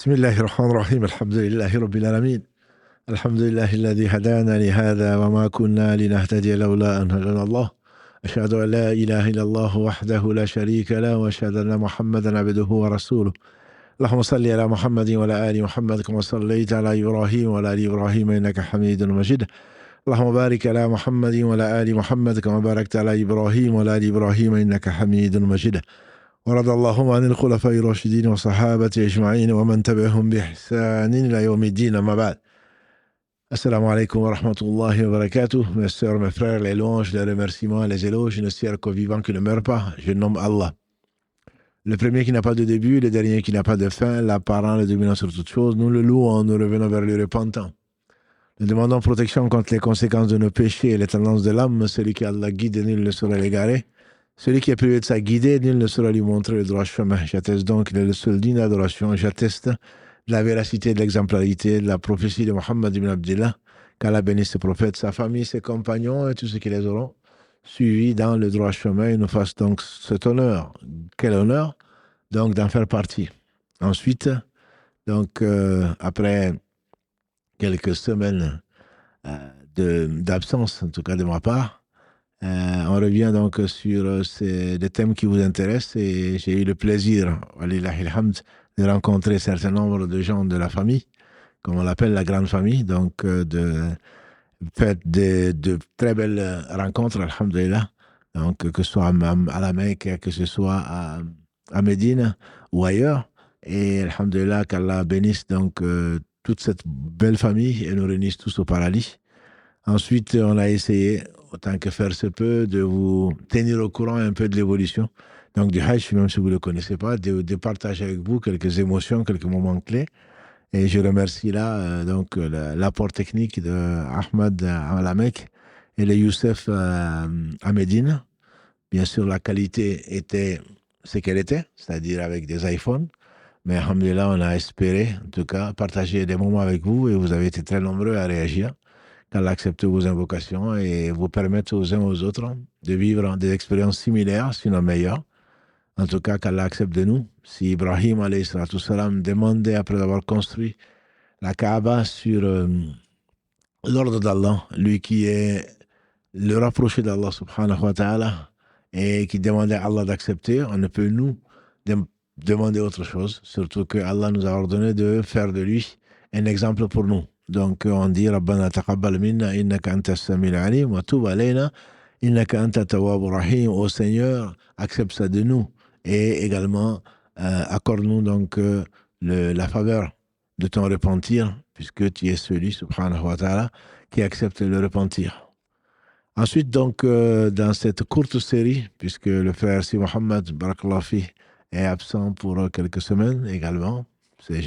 بسم الله الرحمن الرحيم الحمد لله رب العالمين الحمد لله الذي هدانا لهذا وما كنا لنهتدي لولا أن هدانا الله أشهد أن لا إله إلا الله وحده لا شريك له وأشهد أن محمدا عبده ورسوله اللهم صل على محمد وعلى آل محمد كما صليت على إبراهيم وعلى آل إبراهيم إنك حميد مجيد اللهم بارك على محمد وعلى آل محمد كما باركت على إبراهيم وعلى آل إبراهيم إنك حميد مجيد ورضى اللهم عن الخلفاء الراشدين وصحابة أجمعين ومن تبعهم بإحسان إلى يوم الدين أما بعد. Assalamu alaikum wa rahmatullahi wa barakatuh. Mes sœurs, mes frères, les louanges, les remerciements, les éloges, ne ciel qu'au vivant qui ne meurt pas. Je nomme Allah. Le premier qui n'a pas de début, le dernier qui n'a pas de fin, l'apparent, le dominant sur toutes choses. Nous le louons, nous revenons vers lui repentant. Nous demandons protection contre les conséquences de nos péchés et les tendances de l'âme. Celui qui Allah guide, nul ne saurait l'égarer. Celui qui est privé de sa guidée, nul ne saura lui montrer le droit chemin. J'atteste donc qu'il est le seul digne d'adoration. J'atteste de la véracité, de l'exemplarité, de la prophétie de Mohammed ibn Abdillah, qu'Allah bénisse ses prophètes, sa famille, ses compagnons et tous ceux qui les auront suivis dans le droit chemin. Et nous fasse donc cet honneur. Quel honneur, donc, d'en faire partie. Ensuite, donc, après quelques semaines d'absence, en tout cas de ma part, on revient donc sur des thèmes qui vous intéressent et j'ai eu le plaisir, walillahi alhamd, de rencontrer un certain nombre de gens de la famille, comme on l'appelle la grande famille, donc de très belles rencontres, alhamdulillah, donc que ce soit à la Mecque, que ce soit à Médine ou ailleurs, et alhamdulillah qu'Allah bénisse donc toute cette belle famille et nous réunisse tous au paradis. Ensuite, on a essayé, autant que faire se peut, de vous tenir au courant un peu de l'évolution. Donc, du Hajj, même si vous ne le connaissez pas, de partager avec vous quelques émotions, quelques moments clés. Et je remercie là donc l'apport technique de Ahmed à la Mecque et le Youssef à Médine. Bien sûr, la qualité était ce qu'elle était, c'est-à-dire avec des iPhones. Mais alhamdulillah, on a espéré, en tout cas, partager des moments avec vous et vous avez été très nombreux à réagir. Qu'Allah accepte vos invocations et vous permette aux uns aux autres de vivre des expériences similaires, sinon meilleures. En tout cas, qu'Allah accepte de nous. Si Ibrahim alayhi salatu salam demandait, après avoir construit la Kaaba sur l'ordre d'Allah, lui qui est le rapproché d'Allah subhanahu wa ta'ala et qui demandait à Allah d'accepter, on ne peut nous demander autre chose, surtout que Allah nous a ordonné de faire de lui un exemple pour nous. Donc, on dit Rabbana taqabbal minna innaka anta as-sami'ul alim wa tub alayna innaka anta at-tawwabur rahim. Ô Seigneur, accepte ça de nous et également accorde-nous donc la faveur de ton repentir, puisque tu es celui, subhanahu wa ta'ala, qui accepte le repentir. Ensuite, donc, dans cette courte série, puisque le frère Si Mohammed Barakallahu fi est absent pour quelques semaines également, c'est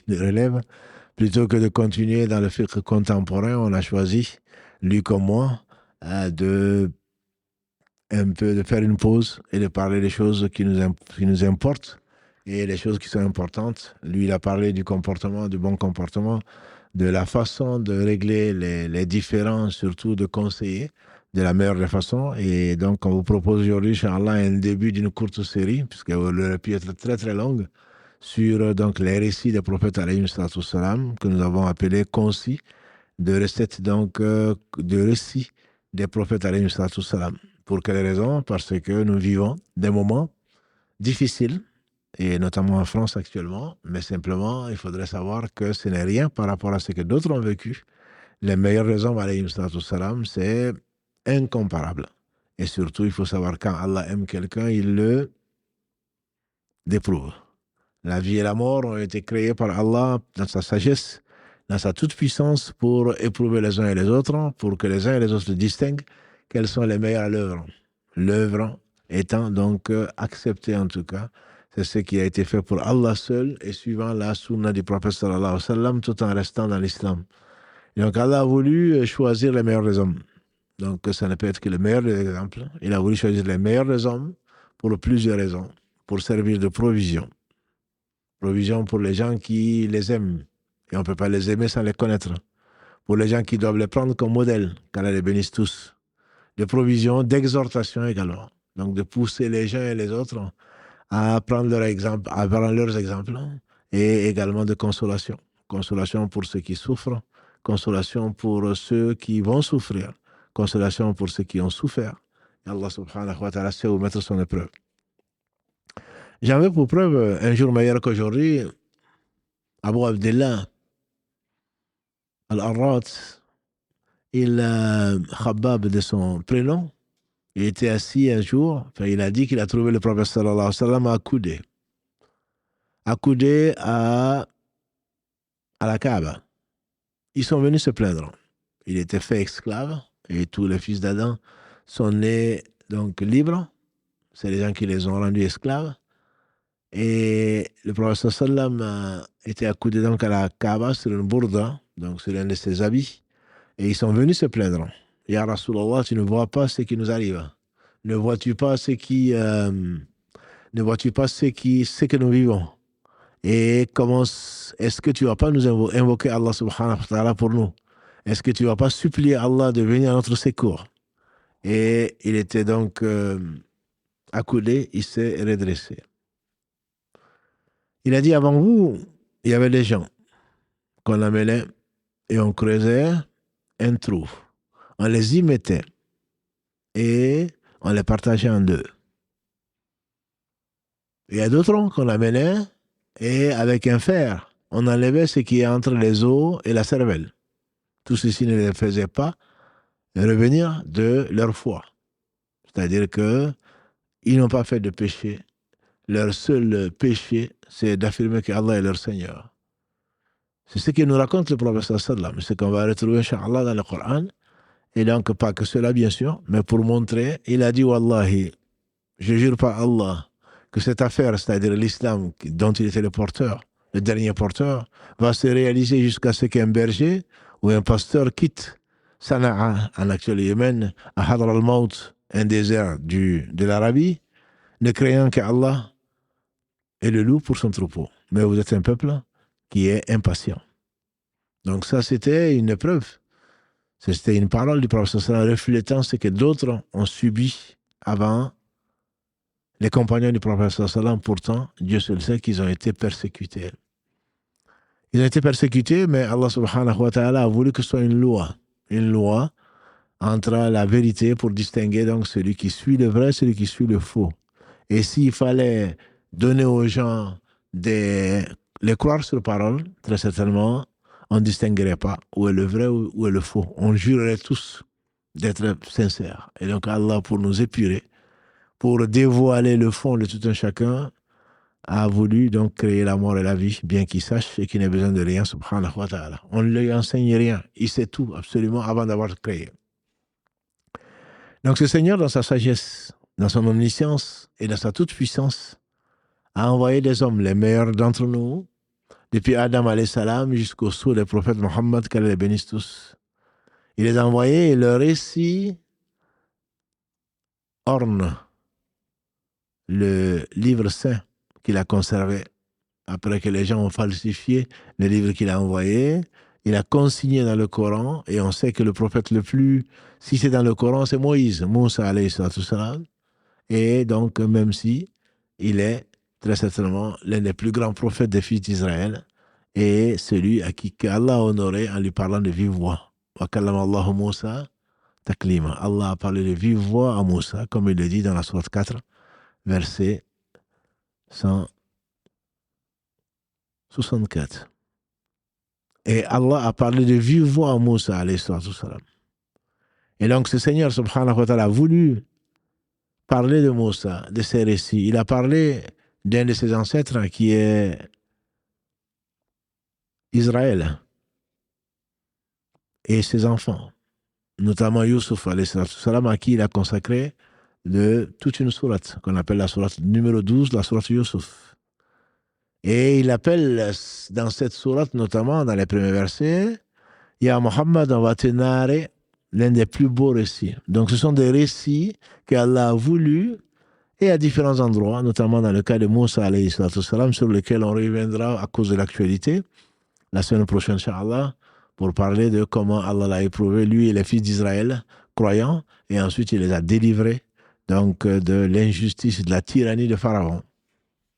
une relève. Plutôt que de continuer dans le fiqh contemporain, on a choisi, lui comme moi, de faire une pause et de parler des choses qui nous importent et les choses qui sont importantes. Lui, il a parlé du comportement, du bon comportement, de la façon de régler les différends, surtout de conseiller de la meilleure des façons. Et donc, on vous propose aujourd'hui, Inch'Allah, un début d'une courte série, puisqu'elle aurait pu être très très longue, sur donc les récits des prophètes alayhi salam, que nous avons appelés concis, de recettes donc de récits des prophètes alayhi salam. Pour quelles raisons? Parce que nous vivons des moments difficiles, et notamment en France actuellement, mais simplement il faudrait savoir que ce n'est rien par rapport à ce que d'autres ont vécu. Les meilleures raisons alayhi salam, c'est incomparable. Et surtout, il faut savoir quand Allah aime quelqu'un, il le déprouve. La vie et la mort ont été créées par Allah dans sa sagesse, dans sa toute-puissance pour éprouver les uns et les autres, pour que les uns et les autres distinguent quels sont les meilleurs à l'œuvre. L'œuvre étant donc acceptée en tout cas, c'est ce qui a été fait pour Allah seul et suivant la sunna du prophète sallallahu alayhi wa sallam tout en restant dans l'islam. Et donc Allah a voulu choisir les meilleurs des hommes. Donc ça ne peut être que le meilleur des exemples. Il a voulu choisir les meilleurs des hommes pour plusieurs raisons, pour servir de provision. Provision pour les gens qui les aiment. Et on ne peut pas les aimer sans les connaître. Pour les gens qui doivent les prendre comme modèle, qu'Allah les bénisse tous. De provision, d'exhortation également. Donc de pousser les gens et les autres à prendre leur exemple, à prendre leurs exemples et également de consolation. Consolation pour ceux qui souffrent, consolation pour ceux qui vont souffrir, consolation pour ceux qui ont souffert. Et Allah subhanahu wa ta'ala sait où mettre son épreuve. J'en veux pour preuve, un jour meilleur qu'aujourd'hui, Abu Abdullah al-Arrat, Khabbab de son prénom, il était assis un jour, enfin, il a dit qu'il a trouvé le prophète sallallahu alayhi wa sallam accoudé à la Kaaba. Ils sont venus se plaindre. Il était fait esclave et tous les fils d'Adam sont nés donc libres. C'est les gens qui les ont rendus esclaves. Et le prophète sallallahu alayhi wa sallam était accoudé donc à la Kaaba sur une bourda, donc sur un de ses habits. Et ils sont venus se plaindre. Ya Rasulallah, tu ne vois pas ce qui nous arrive. Ne vois-tu pas ce que nous vivons? Et comment est-ce que tu ne vas pas nous invoquer Allah subhanahu wa ta'ala pour nous? Est-ce que tu ne vas pas supplier Allah de venir à notre secours? Et il était donc accoudé, il s'est redressé. Il a dit, avant vous, il y avait des gens qu'on amenait et on creusait un trou. On les y mettait et on les partageait en deux. Il y a d'autres qu'on amenait et avec un fer, on enlevait ce qui est entre les os et la cervelle. Tout ceci ne les faisait pas revenir de leur foi. C'est-à-dire qu'ils n'ont pas fait de péché. Leur seul péché, c'est d'affirmer qu'Allah est leur Seigneur. C'est ce que nous raconte le prophète sallam, ce qu'on va retrouver Inch'Allah dans le Coran. Et donc, pas que cela, bien sûr, mais pour montrer, il a dit, Wallahi, je jure par Allah, que cette affaire, c'est-à-dire l'islam dont il était le porteur, le dernier porteur, va se réaliser jusqu'à ce qu'un berger ou un pasteur quitte Sana'a, en actuel Yémen, à Hadr al-Maut, un désert de l'Arabie, ne craignant qu'Allah est le loup pour son troupeau. Mais vous êtes un peuple qui est impatient. Donc ça, c'était une épreuve. C'était une parole du prophète reflétant ce que d'autres ont subi avant. Les compagnons du prophète, pourtant, Dieu seul sait qu'ils ont été persécutés. Ils ont été persécutés, mais Allah subhanahu wa ta'ala a voulu que ce soit une loi entre la vérité pour distinguer donc celui qui suit le vrai et celui qui suit le faux. Et s'il fallait donner aux gens les croire sur parole, très certainement, on ne distinguerait pas où est le vrai où est le faux. On jurerait tous d'être sincères. Et donc Allah, pour nous épurer, pour dévoiler le fond de tout un chacun, a voulu donc créer la mort et la vie, bien qu'il sache et qu'il n'ait besoin de rien, subhanahu wa ta'ala. On ne lui enseigne rien, il sait tout absolument avant d'avoir créé. Donc ce Seigneur, dans sa sagesse, dans son omniscience et dans sa toute-puissance, a envoyé des hommes, les meilleurs d'entre nous, depuis Adam alayhi salam jusqu'au sceau des prophètes Mohammed, qu'Allah les bénisse tous. Il les a envoyés et leur récit orne le livre saint qu'il a conservé. Après que les gens ont falsifié le livre qu'il a envoyé, il a consigné dans le Coran, et on sait que le prophète le plus, si c'est dans le Coran, c'est Moïse, Moussa alayhi salam. Et donc, même si il est très certainement l'un des plus grands prophètes des fils d'Israël, et celui à qui Allah a honoré en lui parlant de vive voix. Wa kallama Allahu Moussa taklima. Allah a parlé de vive voix à Moussa, comme il le dit dans la sourate 4, verset 164. Et Allah a parlé de vive voix à Moussa, alayhi salam. Et donc, ce Seigneur, subhanahu wa ta'ala, a voulu parler de Moussa, de ses récits. Il a parlé d'un de ses ancêtres qui est Israël et ses enfants, notamment Youssouf, alayhi salam, à qui il a consacré toute une sourate, qu'on appelle la sourate numéro 12, la sourate Youssouf. Et il appelle dans cette sourate, notamment dans les premiers versets, Ya Muhammad, on va te narrer l'un des plus beaux récits. Donc ce sont des récits qu'Allah a voulu, et à différents endroits, notamment dans le cas de Moussa alayhi salam, sur lequel on reviendra à cause de l'actualité, la semaine prochaine, Inch'Allah, pour parler de comment Allah l'a éprouvé, lui et les fils d'Israël, croyants, et ensuite il les a délivrés donc, de l'injustice, de la tyrannie de Pharaon,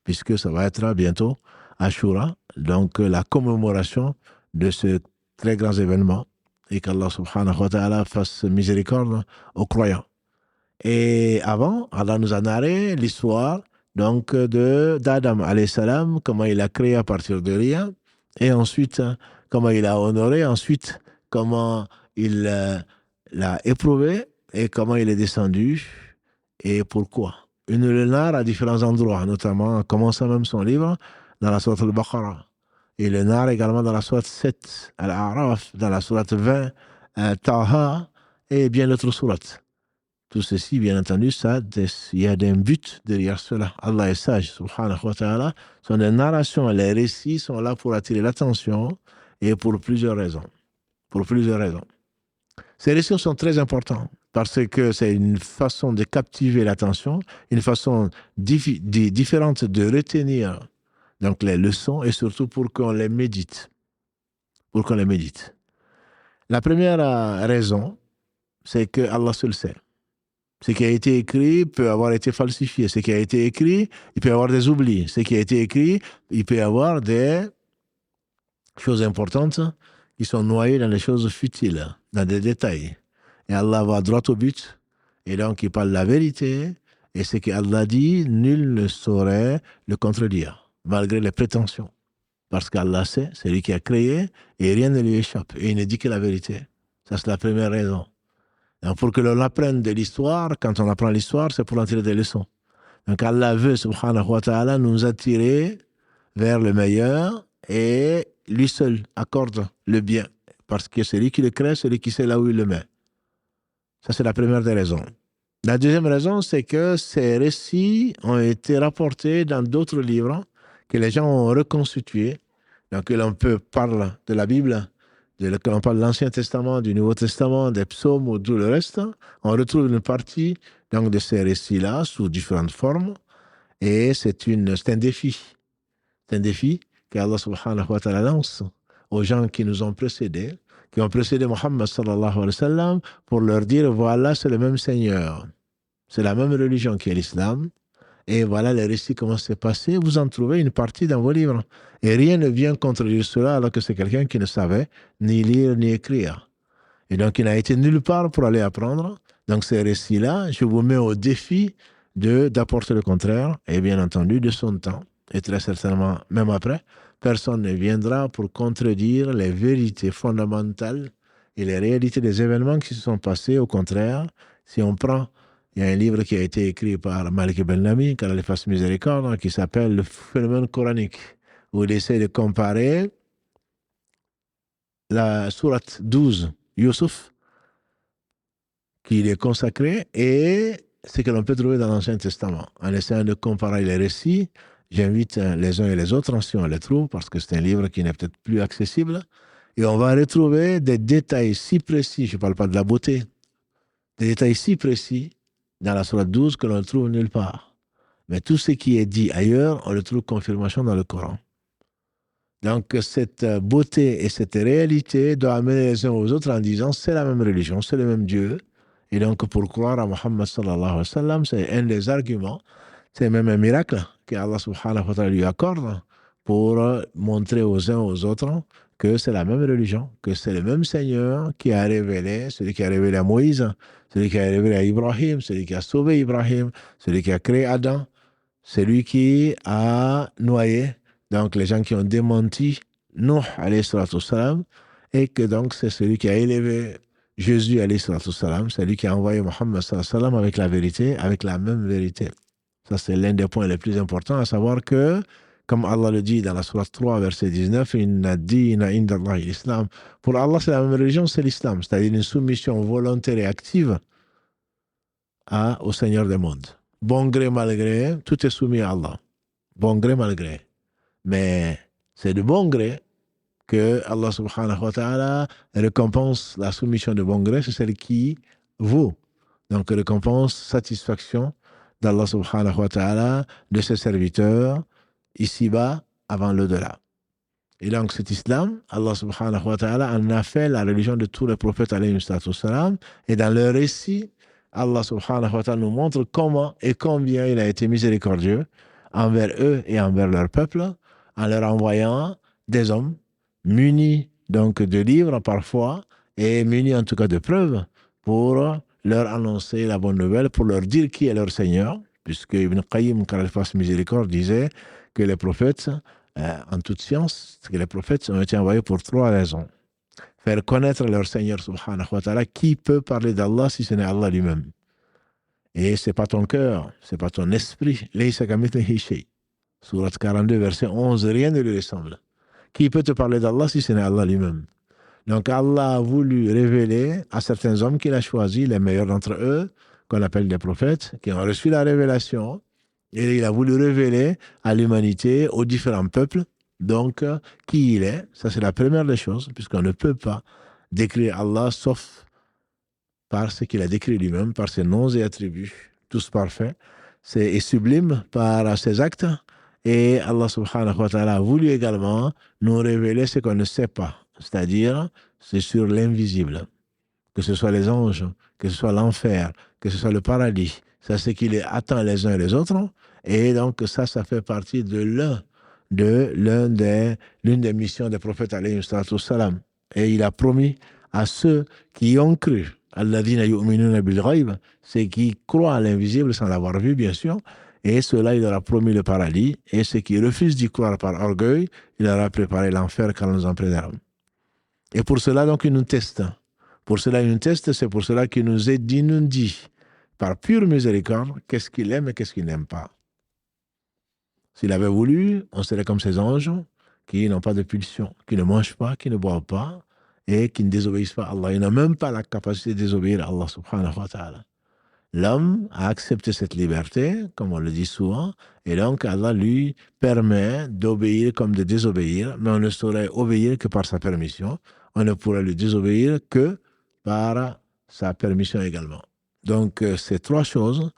puisque ça va être bientôt Ashura, donc la commémoration de ce très grand événement et qu'Allah subhanahu wa ta'ala fasse miséricorde aux croyants. Et avant, Allah nous a narré l'histoire donc d'Adam alayhi salam, comment il a créé à partir de rien, et ensuite comment il a honoré, ensuite comment il l'a éprouvé et comment il est descendu et pourquoi. Il nous le narre à différents endroits, notamment en commençant même son livre dans la sourate al-Baqarah. Il le narre également dans la sourate 7, Al-A'raf, dans la sourate 20, Taha, et bien d'autres sourates. Tout ceci, bien entendu, il y a un but derrière cela. Allah est sage, subhanahu wa ta'ala. Son narration, les récits sont là pour attirer l'attention et pour plusieurs raisons. Pour plusieurs raisons. Ces récits sont très importants parce que c'est une façon de captiver l'attention, une façon différente de retenir donc les leçons et surtout pour qu'on les médite. Pour qu'on les médite. La première raison, c'est que Allah seul sait. Ce qui a été écrit peut avoir été falsifié. Ce qui a été écrit, il peut y avoir des oublis. Ce qui a été écrit, il peut y avoir des choses importantes qui sont noyées dans les choses futiles, dans des détails. Et Allah va droit au but. Et donc, il parle la vérité. Et ce qu'Allah dit, nul ne saurait le contredire, malgré les prétentions. Parce qu'Allah sait, c'est lui qui a créé, et rien ne lui échappe. Et il ne dit que la vérité. Ça, c'est la première raison. Donc, pour que l'on apprenne de l'histoire, quand on apprend l'histoire, c'est pour en tirer des leçons. Donc Allah veut, subhanahu wa ta'ala, nous attirer vers le meilleur et lui seul accorde le bien. Parce que c'est lui qui le crée, c'est lui qui sait là où il le met. Ça, c'est la première des raisons. La deuxième raison, c'est que ces récits ont été rapportés dans d'autres livres que les gens ont reconstitués. Donc, l'on peut parler de la Bible, que l'on parle de l'Ancien Testament, du Nouveau Testament, des psaumes ou tout le reste. On retrouve une partie donc, de ces récits-là sous différentes formes. Et c'est un défi. C'est un défi qu'Allah subhanahu wa ta'ala lance aux gens qui nous ont précédés, qui ont précédé Muhammad sallallahu alayhi wa sallam, pour leur dire, voilà, c'est le même Seigneur. C'est la même religion qui est l'islam. Et voilà les récits, comment c'est passé. Vous en trouvez une partie dans vos livres. Et rien ne vient contredire cela alors que c'est quelqu'un qui ne savait ni lire ni écrire. Et donc, il n'a été nulle part pour aller apprendre. Donc, ces récits-là, je vous mets au défi d'apporter le contraire, et bien entendu, de son temps. Et très certainement, même après, personne ne viendra pour contredire les vérités fondamentales et les réalités des événements qui se sont passés. Au contraire, si on prend, il y a un livre qui a été écrit par Malik Ben Nami, qu'Allah lui fasse miséricorde, qui s'appelle Le phénomène coranique, où il essaie de comparer la sourate 12, Yusuf, qui lui est consacré, et ce que l'on peut trouver dans l'Ancien Testament. En essayant de comparer les récits, j'invite les uns et les autres, si on les trouve, parce que c'est un livre qui n'est peut-être plus accessible, et on va retrouver des détails si précis, je ne parle pas de la beauté, des détails si précis dans la sourate 12 que l'on ne trouve nulle part. Mais tout ce qui est dit ailleurs, on le trouve confirmation dans le Coran. Donc, cette beauté et cette réalité doivent amener les uns aux autres en disant c'est la même religion, c'est le même Dieu. Et donc, pour croire à Muhammad sallallahu alayhi wa sallam, c'est un des arguments, c'est même un miracle qu'Allah subhanahu wa ta'ala lui accorde pour montrer aux uns aux autres que c'est la même religion, que c'est le même Seigneur qui a révélé, celui qui a révélé à Moïse, celui qui a révélé à Ibrahim, celui qui a sauvé Ibrahim, celui qui a créé Adam, celui qui a noyé donc les gens qui ont démenti Nuh alayhi salatu wassalam, et que donc c'est celui qui a élevé Jésus alayhi salatu wassalam, c'est lui qui a envoyé Muhammad sallallahu alayhi wa sallam avec la vérité, avec la même vérité. Ça, c'est l'un des points les plus importants, à savoir que, comme Allah le dit dans la sourate 3, verset 19, Inna dina inda Allahi l'islam. Pour Allah, c'est la même religion, c'est l'islam, c'est-à-dire une soumission volontaire et active au Seigneur des mondes. Bon gré, mal gré, tout est soumis à Allah. Bon gré, mal gré. Mais c'est de bon gré que Allah subhanahu wa ta'ala récompense la soumission de bon gré, c'est celle qui vaut. Donc, récompense, satisfaction d'Allah subhanahu wa ta'ala, de ses serviteurs, ici-bas, avant l'au-delà. Et donc, cet islam, Allah subhanahu wa ta'ala en a fait la religion de tous les prophètes alayhi salam. Et dans leur récit, Allah subhanahu wa ta'ala nous montre comment et combien il a été miséricordieux envers eux et envers leur peuple, en leur envoyant des hommes munis donc de livres parfois et munis en tout cas de preuves pour leur annoncer la bonne nouvelle, pour leur dire qui est leur Seigneur, puisque Ibn Qayyim, quand il fasse miséricorde, disait que les prophètes, en toute science, que les prophètes ont été envoyés pour 3 raisons. Faire connaître leur Seigneur subhanahu wa ta'ala. Qui peut parler d'Allah si ce n'est Allah lui-même? Et ce n'est pas ton cœur, ce n'est pas ton esprit. Laysa kamithlihi shay. Sourate 42, verset 11, rien ne lui ressemble. Qui peut te parler d'Allah si ce n'est Allah lui-même? Donc Allah a voulu révéler à certains hommes qu'il a choisis, les meilleurs d'entre eux, qu'on appelle des prophètes, qui ont reçu la révélation, et il a voulu révéler à l'humanité, aux différents peuples, donc qui il est. Ça c'est la première des choses, puisqu'on ne peut pas décrire Allah sauf par ce qu'il a décrit lui-même, par ses noms et attributs, tous parfaits, et sublimes par ses actes. Et Allah subhanahu wa ta'ala a voulu également nous révéler ce qu'on ne sait pas, c'est-à-dire c'est sur l'invisible, que ce soit les anges, que ce soit l'enfer, que ce soit le paradis, ça c'est qu'il attend les uns et les autres, et donc ça fait partie de l'une des missions des prophètes alayhi salam. Et il a promis à ceux qui ont cru, alladhina yu'minuna bil ghayb, c'est qui croient à l'invisible sans l'avoir vu bien sûr, et ceux-là il leur a promis le paradis, et ceux qui refusent d'y croire par orgueil, il leur a préparé l'enfer quand nous en prendrons. Et pour cela donc il nous teste. Pour cela il nous teste, c'est pour cela qu'il nous dit par pure miséricorde qu'est-ce qu'il aime et qu'est-ce qu'il n'aime pas. S'il avait voulu, on serait comme ces anges qui n'ont pas de pulsion, qui ne mangent pas, qui ne boivent pas et qui ne désobéissent pas à Allah. Ils n'ont même pas la capacité de désobéir à Allah subhanahu wa ta'ala. L'homme a accepté cette liberté, comme on le dit souvent, et donc Allah lui permet d'obéir comme de désobéir, mais on ne saurait obéir que par sa permission. On ne pourrait lui désobéir que par sa permission également. Donc, ces 3 choses,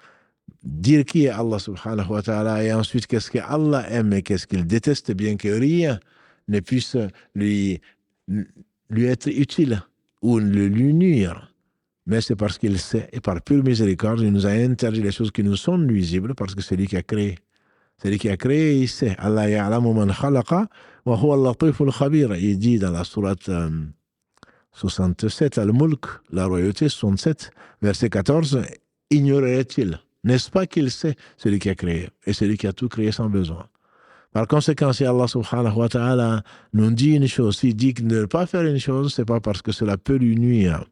dire qui est Allah subhanahu wa ta'ala et ensuite qu'est-ce qu'Allah aime et qu'est-ce qu'il déteste, bien que rien ne puisse lui être utile ou lui nuire. Mais c'est parce qu'il sait et par pure miséricorde, il nous a interdit les choses qui nous sont nuisibles parce que c'est lui qui a créé. C'est lui qui a créé, il sait. Allah ya'lamu man khalaqa wa huwa al-latiful khabir. Il dit dans la sourate 67, Al-Mulk, la royauté, 67, verset 14, ignorerait-il? N'est-ce pas qu'il sait celui qui a créé et celui qui a tout créé sans besoin? Par conséquent, si Allah subhanahu wa ta'ala nous dit une chose, s'il dit de ne pas faire une chose, ce n'est pas parce que cela peut lui nuire.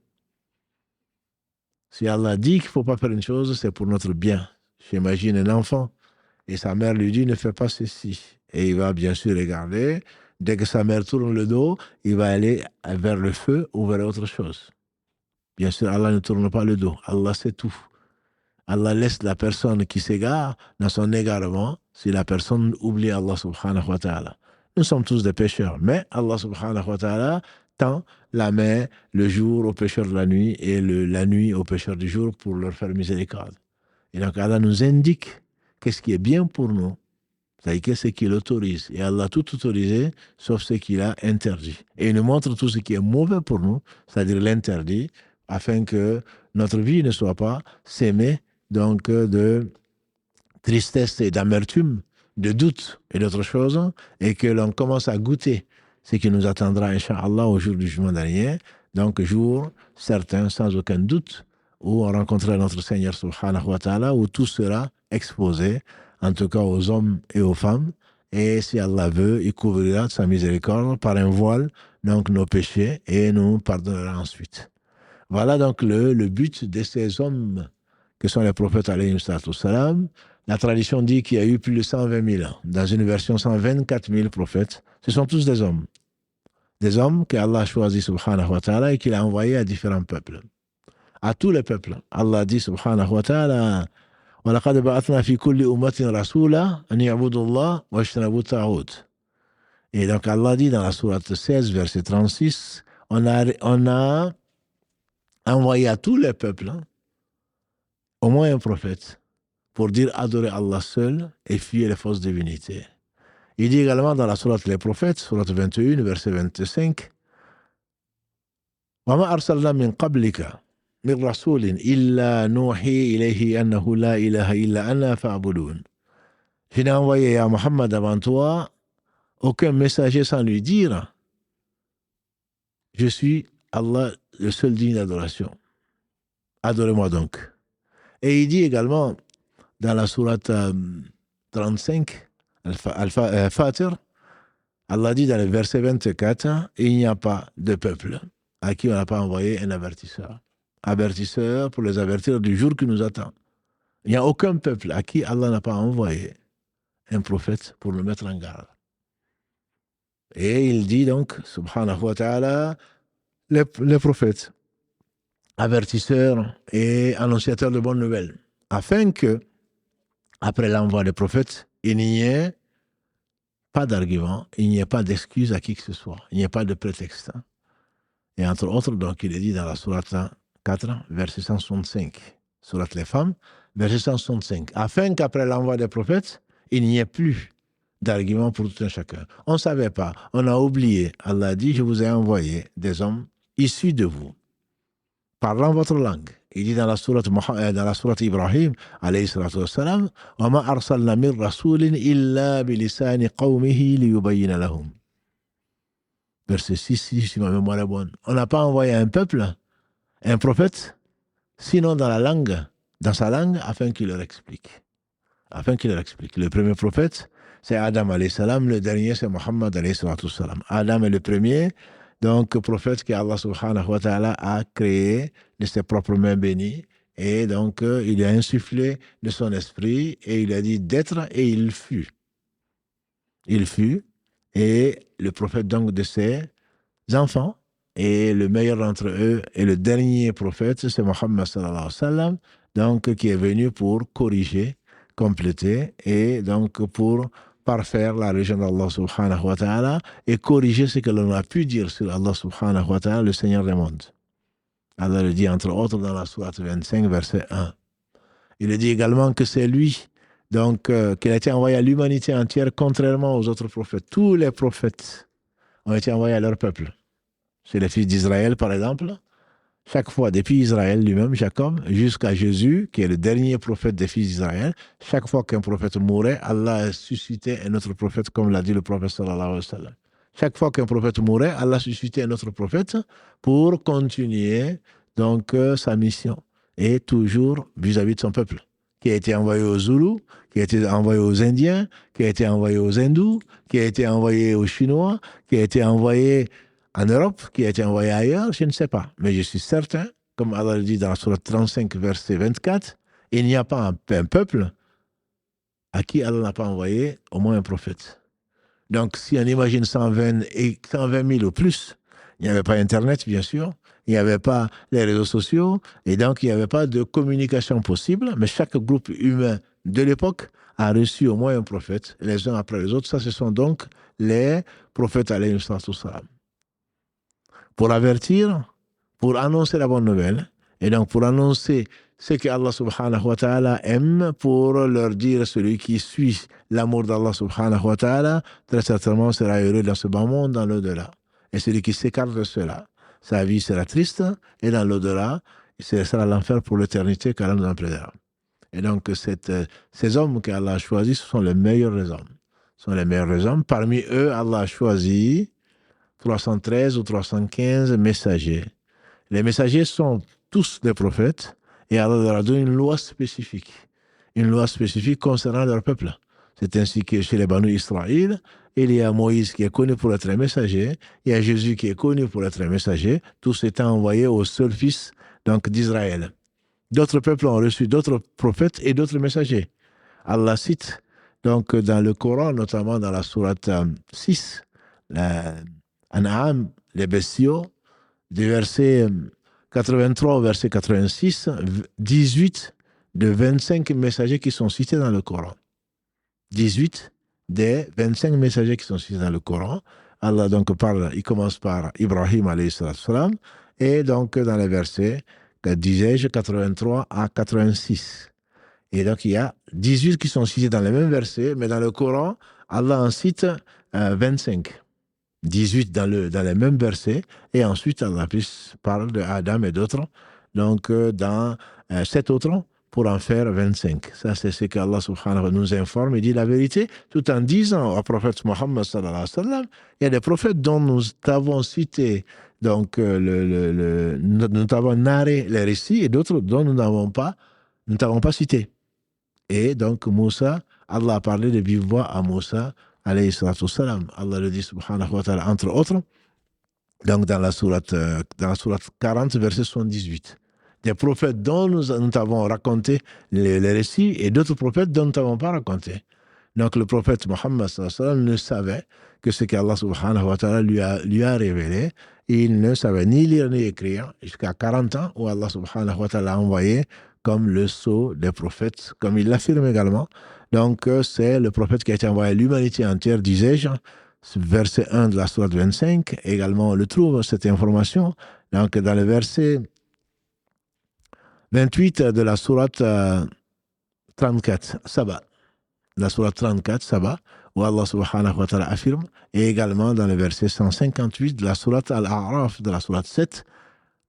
Si Allah dit qu'il ne faut pas faire une chose, c'est pour notre bien. J'imagine un enfant et sa mère lui dit ne fais pas ceci. Et il va bien sûr regarder. Dès que sa mère tourne le dos, il va aller vers le feu ou vers autre chose. Bien sûr, Allah ne tourne pas le dos. Allah sait tout. Allah laisse la personne qui s'égare dans son égarement si la personne oublie Allah subhanahu wa ta'ala. Nous sommes tous des pécheurs, mais Allah subhanahu wa ta'ala tend la main le jour aux pécheurs de la nuit et la nuit aux pécheurs du jour pour leur faire miséricorde. Et donc Allah nous indique qu'est-ce qui est bien pour nous, c'est-à-dire qu'est-ce qu'il autorise. Et Allah a tout autorisé sauf ce qu'il a interdit. Et il nous montre tout ce qui est mauvais pour nous, c'est-à-dire l'interdit, afin que notre vie ne soit pas sémée donc de tristesse et d'amertume, de doute et d'autres choses, et que l'on commence à goûter ce qui nous attendra, Inch'Allah, au jour du jugement dernier, donc jour certain, sans aucun doute, où on rencontrera notre Seigneur subhanahu wa ta'ala, où tout sera exposé, en tout cas aux hommes et aux femmes, et si Allah veut, il couvrira de sa miséricorde par un voile, donc nos péchés, et nous pardonnera ensuite. Voilà donc le but de ces hommes que sont les prophètes alayhi salam. La tradition dit qu'il y a eu plus de 120 000 ans. Dans une version, 124 000 prophètes. Ce sont tous des hommes. Des hommes qu'Allah a choisis subhanahu wa ta'ala et qu'il a envoyés à différents peuples. À tous les peuples. Allah dit subhanahu wa ta'ala وَلَقَدْ بَعَثْنَا فِي كُلِّ أُمَّةٍ رَسُولًا أَنْ يَعْبُدُوا اللَّهَ وَاجْتَنِبُوا الطَّاغُوتَ. Et donc Allah dit dans la sourate 16, verset 36, on a envoyé à tous les peuples au moins un prophète pour dire adorer Allah seul et fuir les fausses divinités. Il dit également dans la sourate Les Prophètes, sourate 21, verset 25, وَمَا أَرْسَلْنَا مِنْ قَبْلِكَ مِنْ رَسُولٍ إِلَّا نُوحِي إِلَيْهِ أَنَّهُ لَا إِلَهَ إِلَّا أَنَا فَاعْبُدُونِ. Je n'ai envoyé à Mohammed avant toi aucun messager sans lui dire je suis Allah, le seul digne d'adoration. Adorez-moi donc. Et il dit également dans la sourate 35, Fatir, Allah dit dans le verset 24, il n'y a pas de peuple à qui on n'a pas envoyé un avertisseur. Avertisseur pour les avertir du jour qui nous attend. Il n'y a aucun peuple à qui Allah n'a pas envoyé un prophète pour le mettre en garde. Et il dit donc, subhanahu wa ta'ala, les prophètes, avertisseurs et annonciateurs de bonnes nouvelles, afin que, après l'envoi des prophètes, il n'y ait pas d'argument, il n'y ait pas d'excuse à qui que ce soit, il n'y ait pas de prétexte. Et entre autres, donc, il est dit dans la sourate 4, verset 165, sourate les femmes, verset 165, afin qu'après l'envoi des prophètes, il n'y ait plus d'argument pour tout un chacun. On ne savait pas, on a oublié. Allah dit, je vous ai envoyé des hommes issus de vous, parlant votre langue. Il dit dans la sourate Ibrahim, alayhi salatu wassalam, وَمَا أَرْسَلْنَا مِن رَسُولٍ إِلَّا بِلِسَانِ قَوْمِهِ لِيُبَيِّنَ لَهُمْ. Verset 6, si ma mémoire est bonne. On n'a pas envoyé un peuple, un prophète, sinon dans la langue, dans sa langue, afin qu'il leur explique. Afin qu'il leur explique. Le premier prophète, c'est Adam alayhi salam, le dernier, c'est Muhammad alayhi salam. Adam est le premier, donc prophète qu'Allah subhanahu wa ta'ala a créé de ses propres mains bénies, et donc il a insufflé de son esprit, et il a dit d'être, et il fut. Il fut, et le prophète donc de ses enfants, et le meilleur d'entre eux, et le dernier prophète, c'est Muhammad sallallahu alayhi wa sallam, donc qui est venu pour corriger, compléter, et donc pour parfaire la religion d'Allah subhanahu wa ta'ala, et corriger ce que l'on a pu dire sur Allah subhanahu wa ta'ala, le Seigneur des mondes. Allah le dit entre autres dans la sourate 25, verset 1. Il dit également que c'est lui, donc, qu'il a été envoyé à l'humanité entière, contrairement aux autres prophètes. Tous les prophètes ont été envoyés à leur peuple. C'est les fils d'Israël, par exemple. Chaque fois, depuis Israël lui-même, Jacob, jusqu'à Jésus, qui est le dernier prophète des fils d'Israël, chaque fois qu'un prophète mourait, Allah a suscité un autre prophète, comme l'a dit le prophète sallallahu alayhi wa sallam. Chaque fois qu'un prophète mourait, Allah a suscité un autre prophète pour continuer donc sa mission, et toujours vis-à-vis de son peuple, qui a été envoyé aux Zoulous, qui a été envoyé aux Indiens, qui a été envoyé aux Hindous, qui a été envoyé aux Chinois, qui a été envoyé en Europe, qui a été envoyé ailleurs, je ne sais pas. Mais je suis certain, comme Allah le dit dans la sourate 35, verset 24, il n'y a pas un peuple à qui Allah n'a pas envoyé au moins un prophète. Donc, si on imagine 120 000 ou plus, il n'y avait pas Internet, bien sûr, il n'y avait pas les réseaux sociaux, et donc il n'y avait pas de communication possible, mais chaque groupe humain de l'époque a reçu au moins un prophète, les uns après les autres. Ça, ce sont donc les prophètes alayhi salam. Pour avertir, pour annoncer la bonne nouvelle, et donc pour annoncer ce que Allah subhanahu wa ta'ala aime, pour leur dire celui qui suit l'amour d'Allah subhanahu wa ta'ala, très certainement sera heureux dans ce bas monde, dans l'au-delà. Et celui qui s'écarte de cela, sa vie sera triste, et dans l'au-delà, ce sera l'enfer pour l'éternité qu'Allah nous en préserve. Et donc ces hommes qu'Allah a choisis, ce sont les meilleurs des hommes. Ce sont les meilleurs des hommes. Parmi eux, Allah a choisi 313 ou 315 messagers. Les messagers sont tous des prophètes, et Allah leur a donné une loi spécifique concernant leur peuple. C'est ainsi que chez les Banu Israël, il y a Moïse qui est connu pour être un messager, il y a Jésus qui est connu pour être un messager, tous étant envoyés au seul fils donc, d'Israël. D'autres peuples ont reçu d'autres prophètes et d'autres messagers. Allah cite donc dans le Coran, notamment dans la sourate 6, An'am, les bestiaux, du verset 83 au verset 86, 18 de 25 messagers qui sont cités dans le Coran. 18 des 25 messagers qui sont cités dans le Coran. Allah donc parle, il commence par Ibrahim alayhi salam, et donc dans les versets, disais-je, 83 à 86. Et donc il y a 18 qui sont cités dans les mêmes versets, mais dans le Coran, Allah en cite 25. 18 dans les mêmes versets, et ensuite Allah parle de Adam et d'autres, donc dans 7 autres pour en faire 25. Ça, c'est ce qu'Allah subhanahu wa ta'ala nous informe. Il dit la vérité, tout en disant au prophète Mohammed sallallahu alayhi wa sallam, il y a des prophètes dont nous t'avons cité, donc nous t'avons narré les récits, et d'autres dont nous t'avons pas cité. Et donc Moussa, Allah a parlé de vive voix à Moussa, alayhi salatu wassalam. Allah le dit subhanahu wa ta'ala, entre autres, donc dans la sourate 40, verset 78. Des prophètes dont nous t'avons raconté les récits et d'autres prophètes dont nous t'avons pas raconté. Donc le prophète Mohammed sallallahu alayhi wa sallam ne savait que ce qu'Allah subhanahu wa ta'ala lui a révélé. Il ne savait ni lire ni écrire jusqu'à 40 ans où Allah subhanahu wa ta'ala l'a envoyé comme le sceau des prophètes, comme il l'affirme également. Donc c'est le prophète qui a été envoyé à l'humanité entière, disais-je. Verset 1 de la sourate 25, également on le trouve, cette information. Donc dans le verset 28 de la sourate 34, Saba. La sourate 34, Saba, où Allah subhanahu wa ta'ala affirme, et également dans le verset 158 de la sourate Al-A'raf, de la sourate 7,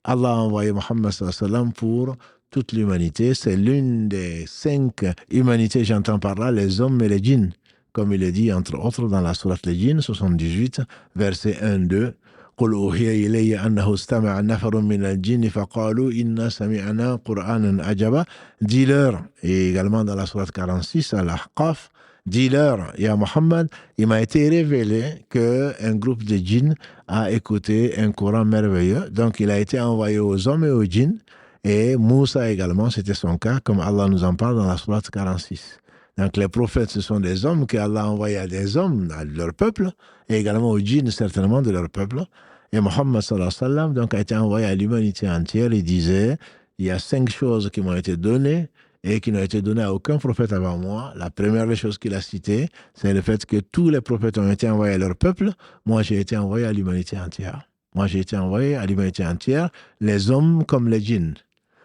Allah a envoyé Muhammad sallallahu alayhi wa sallam pour toute l'humanité. C'est l'une des 5 humanités, j'entends par là, les hommes et les djinns. Comme il est dit, entre autres, dans la sourate Les Djinns, 78, verset 1-2. قل أوحي إلي أنه استمع نفر من الجن فقالوا إنا سمعنا قرآنا عجبا. Dis-leur, et également dans la sourate 46, à l'Ahqaf, dis-leur, ya Muhammad, il m'a été révélé qu'un groupe de djinns a écouté un Coran merveilleux. Donc il a été envoyé aux hommes et aux djinns. Et Moussa également, c'était son cas, comme Allah nous en parle dans la sourate 46. Donc les prophètes, ce sont des hommes qu'Allah a envoyés à des hommes, à leur peuple, et également aux djinns, certainement, de leur peuple. Et Mohammed sallallahu alayhi wa sallam donc, a été envoyé à l'humanité entière. Il disait, il y a 5 choses qui m'ont été données et qui n'ont été données à aucun prophète avant moi. La première des choses qu'il a citées, c'est le fait que tous les prophètes ont été envoyés à leur peuple. Moi, j'ai été envoyé à l'humanité entière. Moi, j'ai été envoyé à l'humanité entière, les hommes comme les djinns.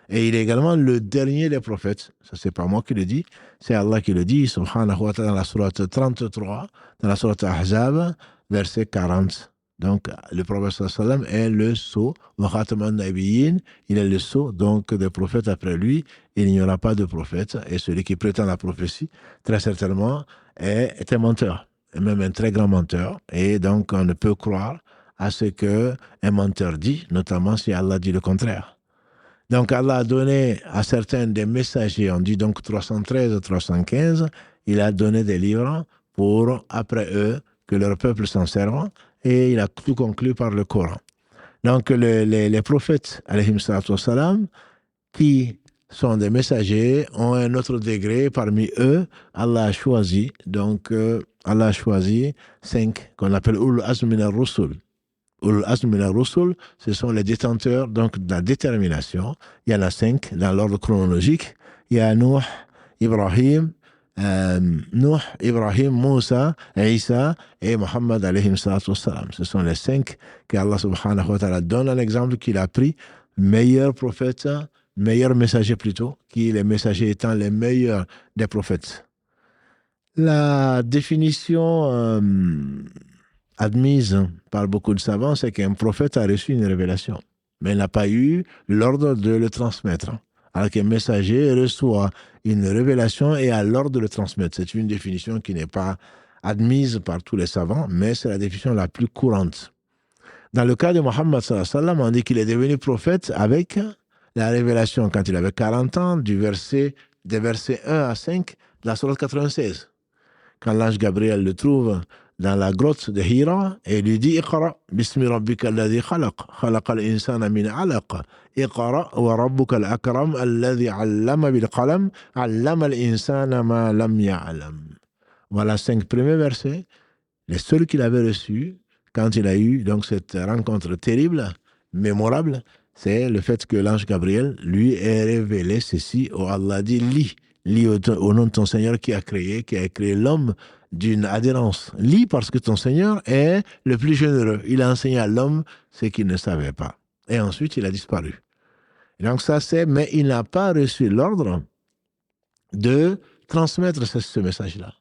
Et il est également le dernier des prophètes. Ça, c'est pas moi qui le dis, c'est Allah qui le dit, subhanahu wa ta'ala, dans la sourate 33, dans la sourate Ahzab, verset 40. Donc, le prophète sallallahu alayhi wa sallam est le sceau, wa khataman nabiyyin, il est le sceau, donc, des prophètes après lui. Il n'y aura pas de prophète. Et celui qui prétend la prophétie, très certainement, est un menteur, et même un très grand menteur. Et donc, on ne peut croire à ce qu'un menteur dit, notamment si Allah dit le contraire. Donc Allah a donné à certains des messagers, on dit donc 313, 315, il a donné des livres pour, après eux, que leur peuple s'en serve, et il a tout conclu par le Coran. Donc les prophètes, alayhim salatu wassalam, qui sont des messagers, ont un autre degré. Parmi eux, Allah a choisi, donc Allah a choisi 5 qu'on appelle Ulul Azm min ar-Rusul. Ulul Azm min ar-Rusul, ce sont les détenteurs donc, de la détermination. Il y en a 5 dans l'ordre chronologique. Il y a Nuh, Ibrahim, Moussa, Isa et Mohammed alayhi salatu wassalam. Ce sont les 5 qu'Allah subhanahu wa ta'ala donne un exemple qu'il a pris, meilleur prophète, meilleur messager plutôt, qui les messagers étant les meilleurs des prophètes. La définition admise par beaucoup de savants, c'est qu'un prophète a reçu une révélation, mais il n'a pas eu l'ordre de le transmettre. Alors qu'un messager reçoit une révélation et a l'ordre de le transmettre. C'est une définition qui n'est pas admise par tous les savants, mais c'est la définition la plus courante. Dans le cas de Mohammed sallallahu alayhi wa sallam, on dit qu'il est devenu prophète avec la révélation quand il avait 40 ans, des versets 1 à 5 de la sourate 96. Quand l'ange Gabriel le trouve dans la grotte de Hira et lui dit Iqra bismi rabbika alladhi khalaq khalaqal insana min alaq Iqra wa rabbuka al-akram alladhi 'allama bil qalam 'allama al-insana ma lam ya'lam. Voilà 5 premiers versets, les seuls qu'il avait reçus quand il a eu donc cette rencontre terrible, mémorable, c'est le fait que l'ange Gabriel lui ait révélé ceci. Oh Allah dit lis au nom de ton Seigneur qui a créé l'homme d'une adhérence. Lis parce que ton Seigneur est le plus généreux. Il a enseigné à l'homme ce qu'il ne savait pas. Et ensuite, il a disparu. Et donc ça c'est, mais il n'a pas reçu l'ordre de transmettre ce message-là.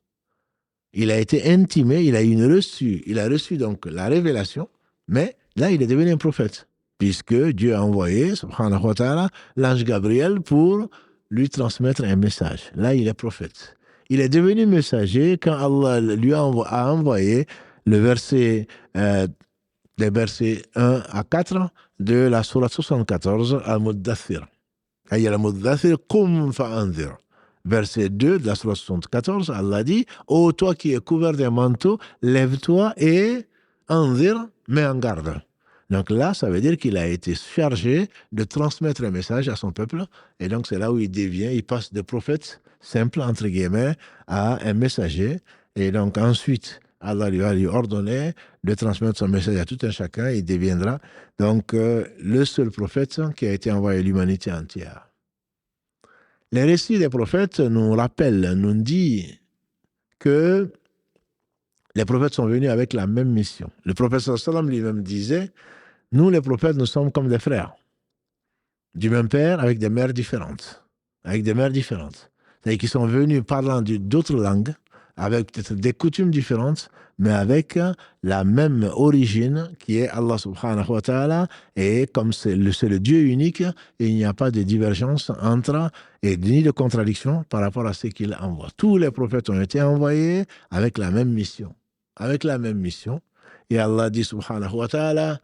Il a été intimé, il a reçu donc la révélation, mais là il est devenu un prophète, puisque Dieu a envoyé, subhanahu wa ta'ala, l'ange Gabriel pour lui transmettre un message. Là, il est prophète. Il est devenu messager quand Allah lui a envoyé le verset, les versets 1 à 4 de la sourate 74, Al-Muddathir. أي المدثر قم فأنذر. Verset 2 de la sourate 74, Allah dit: ô toi qui es couvert d'un manteau, lève-toi et anzir, mets en garde. Donc là, ça veut dire qu'il a été chargé de transmettre un message à son peuple, et donc c'est là où il passe de prophète simple, entre guillemets, à un messager, et donc ensuite, Allah lui a ordonné de transmettre son message à tout un chacun, il deviendra donc le seul prophète qui a été envoyé à l'humanité entière. Les récits des prophètes nous rappellent, nous disent que les prophètes sont venus avec la même mission. Le prophète sallam lui-même disait: nous les prophètes, nous sommes comme des frères, du même père avec des mères différentes. C'est-à-dire qu'ils sont venus parlant d'autres langues, avec peut-être des coutumes différentes, mais avec la même origine qui est Allah subhanahu wa ta'ala, et comme c'est le Dieu unique, il n'y a pas de divergence entre, et ni de contradiction par rapport à ce qu'il envoie. Tous les prophètes ont été envoyés avec la même mission. Et Allah dit subhanahu wa ta'ala,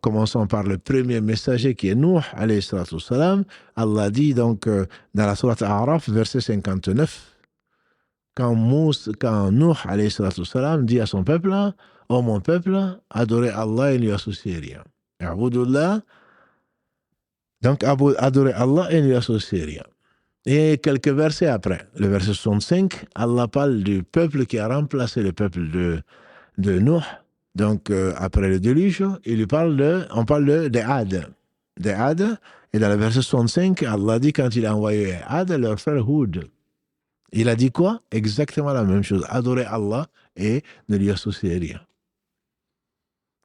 commençons par le premier messager qui est Nuh, alayhi salatu wassalam. Allah dit donc dans la sourate A'raf, verset 59, quand Nuh, alayhi salatu wassalam, dit à son peuple: ô mon peuple, adorez Allah et ne lui associez rien. Donc adorez Allah et ne lui associez rien. Et quelques versets après, le verset 65, Allah parle du peuple qui a remplacé le peuple de Nuh. Donc, après le déluge, on parle des Had. Et dans le verset 65, Allah dit, quand il a envoyé Had, leur frère Hud, il a dit quoi? Exactement la même chose. Adorer Allah et ne lui associer rien.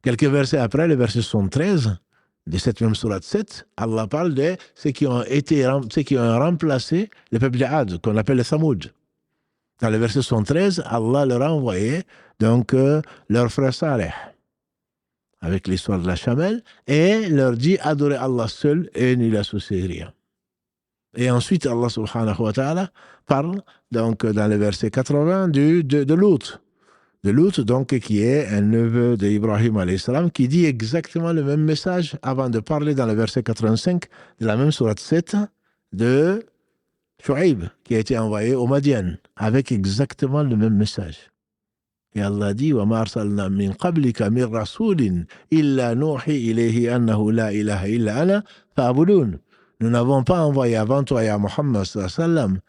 Quelques versets après, le verset 73 de cette même sourate 7, Allah parle de ceux qui ont remplacé le peuple de Had, qu'on appelle les Thamoud. Dans le verset 73, Allah leur a envoyé donc leur frère Saleh, avec l'histoire de la chamelle, et leur dit: adorez Allah seul et ne lui associez rien. Et ensuite, Allah subhanahu wa ta'ala parle donc dans le verset 80 de Lut. De Lut, donc, qui est un neveu d'Ibrahim alayhi salam, qui dit exactement le même message avant de parler dans le verset 85 de la même sourate 7 de Shu'aib, qui a été envoyé au Madian, avec exactement le même message. Et Allah dit: وَمَا أَرْسَلْنَا مِنْ قَبْلِكَ مِنْ رَسُولٍ إِلَّا نُوحِي إِلَيْهِ أَنَّهُ لَا إِلَهَ إِلَّا أَنَا فَاعْبُدُونِ. Nous n'avons pas envoyé avant toi, ya Muhammad sallallahu alayhi wa sallam,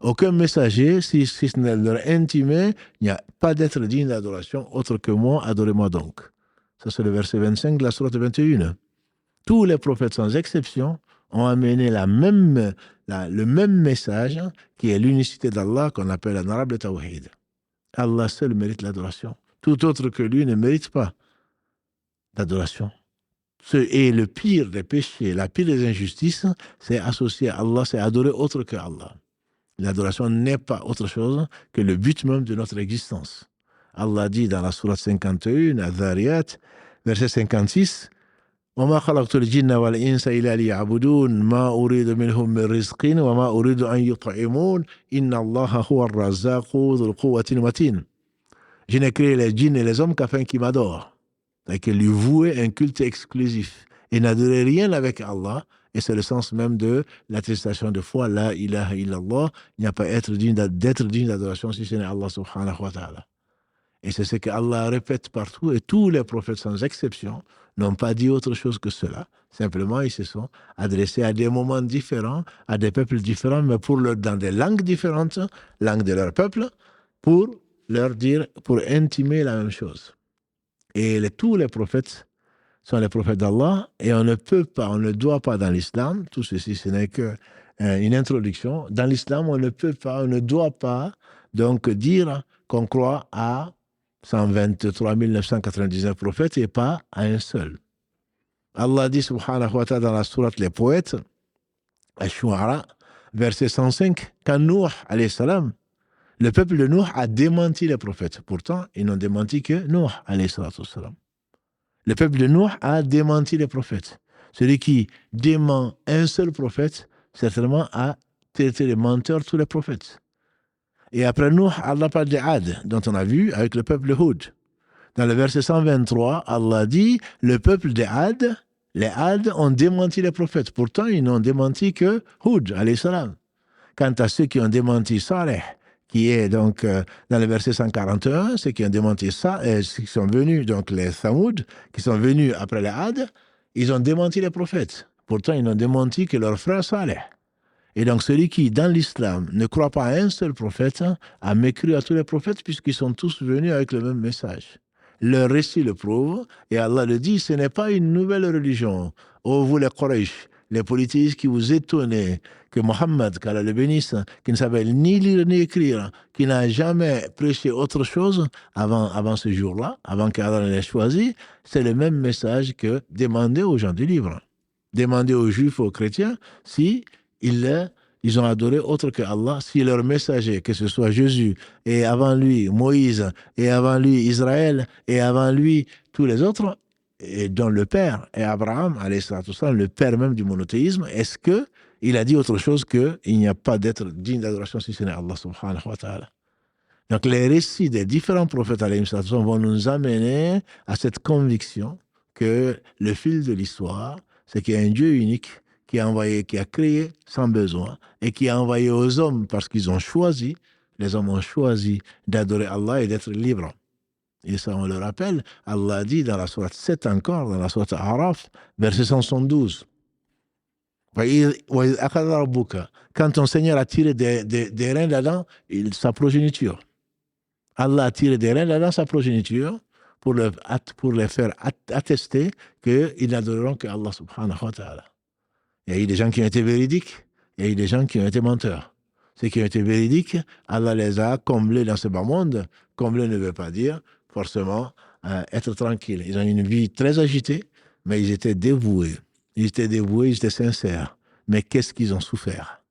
aucun messager, si ce n'est leur intimé, il n'y a pas d'être digne d'adoration autre que moi, adorez-moi donc. Ça, c'est le verset 25 de la sourate 21. Tous les prophètes, sans exception, ont amené le même message, qui est l'unicité d'Allah, qu'on appelle en arabe le tawhid. Allah seul mérite l'adoration. Tout autre que lui ne mérite pas l'adoration. Et le pire des péchés, la pire des injustices, c'est associer à Allah, c'est adorer autre que Allah. L'adoration n'est pas autre chose que le but même de notre existence. Allah dit dans la sourate 51, Adh-Dhariyat, verset 56, وَمَا خَلَقْتُ الْجِنَّ وَالْإِنسَ إِلَّا لِيَعْبُدُونَ مَا أُرِيدُ مِنْهُم مِّن رِّزْقٍ وَمَا أُرِيدُ أَن يُطْعِمُونَ إِنَّ اللَّهَ هُوَ الرَّزَّاقُ ذُو الْقُوَّةِ الْمَتِينُ. Je n'ai créé les djinns et les hommes qu'afin qu'ils m'adorent, et qu'ils lui vouaient un culte exclusif, et n'adorer rien avec Allah. Et c'est le sens même de l'attestation de foi, la ilaha illallah. Il n'y a pas d'être digne d'adoration si ce n'est Allah subhanahu wa ta'ala. Et c'est ce que Allah répète partout, et tous les prophètes sans exception n'ont pas dit autre chose que cela. Simplement, ils se sont adressés à des moments différents, à des peuples différents, mais dans des langues différentes, langue de leur peuple, pour leur dire, pour intimer la même chose. Et tous les prophètes sont les prophètes d'Allah, et on ne doit pas dans l'islam, tout ceci ce n'est qu'une introduction, dans l'islam on ne doit pas donc dire qu'on croit à 123 999 prophètes et pas à un seul. Allah dit subhanahu wa ta'ala dans la sourate Les Poètes, Ash-Shu'ara, verset 105, quand Nuh alayhi salam, le peuple de Nuh a démenti les prophètes. Pourtant, ils n'ont démenti que Nuh alayhi salam. Le peuple de Nuh a démenti les prophètes. Celui qui dément un seul prophète, certainement a traité les menteurs tous les prophètes. Et après nous, Allah parle des Had, dont on a vu avec le peuple Houd. Dans le verset 123, Allah dit, le peuple des Had, les Had ont démenti les prophètes. Pourtant, ils n'ont démenti que Houd, alayhi salam. Quant à ceux qui ont démenti Saleh, qui est donc dans le verset 141, ceux qui ont démenti ça, ceux qui sont venus, donc les Thamoud, qui sont venus après les Had, ils ont démenti les prophètes. Pourtant, ils n'ont démenti que leur frère Saleh. Et donc, celui qui, dans l'islam, ne croit pas à un seul prophète, a mécru à tous les prophètes, puisqu'ils sont tous venus avec le même message. Leur récit le prouve, et Allah le dit, ce n'est pas une nouvelle religion. Ô vous les Quraysh, les polythéistes qui vous étonnez que Mohammed, qu'Allah le bénisse, qui ne savait ni lire ni écrire, qui n'a jamais prêché autre chose avant ce jour-là, avant qu'Allah l'ait choisi, c'est le même message que demander aux gens du livre. Demander aux juifs, aux chrétiens, si ils ont adoré autre que Allah, si leur messager, que ce soit Jésus, et avant lui Moïse, et avant lui Israël, et avant lui tous les autres, et dont le père est Abraham, le père même du monothéisme, est-ce qu'il a dit autre chose qu'il n'y a pas d'être digne d'adoration si ce n'est Allah subhanahu wa ta'ala? Donc les récits des différents prophètes vont nous amener à cette conviction que le fil de l'histoire, c'est qu'il y a un Dieu unique qui a envoyé, qui a créé sans besoin et qui a envoyé aux hommes parce qu'ils ont choisi, les hommes ont choisi d'adorer Allah et d'être libres. Et ça, on le rappelle, Allah dit dans la sourate 7 encore, dans la sourate Araf, verset 172. Quand ton Seigneur a tiré des reins d'Adam, sa progéniture. Allah a tiré des reins d'Adam, sa progéniture, pour les faire attester qu'ils n'adoreront que Allah subhanahu wa ta'ala. Il y a eu des gens qui ont été véridiques, il y a eu des gens qui ont été menteurs. Ceux qui ont été véridiques, Allah les a comblés dans ce bas monde. Combler ne veut pas dire forcément être tranquille. Ils ont une vie très agitée, mais ils étaient dévoués. Ils étaient sincères. Mais qu'est-ce qu'ils ont souffert?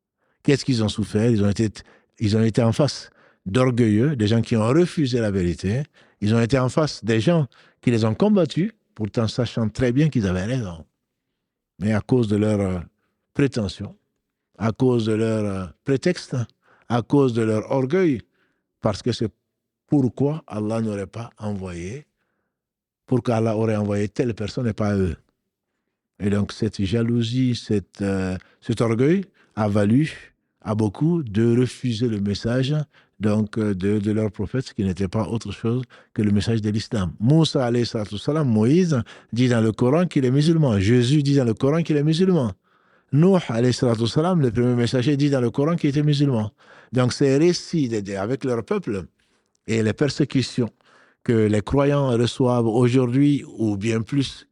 Qu'est-ce qu'ils ont souffert? Ils ont été en face d'orgueilleux, des gens qui ont refusé la vérité. Ils ont été en face des gens qui les ont combattus, pourtant sachant très bien qu'ils avaient raison. Mais à cause de leur prétention, à cause de leur prétexte, à cause de leur orgueil, parce que c'est pourquoi Allah n'aurait pas envoyé, pourquoi Allah aurait envoyé telle personne et pas eux. Et donc cette jalousie, cet orgueil a valu à beaucoup de refuser le message donc, de leur prophète, qui n'était pas autre chose que le message de l'islam. Moussa, alayhi salam, Moïse, dit dans le Coran qu'il est musulman. Jésus dit dans le Coran qu'il est musulman. Nuh, alayhi salam, le premier messager, dit dans le Coran qu'il était musulman. Donc ces récits avec leur peuple et les persécutions que les croyants reçoivent aujourd'hui, ou bien plus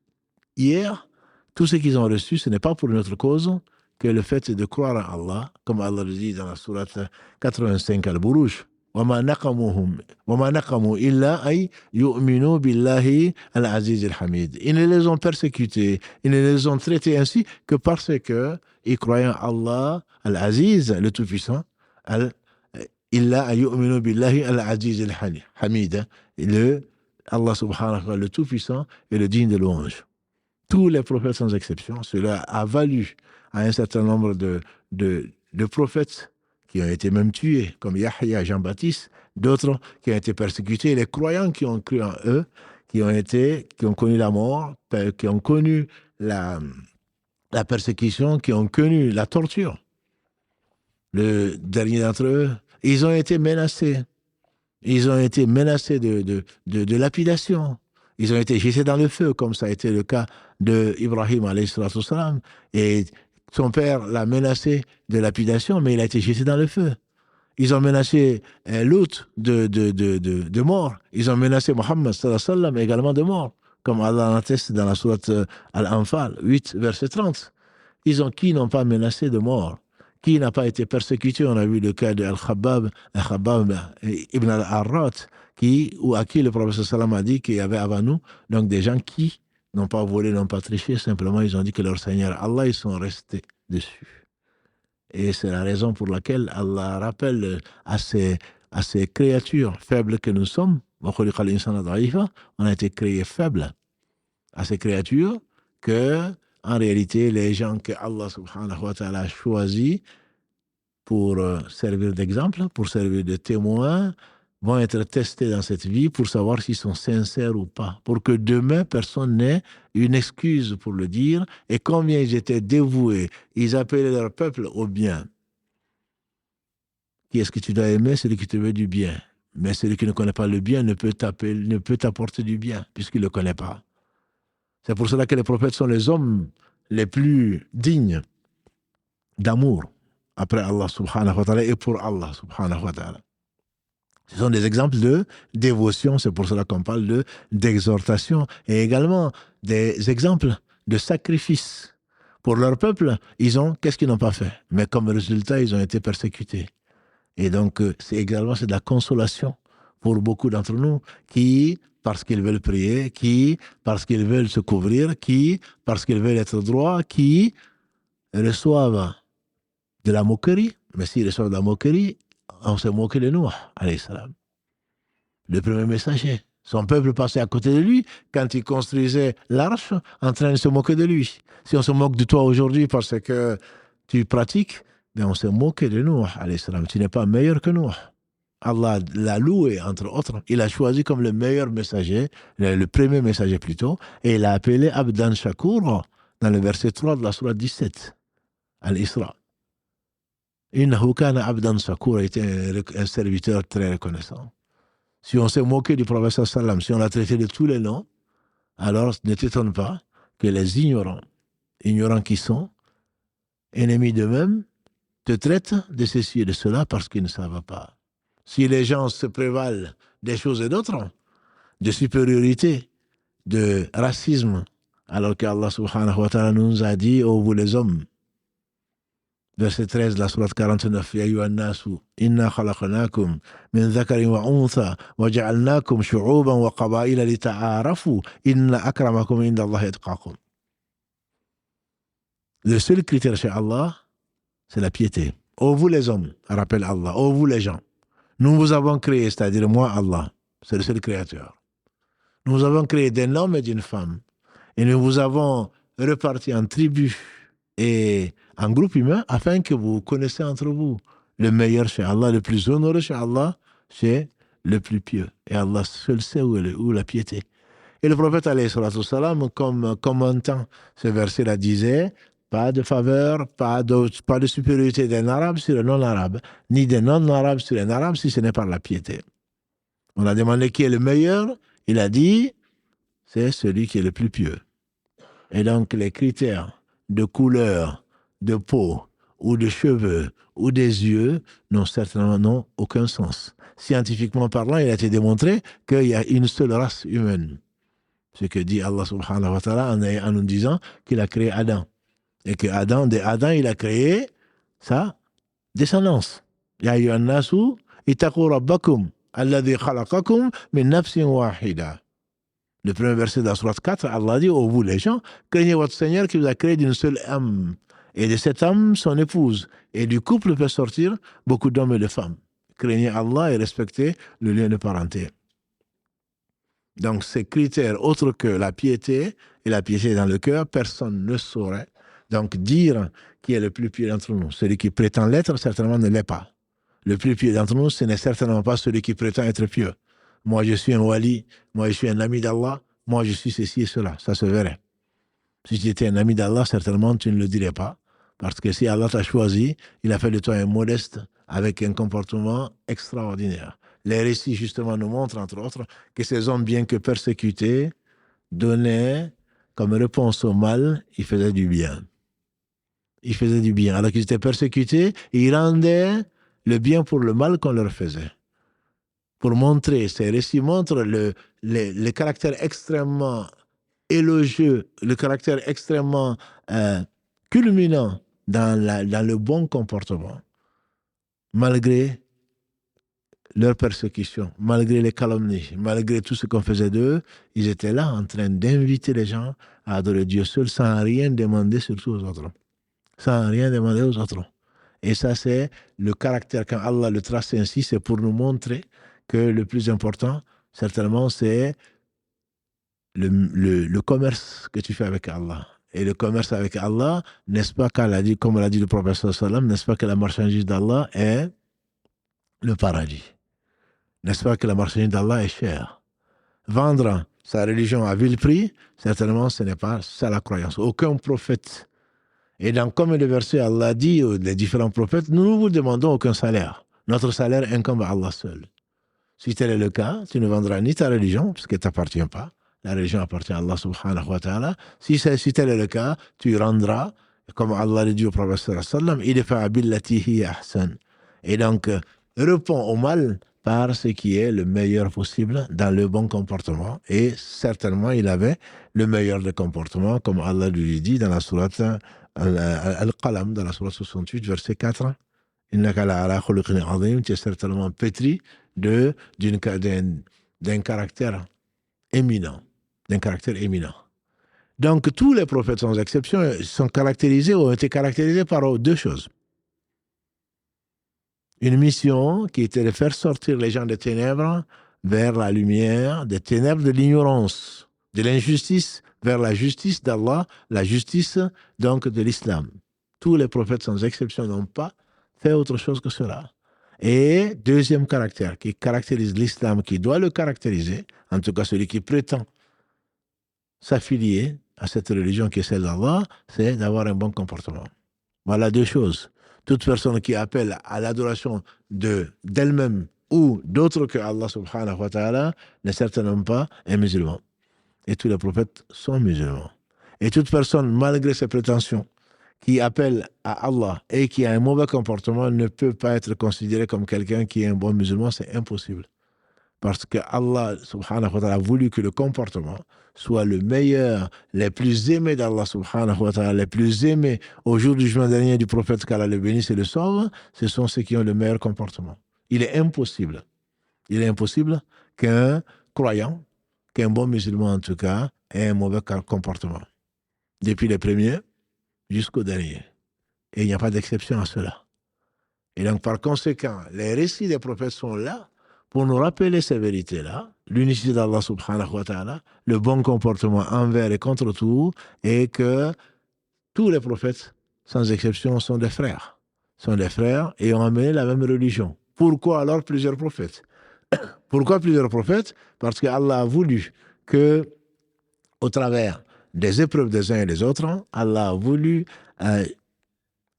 hier, tout ce qu'ils ont reçu, ce n'est pas pour une autre cause que le fait de croire à Allah, comme Allah le dit dans la sourate 85 Al-Buruj. وَمَا نَقَمُوا إِلَّا أَيْ يُؤْمِنُوا بِاللَّهِ الْعَزِيزِ الْحَمِيدِ. Ils ne les ont persécutés, ils ne les ont traités ainsi que parce qu'ils croyaient en Allah, Al-Aziz, le Tout-Puissant, إِلَّا أَيْ يُؤْمِنُوا بِاللَّهِ الْعَزِيزِ الْحَمِيدِ. Allah subhanahu wa ta'ala, le Tout-Puissant, est le digne de louange. Tous les prophètes sans exception, cela a valu à un certain nombre de prophètes qui ont été même tués, comme Yahya, Jean-Baptiste, d'autres qui ont été persécutés, les croyants qui ont cru en eux, qui ont connu la mort, qui ont connu la persécution, qui ont connu la torture. Le dernier d'entre eux, ils ont été menacés. Ils ont été menacés de lapidation. Ils ont été jetés dans le feu, comme ça a été le cas d'Ibrahim, alayhi salam. Et son père l'a menacé de lapidation, mais il a été jeté dans le feu. Ils ont menacé Lut de mort. Ils ont menacé Mohammed sallam également de mort, comme Allah atteste dans la sourate Al-Anfal 8, verset 30. Qui n'ont pas menacé de mort? Qui n'a pas été persécuté? On a vu le cas d'Al-Khabbab ibn al-Arrat, à qui le prophète sallam a dit qu'il y avait avant nous donc des gens qui n'ont pas volé, n'ont pas triché, simplement ils ont dit que leur Seigneur Allah, ils sont restés dessus. Et c'est la raison pour laquelle Allah rappelle à ces créatures faibles que nous sommes, on a été créés faibles, à ces créatures que, en réalité, les gens que Allah subhanahu wa ta'ala a choisis pour servir d'exemple, pour servir de témoin, vont être testés dans cette vie pour savoir s'ils sont sincères ou pas. Pour que demain, personne n'ait une excuse pour le dire. Et combien ils étaient dévoués, ils appelaient leur peuple au bien. Qui est-ce que tu dois aimer? Celui qui te veut du bien. Mais celui qui ne connaît pas le bien ne peut t'apporter du bien, puisqu'il ne le connaît pas. C'est pour cela que les prophètes sont les hommes les plus dignes d'amour après Allah subhanahu wa ta'ala et pour Allah subhanahu wa ta'ala. Ce sont des exemples de dévotion, c'est pour cela qu'on parle d'exhortation, et également des exemples de sacrifice. Pour leur peuple, qu'est-ce qu'ils n'ont pas fait? Mais comme résultat, ils ont été persécutés. Et donc, c'est également de la consolation pour beaucoup d'entre nous qui, parce qu'ils veulent prier, qui, parce qu'ils veulent se couvrir, qui, parce qu'ils veulent être droits, qui reçoivent de la moquerie. Mais s'ils reçoivent de la moquerie, on s'est moqué de Nuh, alayhi salam, le premier messager. Son peuple passait à côté de lui quand il construisait l'arche en train de se moquer de lui. Si on se moque de toi aujourd'hui parce que tu pratiques, ben on s'est moqué de Nuh, alayhi salam. Tu n'es pas meilleur que Nuh. Allah l'a loué, entre autres. Il a choisi comme le meilleur messager, le premier messager plutôt, et il l'a appelé Abdan Shakur dans le verset 3 de la sourate 17, Al-Isra. Innahu kana Abdan Shakur était un serviteur très reconnaissant. Si on s'est moqué du prophète sallam, si on l'a traité de tous les noms, alors ne t'étonne pas que les ignorants qui sont, ennemis d'eux-mêmes, te traitent de ceci et de cela parce qu'ils ne savent pas. Si les gens se prévalent des choses et d'autres, de supériorité, de racisme, alors qu'Allah subhanahu wa ta'ala nous a dit, ô vous les hommes, verset 13 de la sourate 49, Ya ayyuhan nasu, inna khalaqnakum min dhakarin wa untha, wa ja'alnakum shu'uban wa qabaila li ta'arafu, inna akramakum inda Allahi atqakum. Le seul critère chez Allah, c'est la piété. Ô vous les hommes, rappelle Allah, ô vous les gens, nous vous avons créé, c'est-à-dire moi, Allah, c'est le seul créateur. Nous avons créé d'un homme et d'une femme. Et nous vous avons répartis en tribus et en groupes humains afin que vous connaissiez entre vous. Le meilleur chez Allah, le plus honoré chez Allah, c'est le plus pieux. Et Allah seul sait où la piété. Et le prophète, alayhi salatu salam, comme commentant ce verset-là, disait, pas de faveur, pas de supériorité d'un arabe sur un non-arabe, ni d'un non-arabe sur un arabe si ce n'est par la piété. On a demandé qui est le meilleur, il a dit, c'est celui qui est le plus pieux. Et donc les critères de couleur, de peau, ou de cheveux, ou des yeux, n'ont aucun sens. Scientifiquement parlant, il a été démontré qu'il y a une seule race humaine. Ce que dit Allah subhanahu wa ta'ala en nous disant qu'il a créé Adam. Et que Adam, il a créé sa descendance. Ya ayyuhan nasu, ittaqu rabbakum, alladhi khalaqakum min nafsin wahida. Le premier verset de la sourate 4, Allah dit, ô vous les gens, craignez votre Seigneur qui vous a créé d'une seule âme. Et de cette âme, son épouse. Et du couple peut sortir beaucoup d'hommes et de femmes. Craignez Allah et respectez le lien de parenté. Donc ces critères autres que la piété, et la piété dans le cœur, personne ne saurait donc dire qui est le plus pieux d'entre nous. Celui qui prétend l'être, certainement ne l'est pas. Le plus pieux d'entre nous, ce n'est certainement pas celui qui prétend être pieux. Moi, je suis un wali, moi, je suis un ami d'Allah, moi, je suis ceci et cela. Ça se verrait. Si tu étais un ami d'Allah, certainement, tu ne le dirais pas. Parce que si Allah t'a choisi, il a fait de toi un modeste avec un comportement extraordinaire. Les récits, justement, nous montrent, entre autres, que ces hommes, bien que persécutés, donnaient comme réponse au mal, ils faisaient du bien. Ils faisaient du bien. Alors qu'ils étaient persécutés, ils rendaient le bien pour le mal qu'on leur faisait. Pour montrer, ces récits montrent le caractère extrêmement élogieux, le caractère extrêmement culminant dans le bon comportement. Malgré leur persécution, malgré les calomnies, malgré tout ce qu'on faisait d'eux, ils étaient là en train d'inviter les gens à adorer Dieu seul sans rien demander surtout aux autres. Sans rien demander aux autres. Et ça, c'est le caractère, quand Allah le trace ainsi, c'est pour nous montrer que le plus important, certainement, c'est le commerce que tu fais avec Allah. et le commerce avec Allah, n'est-ce pas qu'elle a dit, comme l'a dit le prophète sallallahu alayhi wa sallam, n'est-ce pas que la marchandise d'Allah est le paradis? N'est-ce pas que la marchandise d'Allah est chère? Vendre sa religion à vil prix, certainement ce n'est pas ça la croyance. Aucun prophète. Et dans combien de versets Allah dit, les différents prophètes, nous ne vous demandons aucun salaire. Notre salaire incombe à Allah seul. Si tel est le cas, tu ne vendras ni ta religion, parce qu'elle ne t'appartient pas. La religion appartient à Allah subhanahu wa ta'ala. Si tel est le cas, tu rendras, comme Allah le dit au prophète sallallahu alayhi wa sallam, idfa billati hiya ahsan. Et donc, réponds au mal par ce qui est le meilleur possible dans le bon comportement. Et certainement, il avait le meilleur des comportements, comme Allah lui dit dans la sourate Al-Qalam, dans la sourate 68, verset 4. Innaka la'ala khuluqin azim, tu es certainement pétri d'un caractère éminent. D'un caractère éminent. Donc, tous les prophètes, sans exception, ont été caractérisés par deux choses. Une mission qui était de faire sortir les gens des ténèbres vers la lumière, des ténèbres de l'ignorance, de l'injustice vers la justice d'Allah, la justice donc de l'islam. Tous les prophètes, sans exception, n'ont pas fait autre chose que cela. Et deuxième caractère qui caractérise l'islam, qui doit le caractériser, en tout cas celui qui prétend s'affilier à cette religion qui est celle d'Allah, c'est d'avoir un bon comportement. Voilà deux choses. Toute personne qui appelle à l'adoration d'elle-même ou d'autres que Allah subhanahu wa ta'ala n'est certainement pas un musulman. Et tous les prophètes sont musulmans. Et toute personne, malgré ses prétentions, qui appelle à Allah et qui a un mauvais comportement ne peut pas être considéré comme quelqu'un qui est un bon musulman, c'est impossible. Parce que Allah subhanahu wa ta'ala a voulu que le comportement soit le meilleur, les plus aimés d'Allah subhanahu wa ta'ala, les plus aimés au jour du jugement dernier du prophète qu'Allah le bénisse et le sauve, ce sont ceux qui ont le meilleur comportement. Il est impossible qu'un croyant, qu'un bon musulman en tout cas, ait un mauvais comportement. Depuis les premiers jusqu'au dernier. Et il n'y a pas d'exception à cela. Et donc par conséquent, les récits des prophètes sont là pour nous rappeler ces vérités-là, l'unicité d'Allah subhanahu wa ta'ala, le bon comportement envers et contre tout, et que tous les prophètes, sans exception, sont des frères. Sont des frères et ont amené la même religion. Pourquoi alors plusieurs prophètes? Pourquoi plusieurs prophètes? Parce qu'Allah a voulu que, au travers des épreuves des uns et des autres, Allah a voulu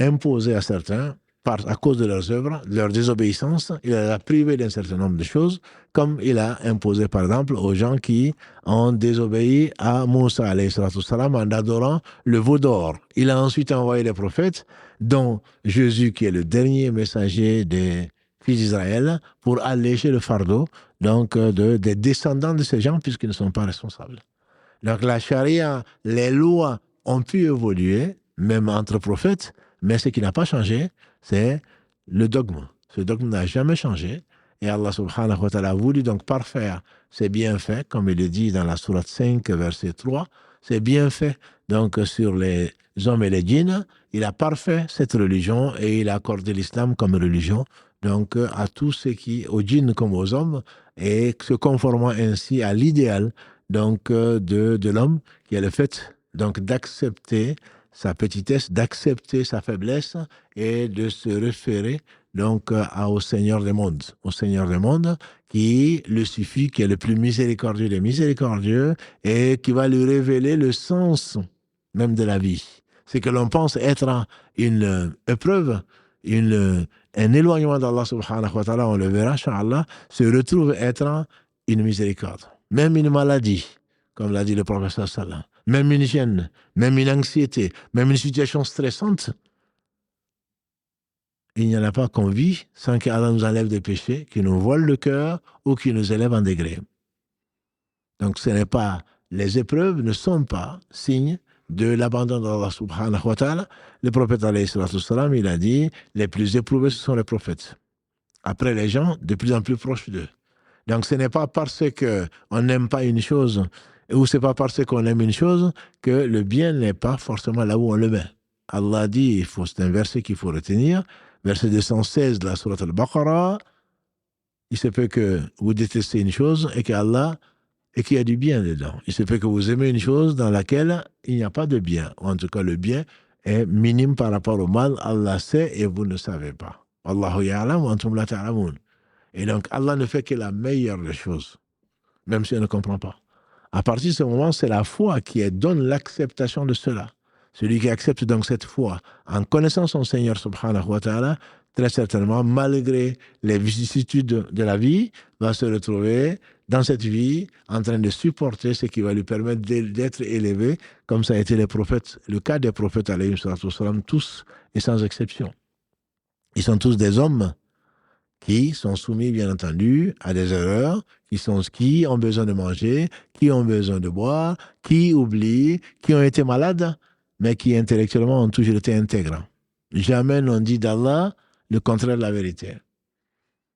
imposer à certains, à cause de leurs œuvres, de leur désobéissance, il les a privés d'un certain nombre de choses, comme il a imposé par exemple aux gens qui ont désobéi à Moussa alayhi salatu salam en adorant le veau d'or. Il a ensuite envoyé les prophètes, dont Jésus qui est le dernier messager des fils d'Israël, pour alléger le fardeau donc, des descendants de ces gens puisqu'ils ne sont pas responsables. Donc la charia, les lois ont pu évoluer, même entre prophètes, mais ce qui n'a pas changé, c'est le dogme. Ce dogme n'a jamais changé. Et Allah subhanahu wa ta'ala a voulu donc parfaire ses bienfaits, comme il le dit dans la sourate 5, verset 3, ses bienfaits donc sur les hommes et les djinns. Il a parfait cette religion et il a accordé l'islam comme religion donc à tous ceux qui, aux djinns comme aux hommes, et se conformant ainsi à l'idéal donc de l'homme, qui est le fait donc d'accepter sa petitesse, d'accepter sa faiblesse et de se référer donc au Seigneur des mondes. Au Seigneur des mondes qui le suffit, qui est le plus miséricordieux des miséricordieux et qui va lui révéler le sens même de la vie. C'est que l'on pense être une épreuve, un éloignement d'Allah subhanahu wa ta'ala, on le verra, Inch'Allah, se retrouve être une miséricorde. Même une maladie, comme l'a dit le prophète sallallahu, même une gêne, même une anxiété, même une situation stressante, il n'y en a pas qu'on vit sans qu'Allah nous enlève des péchés, qui nous voilent le cœur ou qui nous élèvent en degré. Donc ce n'est pas, les épreuves ne sont pas signes de l'abandon d'Allah subhanahu wa ta'ala. Le prophète alayhi salatu salam, il a dit, les plus éprouvés ce sont les prophètes. Après les gens, de plus en plus proches d'eux. Donc ce n'est pas parce qu'on n'aime pas une chose, ou ce n'est pas parce qu'on aime une chose, que le bien n'est pas forcément là où on le met. Allah dit, c'est un verset qu'il faut retenir, verset 216 de la sourate Al-Baqarah, il se peut que vous détestez une chose et qu'Allah et qu'il y a du bien dedans. Il se fait que vous aimez une chose dans laquelle il n'y a pas de bien. En tout cas, le bien est minime par rapport au mal. Allah sait et vous ne savez pas. Allahu ya'lam wa antum la ta'lamun. Et donc, Allah ne fait que la meilleure des choses, même si on ne comprend pas. À partir de ce moment, c'est la foi qui donne l'acceptation de cela. Celui qui accepte donc cette foi en connaissant son Seigneur subhanahu wa ta'ala, très certainement, malgré les vicissitudes de la vie, va se retrouver dans cette vie en train de supporter ce qui va lui permettre d'être élevé, comme ça a été les prophètes, le cas des prophètes, alayhi salatu wassalam, tous et sans exception. Ils sont tous des hommes qui sont soumis, bien entendu, à des erreurs, qui ont besoin de manger, qui ont besoin de boire, qui oublient, qui ont été malades, mais qui intellectuellement ont toujours été intègres. Jamais n'ont dit d'Allah le contraire de la vérité.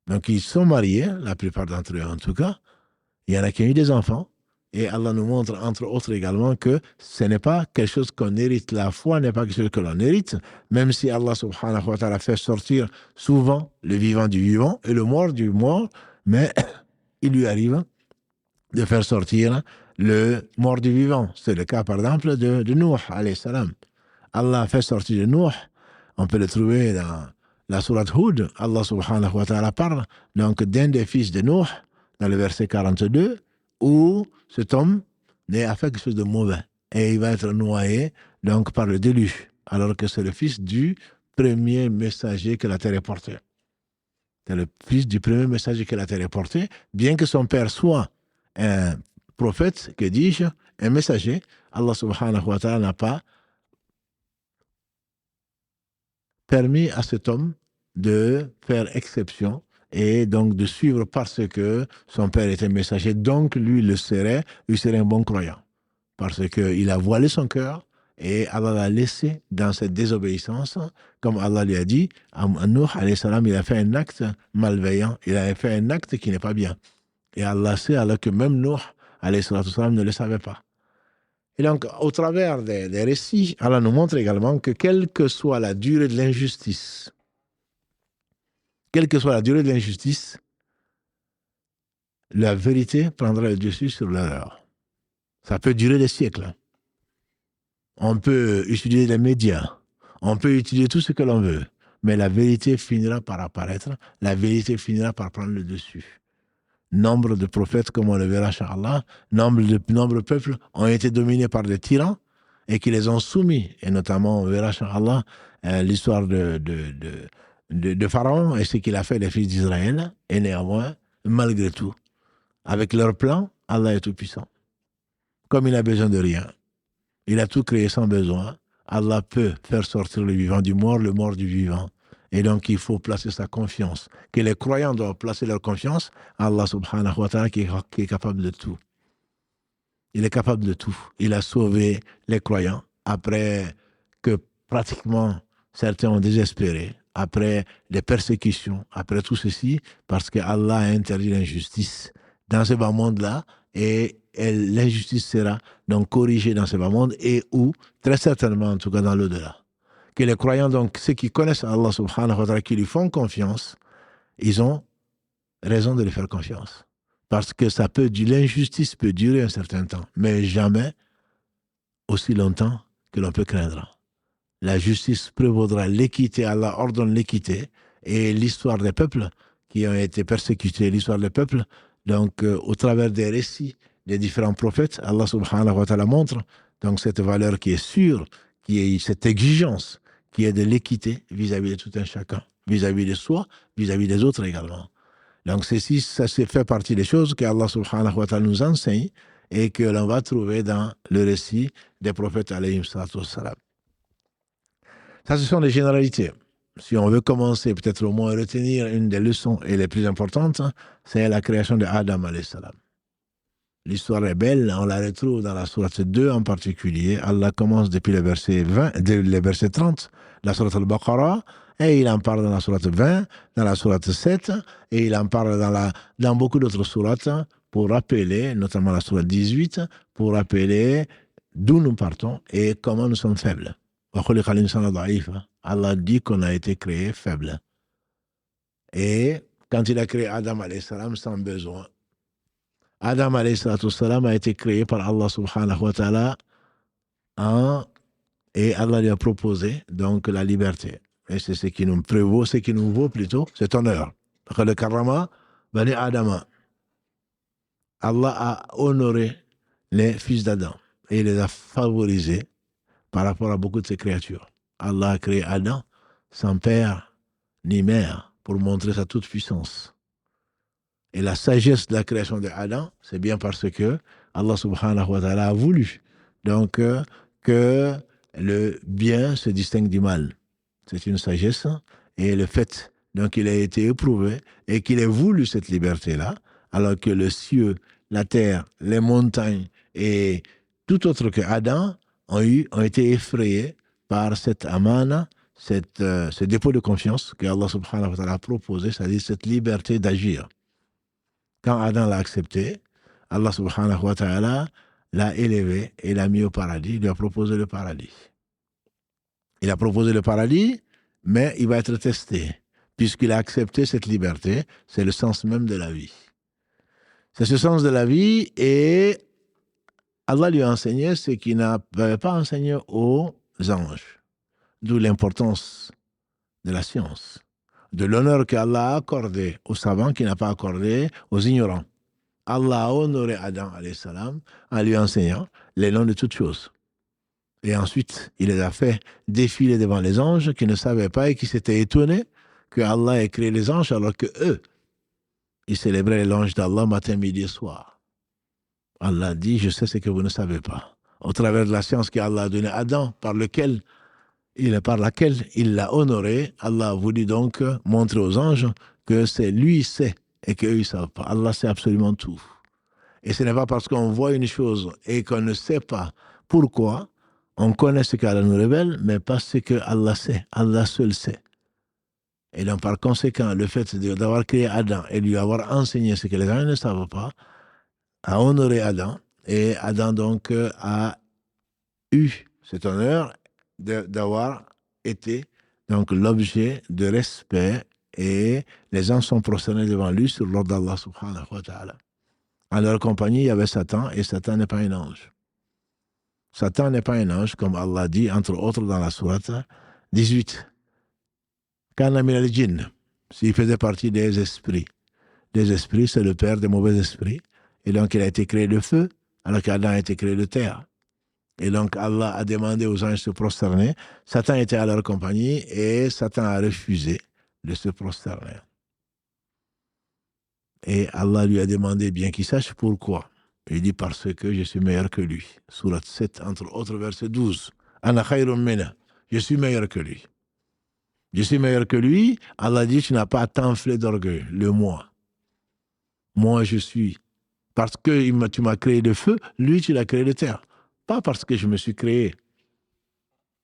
Donc ils sont mariés, la plupart d'entre eux en tout cas. Il y en a qui ont eu des enfants. Et Allah nous montre, entre autres également, que ce n'est pas quelque chose qu'on hérite. La foi n'est pas quelque chose que l'on hérite, même si Allah subhanahu wa ta'ala fait sortir souvent le vivant du vivant et le mort du mort, mais il lui arrive de faire sortir le mort du vivant. C'est le cas, par exemple, de Nuh, alayhi salam. Allah a fait sortir de Nuh. On peut le trouver dans la sourate Hud. Allah subhanahu wa ta'ala parle donc d'un des fils de Nuh, dans le verset 42, où cet homme a fait quelque chose de mauvais et il va être noyé donc par le déluge, alors que c'est le fils du premier messager que la terre ait porté. C'est le fils du premier messager que la terre ait porté, bien que son père soit un prophète, que dis-je, un messager. Allah subhanahu wa ta'ala n'a pas permis à cet homme de faire exception et donc de suivre parce que son père était messager, donc lui il serait un bon croyant. Parce qu'il a voilé son cœur et Allah l'a laissé dans cette désobéissance, comme Allah lui a dit, à Nuh, alayhi salam, il a fait un acte malveillant, il a fait un acte qui n'est pas bien. Et Allah sait alors que même Nuh, alayhi salam, ne le savait pas. Et donc, au travers des récits, Allah nous montre également que quelle que soit la durée de l'injustice, la vérité prendra le dessus sur l'erreur. Ça peut durer des siècles. On peut utiliser les médias, on peut utiliser tout ce que l'on veut, mais la vérité finira par apparaître, la vérité finira par prendre le dessus. Nombre de prophètes, comme on le verra, Inch'Allah, nombre de peuples ont été dominés par des tyrans et qui les ont soumis. Et notamment, on verra, Inch'Allah, l'histoire de Pharaon et ce qu'il a fait des fils d'Israël. Et néanmoins, malgré tout, avec leur plan, Allah est tout-puissant. Comme il n'a besoin de rien, il a tout créé sans besoin. Allah peut faire sortir le vivant du mort, le mort du vivant. Et donc, il faut placer sa confiance. Que les croyants doivent placer leur confiance à Allah subhanahu wa ta'ala qui est capable de tout. Il est capable de tout. Il a sauvé les croyants après que pratiquement certains ont désespéré, après les persécutions, après tout ceci, parce que Allah a interdit l'injustice dans ce bas monde-là et l'injustice sera donc corrigée dans ce bas monde et où, très certainement, en tout cas dans l'au-delà. Que les croyants, donc, ceux qui connaissent Allah subhanahu wa ta'ala, qui lui font confiance, ils ont raison de lui faire confiance. Parce que l'injustice peut durer un certain temps, mais jamais aussi longtemps que l'on peut craindre. La justice prévaudra, l'équité, Allah ordonne l'équité, et l'histoire des peuples qui ont été persécutés, l'histoire des peuples, donc au travers des récits des différents prophètes, Allah subhanahu wa ta'ala montre donc cette valeur qui est sûre, qui est cette exigence, qui est de l'équité vis-à-vis de tout un chacun, vis-à-vis de soi, vis-à-vis des autres également. Donc ceci, ça fait partie des choses que Allah subhanahu wa ta'ala nous enseigne et que l'on va trouver dans le récit des prophètes alayhim salatu wassalam. Ça, ce sont des généralités. Si on veut commencer, peut-être au moins retenir une des leçons et les plus importantes, c'est la création de Adam alayhi salam. L'histoire est belle, on la retrouve dans la sourate 2 en particulier. Allah commence depuis le verset 30, la sourate al-Baqarah, et il en parle dans la sourate 20, dans la sourate 7, et il en parle dans beaucoup d'autres sourates pour rappeler, notamment la sourate 18, pour rappeler d'où nous partons et comment nous sommes faibles. Allah dit qu'on a été créé faible. Et quand il a créé Adam alayhi salam sans besoin, Adam alayhi salatu wassalam a été créé par Allah subhanahu wa ta'ala en et Allah lui a proposé donc la liberté. Et c'est ce qui nous prévaut, ce qui nous vaut plutôt cet honneur. Parce que le karama, Bani Adama, Allah a honoré les fils d'Adam et il les a favorisés par rapport à beaucoup de ses créatures. Allah a créé Adam sans père ni mère pour montrer sa toute-puissance. Et la sagesse de la création d'Adam, c'est bien parce que Allah subhanahu wa ta'ala a voulu donc que le bien se distingue du mal. C'est une sagesse. Et le fait donc qu'il a été éprouvé et qu'il ait voulu cette liberté-là, alors que le ciel, la terre, les montagnes et tout autre que Adam ont été effrayés par cette amana, ce dépôt de confiance que Allah subhanahu wa ta'ala a proposé, c'est-à-dire cette liberté d'agir. Quand Adam l'a accepté, Allah subhanahu wa ta'ala l'a élevé et l'a mis au paradis, il lui a proposé le paradis. Il a proposé le paradis, mais il va être testé. Puisqu'il a accepté cette liberté, c'est le sens même de la vie. C'est ce sens de la vie et Allah lui a enseigné ce qu'il n'avait pas enseigné aux anges. D'où l'importance de la science, de l'honneur qu'Allah a accordé aux savants qu'il n'a pas accordé aux ignorants. Allah a honoré Adam alayhi salam en lui enseignant les noms de toutes choses. Et ensuite, il les a fait défiler devant les anges qui ne savaient pas et qui s'étaient étonnés que Allah ait créé les anges alors que eux, ils célébraient l'ange d'Allah matin, midi et soir. Allah dit, je sais ce que vous ne savez pas. Au travers de la science qu'Allah a donnée à Adam, par laquelle il l'a honoré, Allah a voulu donc montrer aux anges que c'est lui sait et qu'eux, ils ne savent pas. Allah sait absolument tout. Et ce n'est pas parce qu'on voit une chose et qu'on ne sait pas pourquoi, on connaît ce qu'Allah nous révèle, mais parce que Allah sait, Allah seul sait. Et donc, par conséquent, le fait d'avoir créé Adam et lui avoir enseigné ce que les gens ne savent pas, a honoré Adam. Et Adam, donc, a eu cet honneur d'avoir été donc l'objet de respect et les gens sont prosternés devant lui sur l'ordre d'Allah subhanahu wa ta'ala. En leur compagnie, il y avait Satan et Satan n'est pas un ange. Satan n'est pas un ange, comme Allah dit, entre autres dans la sourate 18. Kana min al-jinn, s'il faisait partie des esprits. Les esprits, c'est le père des mauvais esprits. Et donc, il a été créé de feu, alors qu'Adam a été créé de terre. Et donc, Allah a demandé aux anges de se prosterner. Satan était à leur compagnie et Satan a refusé de se prosterner. Et Allah lui a demandé bien qu'il sache pourquoi. Il dit parce que je suis meilleur que lui. Sourate 7, entre autres, verset 12. Ana khayrun minna. Je suis meilleur que lui. Je suis meilleur que lui. Allah dit, tu n'as pas à t'enfler d'orgueil. Le moi. Moi, je suis. Parce que tu m'as créé de feu, lui, tu l'as créé de terre. Pas parce que je me suis créé.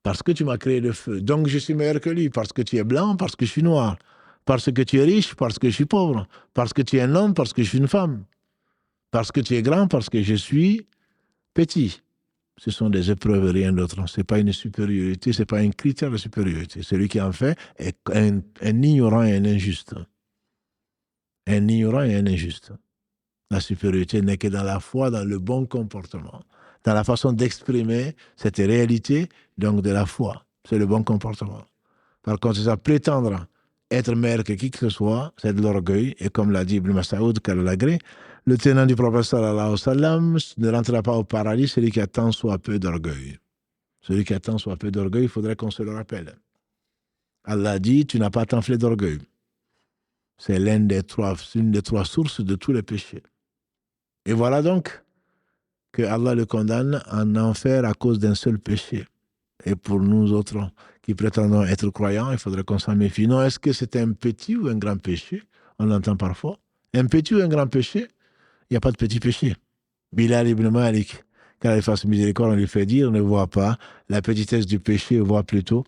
Parce que tu m'as créé de feu. Donc, je suis meilleur que lui. Parce que tu es blanc, parce que je suis noir. Parce que tu es riche, parce que je suis pauvre. Parce que tu es un homme, parce que je suis une femme. Parce que tu es grand, parce que je suis petit. Ce sont des épreuves et rien d'autre. Ce n'est pas une supériorité, ce n'est pas un critère de supériorité. Celui qui en fait est un ignorant et un injuste. Un ignorant et un injuste. La supériorité n'est que dans la foi, dans le bon comportement, dans la façon d'exprimer cette réalité, donc de la foi. C'est le bon comportement. Par contre, ça prétendre être meilleur que qui que ce soit, c'est de l'orgueil. Et comme l'a dit Ibn Mas'ud, Karalagré, le tenant du prophète sallallahu alayhi wa sallam ne rentrera pas au paradis celui qui a tant soit peu d'orgueil. Celui qui a tant soit peu d'orgueil, il faudrait qu'on se le rappelle. Allah dit, tu n'as pas t'enflé d'orgueil. C'est l'une des trois sources de tous les péchés. Et voilà donc que Allah le condamne en enfer à cause d'un seul péché. Et pour nous autres qui prétendons être croyants, il faudrait qu'on s'en méfie. Non, est-ce que c'est un petit ou un grand péché? On l'entend parfois. Un petit ou un grand péché? Il n'y a pas de petit péché. Bilal ibn Malik, quand il fasse miséricorde, on lui fait dire, ne vois pas la petitesse du péché, vois plutôt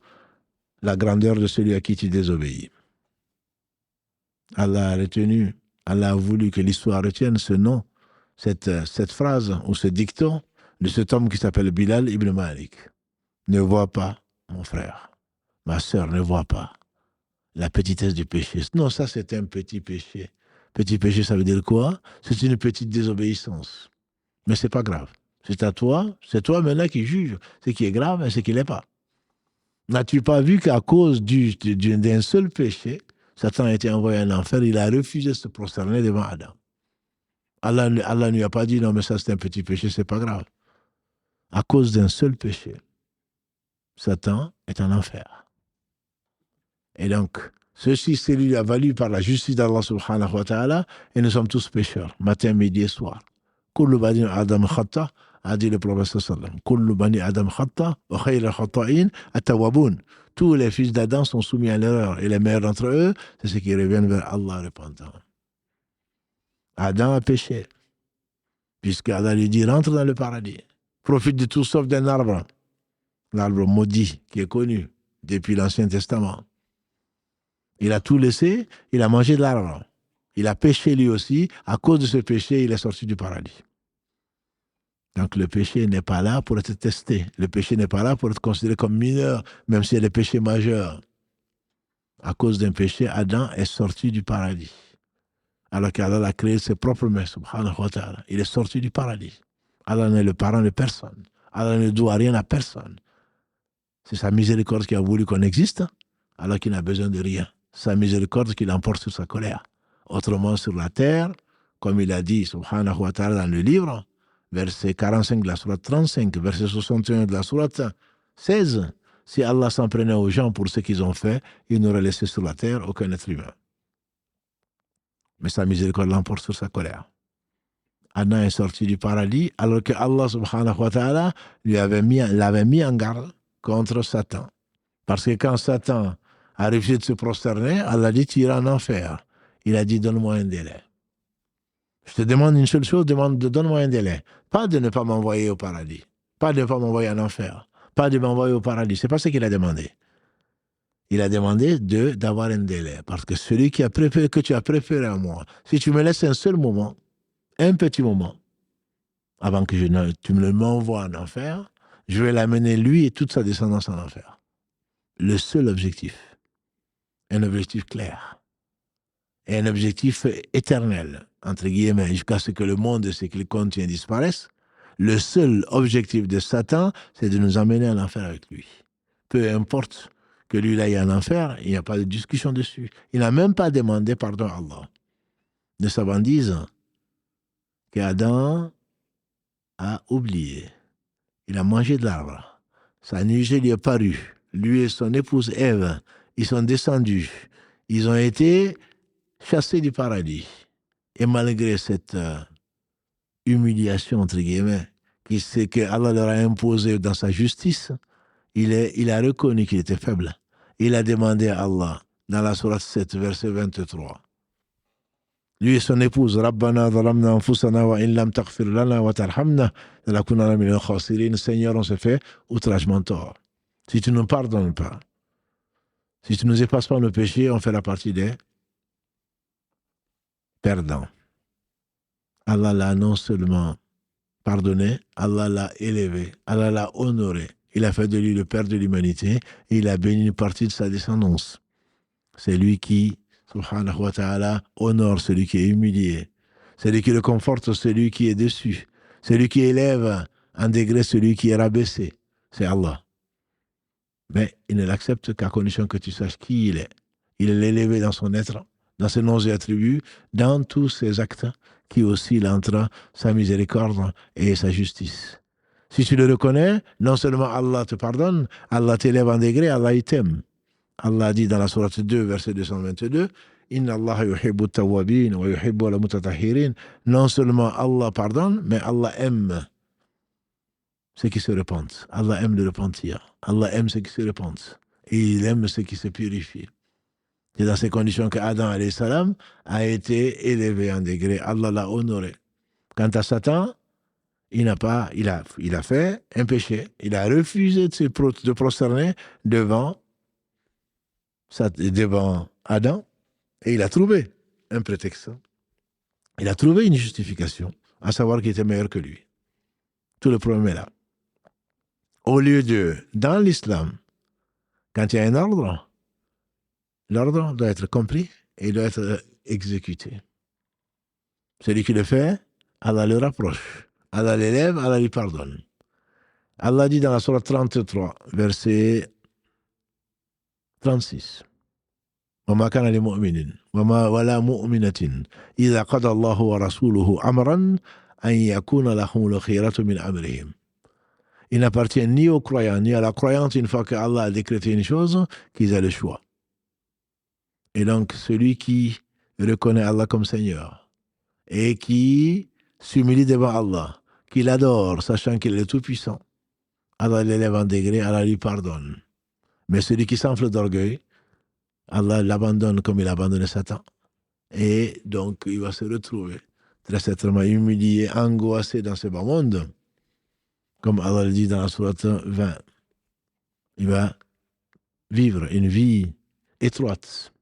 la grandeur de celui à qui tu désobéis. Allah a retenu, Allah a voulu que l'histoire retienne ce nom, cette phrase ou ce dicton de cet homme qui s'appelle Bilal ibn Malik. Ne vois pas, mon frère, ma sœur, ne vois pas la petitesse du péché. Non, ça c'est un petit péché. Petit péché, ça veut dire quoi? C'est une petite désobéissance. Mais c'est pas grave. C'est toi maintenant qui juge ce qui est grave et ce qui l'est pas. N'as-tu pas vu qu'à cause d'un seul péché, Satan a été envoyé en enfer, il a refusé de se prosterner devant Adam. Allah ne lui a pas dit non, mais ça c'est un petit péché, c'est pas grave. À cause d'un seul péché, Satan est en enfer. Et donc, ceci, c'est lui a valu par la justice d'Allah subhanahu wa ta'ala, et nous sommes tous pécheurs, matin, midi et soir. Kullu bani Adam khata, a dit le prophète sallam. Kullu bani Adam khata, wa khayra khata'in at-tawwabun. Tous les fils d'Adam sont soumis à l'erreur, et les meilleurs d'entre eux, c'est ceux qui reviennent vers Allah repentant. Adam a péché, puisque Allah lui dit rentre dans le paradis. Profite de tout sauf d'un arbre, l'arbre maudit qui est connu depuis l'Ancien Testament. Il a tout laissé, il a mangé de l'arbre. Il a péché lui aussi. À cause de ce péché, il est sorti du paradis. Donc le péché n'est pas là pour être testé. Le péché n'est pas là pour être considéré comme mineur, même s'il y a des péchés majeurs. À cause d'un péché, Adam est sorti du paradis. Alors qu'Allah a créé ses propres mains, subhanahu wa ta'ala. Il est sorti du paradis. Allah n'est le parent de personne. Allah ne doit rien à personne. C'est sa miséricorde qui a voulu qu'on existe, alors qu'il n'a besoin de rien. Sa miséricorde qui l'emporte sur sa colère. Autrement, sur la terre, comme il a dit, subhanahu wa ta'ala, dans le livre, verset 45 de la sourate 35, verset 61 de la sourate 16, si Allah s'en prenait aux gens pour ce qu'ils ont fait, il n'aurait laissé sur la terre aucun être humain. Mais sa miséricorde l'emporte sur sa colère. Adam est sorti du paradis, alors que Allah subhanahu wa ta'ala l'avait mis en garde contre Satan. Parce que quand Satan a refusé de se prosterner, Allah dit tu iras en enfer. Il a dit donne-moi un délai. Je te demande une seule chose, donne-moi un délai. Pas de ne pas m'envoyer au paradis. Pas de ne pas m'envoyer en enfer. Pas de m'envoyer au paradis. C'est pas ce qu'il a demandé. Il a demandé d'avoir un délai. Parce que celui que tu as préféré à moi, si tu me laisses un seul moment, un petit moment, avant que tu me m'envoies en enfer, je vais l'amener lui et toute sa descendance en enfer. Le seul objectif, un objectif clair, et un objectif éternel, entre guillemets, jusqu'à ce que le monde et ce qu'il contient disparaissent, le seul objectif de Satan, c'est de nous amener en enfer avec lui. Peu importe que lui aille en enfer, il n'y a pas de discussion dessus. Il n'a même pas demandé pardon à Allah. Les savants disent qu'Adam a oublié. Il a mangé de l'arbre. Sa nuée lui est parue. Lui et son épouse Ève, ils sont descendus. Ils ont été chassés du paradis. Et malgré cette humiliation, entre guillemets, que Allah leur a imposée dans sa justice, il a reconnu qu'il était faible. Il a demandé à Allah, dans la sourate 7, verset 23, lui et son épouse, Rabbana zalamna anfusana wa in lam taghfir lana wa tarhamna lanakunanna minal khasirin. Seigneur, on s'est fait outragement tort. Si tu ne nous pardonnes pas, si tu ne nous effaces pas nos péchés, on fait la partie des perdants. Allah l'a non seulement pardonné, Allah l'a élevé, Allah l'a honoré. Il a fait de lui le père de l'humanité et il a béni une partie de sa descendance. C'est lui qui, subhanahu wa ta'ala, honore celui qui est humilié. C'est lui qui le conforte celui qui est déçu. C'est lui qui élève en degré celui qui est rabaissé. C'est Allah. Mais il ne l'accepte qu'à condition que tu saches qui il est. Il est l'élevé dans son être, dans ses noms et attributs, dans tous ses actes qui oscillent entre sa miséricorde et sa justice. Si tu le reconnais, non seulement Allah te pardonne, Allah t'élève en degré, Allah il t'aime. Allah dit dans la sourate 2, verset 222, Inna Allah yuhibbu tawwabin wa yuhibbu al-mutatahhirin. Non seulement Allah pardonne, mais Allah aime ceux qui se repentent. Allah aime le repentir. Allah aime ceux qui se repentent. Et il aime ceux qui se purifient. C'est dans ces conditions que Adam alayhi salam a été élevé en degré. Allah l'a honoré. Quant à Satan, il a fait un péché. Il a refusé de prosterner devant Adam, et il a trouvé un prétexte. Il a trouvé une justification, à savoir qu'il était meilleur que lui. Tout le problème est là. Au lieu dans l'islam, quand il y a un ordre, l'ordre doit être compris et doit être exécuté. Celui qui le fait, Allah le rapproche. Allah l'élève, Allah lui pardonne. Allah dit dans la sourate 33, verset 36. وما كان لمؤمن ولا مؤمنة إذا قضى الله ورسوله أمرا أن يكون لهم الخيرة من أمرهم. Il n'appartient ni aux croyants ni à la croyante une fois qu'Allah a décrété une chose qu'ils aient le choix. Et donc celui qui reconnaît Allah comme Seigneur et qui s'humilie devant Allah, qui l'adore, sachant qu'il est le Tout-Puissant, Allah l'élève en degré, Allah lui pardonne. Mais celui qui s'enfle d'orgueil, Allah l'abandonne comme il a abandonné Satan. Et donc, il va se retrouver très certainement humilié, angoissé dans ce bas monde. Comme Allah le dit dans la sourate 20. Il va vivre une vie étroite,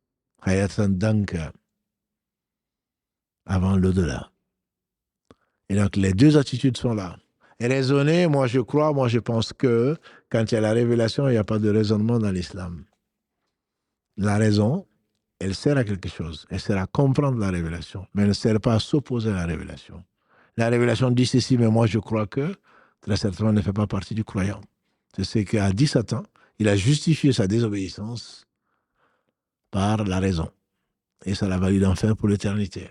hayatan danka, avant l'au-delà. Et donc, les deux attitudes sont là. Et raisonner, moi je crois, moi je pense que quand il y a la révélation, il n'y a pas de raisonnement dans l'islam. La raison, elle sert à quelque chose. Elle sert à comprendre la révélation. Mais elle ne sert pas à s'opposer à la révélation. La révélation dit ceci, mais moi je crois que, très certainement, ne fait pas partie du croyant. C'est ce qu'a dit Satan. Il a justifié sa désobéissance par la raison. Et ça l'a valu d'enfer pour l'éternité.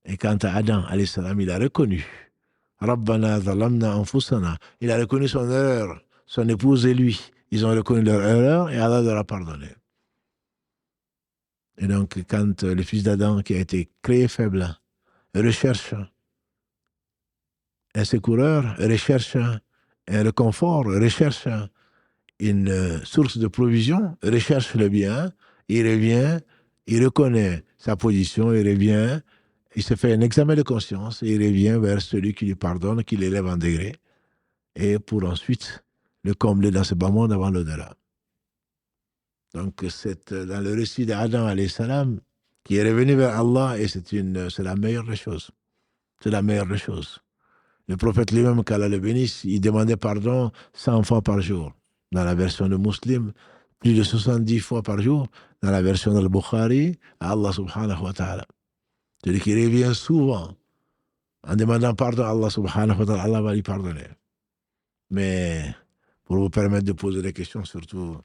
Et quant à Adam, alayhi salam, il a reconnu. Rabbana zalamna anfusana. Il a reconnu son erreur. Son épouse et lui. Ils ont reconnu leur erreur et Allah leur a pardonné. Et donc, quand le fils d'Adam, qui a été créé faible, recherche un secoureur, recherche un réconfort, recherche une source de provision, recherche le bien, il revient, il reconnaît sa position, il revient, il se fait un examen de conscience, et il revient vers celui qui lui pardonne, qui l'élève en degré, et pour ensuite le combler dans ce bas monde avant l'au-delà. Donc, c'est dans le récit d'Adam, alayhi salam, qui est revenu vers Allah, et c'est la meilleure des choses. C'est la meilleure des choses. Le prophète lui-même, qu'Allah le bénisse, il demandait pardon 100 fois par jour. Dans la version de Muslim, plus de 70 fois par jour. Dans la version de Bukhari, à Allah subhanahu wa ta'ala. Celui qui revient souvent en demandant pardon à Allah subhanahu wa ta'ala, Allah va lui pardonner. Mais pour vous permettre de poser des questions, surtout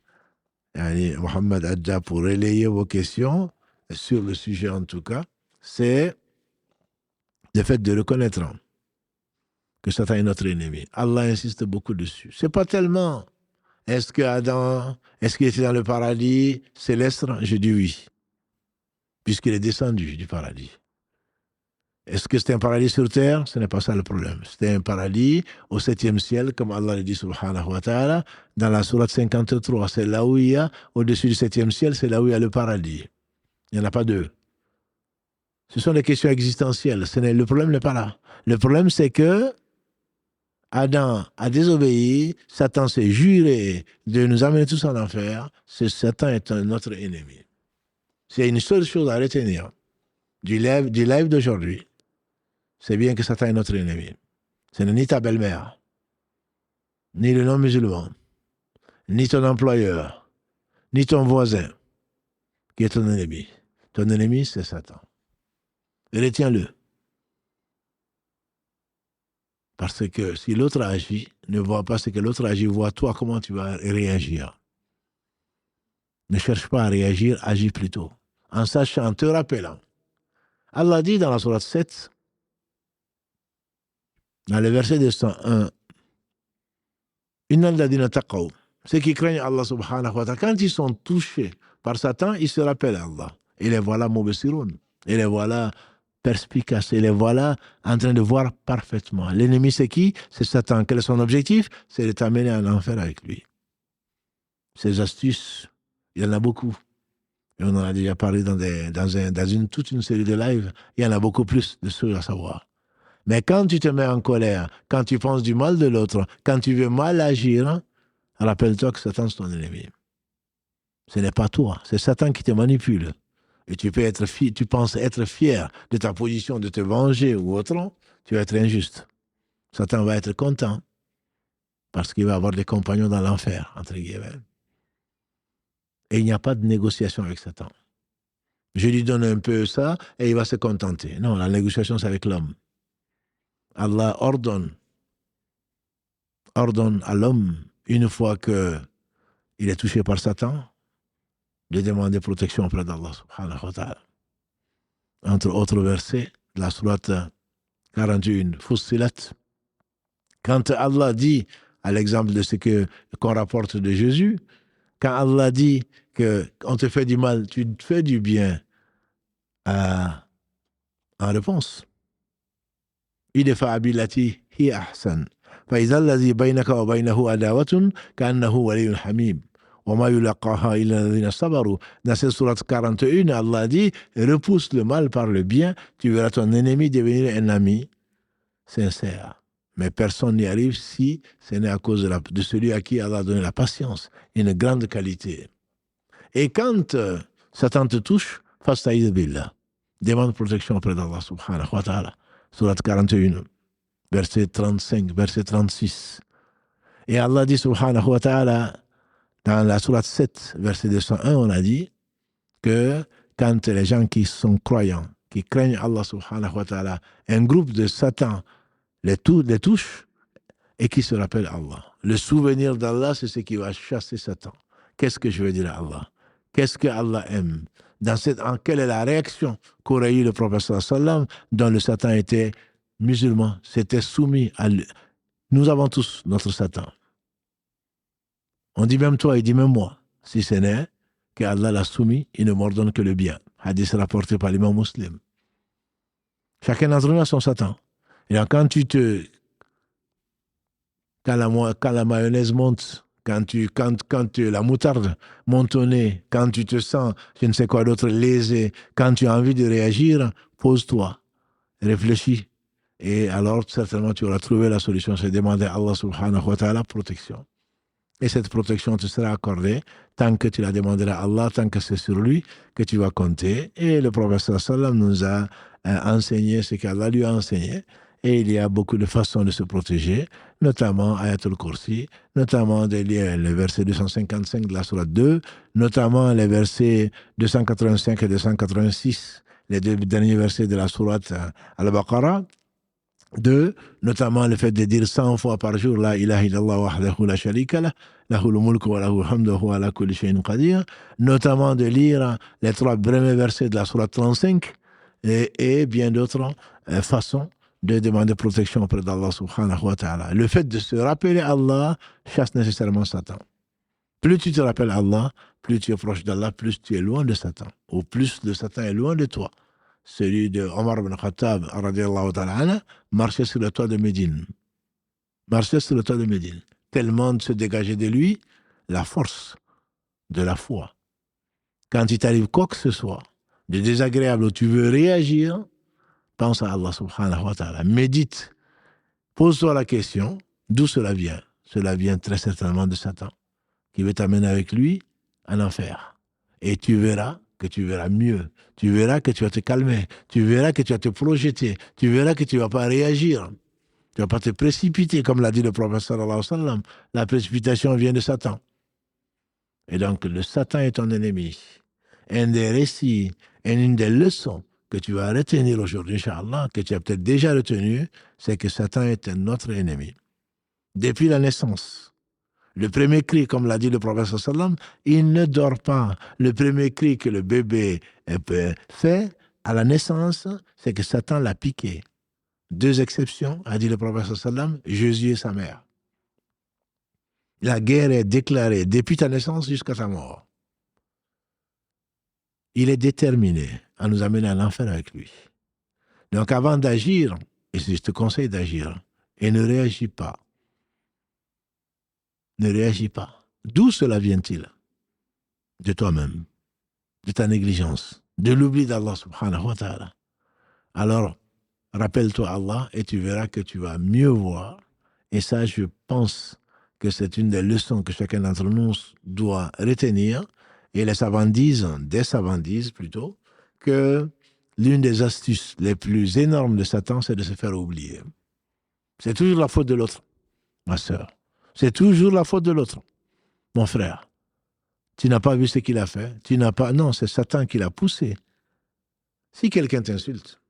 Mohamed Adja, pour relayer vos questions, sur le sujet en tout cas, c'est le fait de reconnaître que Satan est notre ennemi. Allah insiste beaucoup dessus. C'est pas tellement est-ce qu'il était dans le paradis céleste? Je dis oui, puisqu'il est descendu du paradis. Est-ce que c'était un paradis sur terre? Ce n'est pas ça le problème. C'était un paradis au 7e ciel, comme Allah le dit subhanahu wa ta'ala, dans la sourate 53. C'est là où il y a, au-dessus du 7e ciel, c'est là où il y a le paradis. Il n'y en a pas deux. Ce sont des questions existentielles. Le problème n'est pas là. Le problème, c'est que Adam a désobéi, Satan s'est juré de nous amener tous en enfer. Satan est notre ennemi. S'il y a une seule chose à retenir du live d'aujourd'hui, c'est bien que Satan est notre ennemi. Ce n'est ni ta belle-mère, ni le non-musulman, ni ton employeur, ni ton voisin qui est ton ennemi. Ton ennemi, c'est Satan. Retiens-le. Parce que si l'autre agit, ne voit pas ce que l'autre agit, vois toi comment tu vas réagir. Ne cherche pas à réagir, agis plutôt. En sachant, en te rappelant. Allah dit dans la sourate 7, dans le verset 201, Inna alladhina taqaw, ceux qui craignent Allah subhanahu wa ta'ala, quand ils sont touchés par Satan, ils se rappellent Allah. Et les voilà mubsiroun. Et les voilà perspicaces. Et les voilà en train de voir parfaitement. L'ennemi, c'est qui? C'est Satan. Quel est son objectif? C'est de t'amener en enfer avec lui. Ces astuces, il y en a beaucoup. Et on en a déjà parlé dans toute une série de lives. Il y en a beaucoup plus de choses à savoir. Mais quand tu te mets en colère, quand tu penses du mal de l'autre, quand tu veux mal agir, rappelle-toi que Satan, c'est ton ennemi. Ce n'est pas toi, c'est Satan qui te manipule. Et tu penses être fier de ta position, de te venger ou autre, tu vas être injuste. Satan va être content parce qu'il va avoir des compagnons dans l'enfer, entre guillemets. Et il n'y a pas de négociation avec Satan. Je lui donne un peu ça et il va se contenter. Non, la négociation, c'est avec l'homme. Allah ordonne à l'homme, une fois qu'il est touché par Satan, de demander protection auprès d'Allah subhanahu wa ta'ala. Entre autres versets, la sourate 41, Fussilat, quand Allah dit, à l'exemple de ce qu'on rapporte de Jésus, quand Allah dit qu'on te fait du mal, tu te fais du bien en réponse. idfa billati hi ahsan. فإذا الذي بينك وبينه عداوة كأنه ولي حميم وما يلقاها إلا الذين صبروا. Dans cette sourate 41, Allah dit, repousse le mal par le bien, tu verras ton ennemi devenir un ami sincère. Mais personne n'y arrive si ce n'est à cause de celui à qui Allah a donné la patience, une grande qualité. Et quand Satan te touche, fastaïd billah. Demande protection auprès d'Allah subhanahu wa ta'ala. Sourate 41, verset 35, verset 36. Et Allah dit subhanahu wa ta'ala, dans la sourate 7, verset 201, on a dit que quand les gens qui sont croyants, qui craignent Allah subhanahu wa ta'ala, un groupe de Satan les touche et qui se rappelle Allah. Le souvenir d'Allah, c'est ce qui va chasser Satan. Qu'est-ce que je veux dire à Allah? Qu'est-ce que Allah aime? Quelle est la réaction qu'aurait eu le prophète sallallahu alayhi wa sallam dont le Satan était musulman, s'était soumis à lui. Nous avons tous notre Satan. On dit même toi, il dit même moi. Si ce n'est qu'Allah l'a soumis, il ne m'ordonne que le bien. Hadith rapporté par l'imam Muslim. Chacun d'entre nous a son Satan. Et donc, quand la mayonnaise monte, quand la moutarde monte au nez, quand tu te sens, je ne sais quoi d'autre, lésé, quand tu as envie de réagir, pose-toi, réfléchis. Et alors, certainement, tu auras trouvé la solution. C'est demander à Allah subhanahu wa ta'ala protection. Et cette protection te sera accordée tant que tu la demanderas à Allah, tant que c'est sur lui que tu vas compter. Et le prophète sallam nous a enseigné ce qu'Allah lui a enseigné. Et il y a beaucoup de façons de se protéger, notamment Ayatul Kursi, notamment de lire le verset 255 de la sourate 2, notamment les versets 285 et 286, les deux derniers versets de la sourate Al-Baqarah. 2, notamment le fait de dire 100 fois par jour La ilaha illallah wahdahu la sharika lah, lahul mulku wa lahul hamdu wa huwa ala kulli shay'in qadir, notamment de lire les 3 premiers versets de la sourate 35 et bien d'autres façons de demander protection auprès d'Allah subhanahu wa ta'ala. Le fait de se rappeler Allah chasse nécessairement Satan. Plus tu te rappelles Allah, plus tu es proche d'Allah, plus tu es loin de Satan, ou plus le Satan est loin de toi. Celui de Omar ibn Khattab, radiallahu ta'ala, marchait sur le toit de Médine. Tellement se dégageait de lui la force de la foi. Quand il t'arrive quoi que ce soit de désagréable où tu veux réagir, pense à Allah subhanahu wa ta'ala. Médite. Pose-toi la question, d'où cela vient? Cela vient très certainement de Satan, qui veut t'amener avec lui en enfer. Et tu verras que tu verras mieux. Tu verras que tu vas te calmer. Tu verras que tu vas te projeter. Tu verras que tu ne vas pas réagir. Tu ne vas pas te précipiter, comme l'a dit le prophète sallallahu alayhi wa sallam. La précipitation vient de Satan. Et donc, le Satan est ton ennemi. Un des récits et une des leçons que tu vas retenir aujourd'hui, Inch'Allah, que tu as peut-être déjà retenu, c'est que Satan est notre ennemi. Depuis la naissance. Le premier cri, comme l'a dit le prophète sallam, il ne dort pas. Le premier cri que le bébé fait à la naissance, c'est que Satan l'a piqué. 2 exceptions, a dit le prophète sallam, Jésus et sa mère. La guerre est déclarée depuis ta naissance jusqu'à ta mort. Il est déterminé à nous amener à l'enfer avec lui. Donc avant d'agir, et je te conseille d'agir, et ne réagis pas. Ne réagis pas. D'où cela vient-il? De toi-même, de ta négligence, de l'oubli d'Allah subhanahu wa ta'ala. Alors, rappelle-toi Allah et tu verras que tu vas mieux voir. Et ça, je pense que c'est une des leçons que chacun d'entre nous doit retenir. Et des savants disent plutôt, que l'une des astuces les plus énormes de Satan, c'est de se faire oublier. C'est toujours la faute de l'autre, ma sœur. C'est toujours la faute de l'autre. Mon frère, tu n'as pas vu ce qu'il a fait. Non, c'est Satan qui l'a poussé Si quelqu'un t'insulte,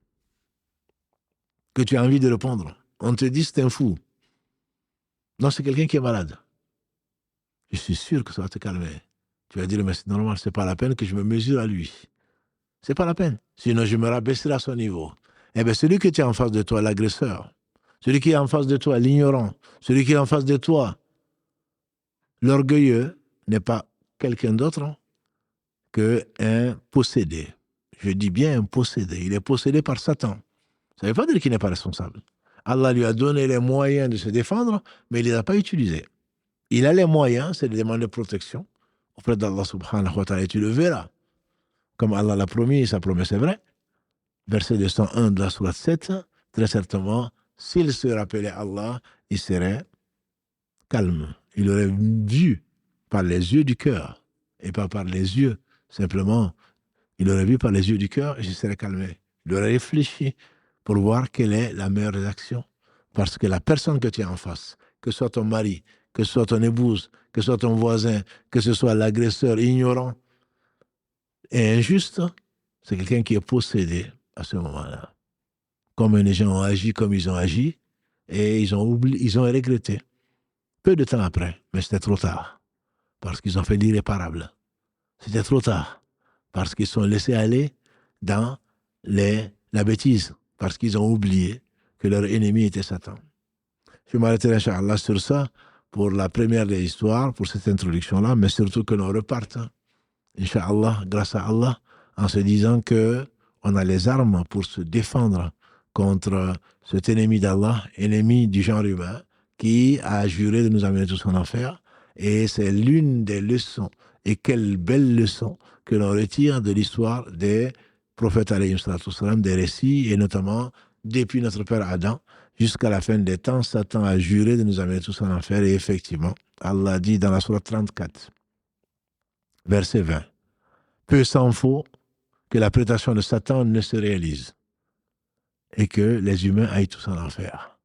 que tu as envie de répondre, on te dit c'est un fou. Non, c'est quelqu'un qui est malade. Je suis sûr que ça va te calmer. Tu vas dire, mais c'est normal, c'est pas la peine que je me mesure à lui. C'est pas la peine. Sinon, je me rabaisserai à son niveau. Eh bien, celui que tu as en face de toi, l'agresseur, celui qui est en face de toi, l'ignorant, celui qui est en face de toi, l'orgueilleux, n'est pas quelqu'un d'autre qu'un possédé. Je dis bien un possédé. Il est possédé par Satan. Ça ne veut pas dire qu'il n'est pas responsable. Allah lui a donné les moyens de se défendre, mais il ne les a pas utilisés. Il a les moyens, c'est de demander protection auprès d'Allah subhanahu wa ta'ala. Et tu le verras. Comme Allah l'a promis, sa promesse est vraie. Verset 201 de la sourate 7, très certainement, s'il se rappelait Allah, il serait calme. Il aurait vu par les yeux du cœur et pas par les yeux. Simplement, il aurait vu par les yeux du cœur et il serait calmé. Il aurait réfléchi pour voir quelle est la meilleure réaction. Parce que la personne que tu as en face, que ce soit ton mari, que ce soit ton épouse, que ce soit ton voisin, que ce soit l'agresseur ignorant et injuste, c'est quelqu'un qui est possédé à ce moment-là. Comme les gens ont agi comme ils ont agi, et ils ont regretté. Peu de temps après, mais c'était trop tard, parce qu'ils ont fait l'irréparable. C'était trop tard, parce qu'ils sont laissés aller dans la bêtise, parce qu'ils ont oublié que leur ennemi était Satan. Je m'arrêterai, Inch'Allah, sur ça pour la première des histoires, pour cette introduction-là, mais surtout que l'on reparte, Inch'Allah, grâce à Allah, en se disant qu'on a les armes pour se défendre contre cet ennemi d'Allah, ennemi du genre humain, qui a juré de nous amener tous en enfer. Et c'est l'une des leçons, et quelle belle leçon que l'on retire de l'histoire des prophètes, des récits, et notamment depuis notre père Adam, jusqu'à la fin des temps, Satan a juré de nous amener tous en enfer. Et effectivement, Allah dit dans la sourate 34, verset 20, peu s'en faut que la prétention de Satan ne se réalise et que les humains aillent tous en enfer.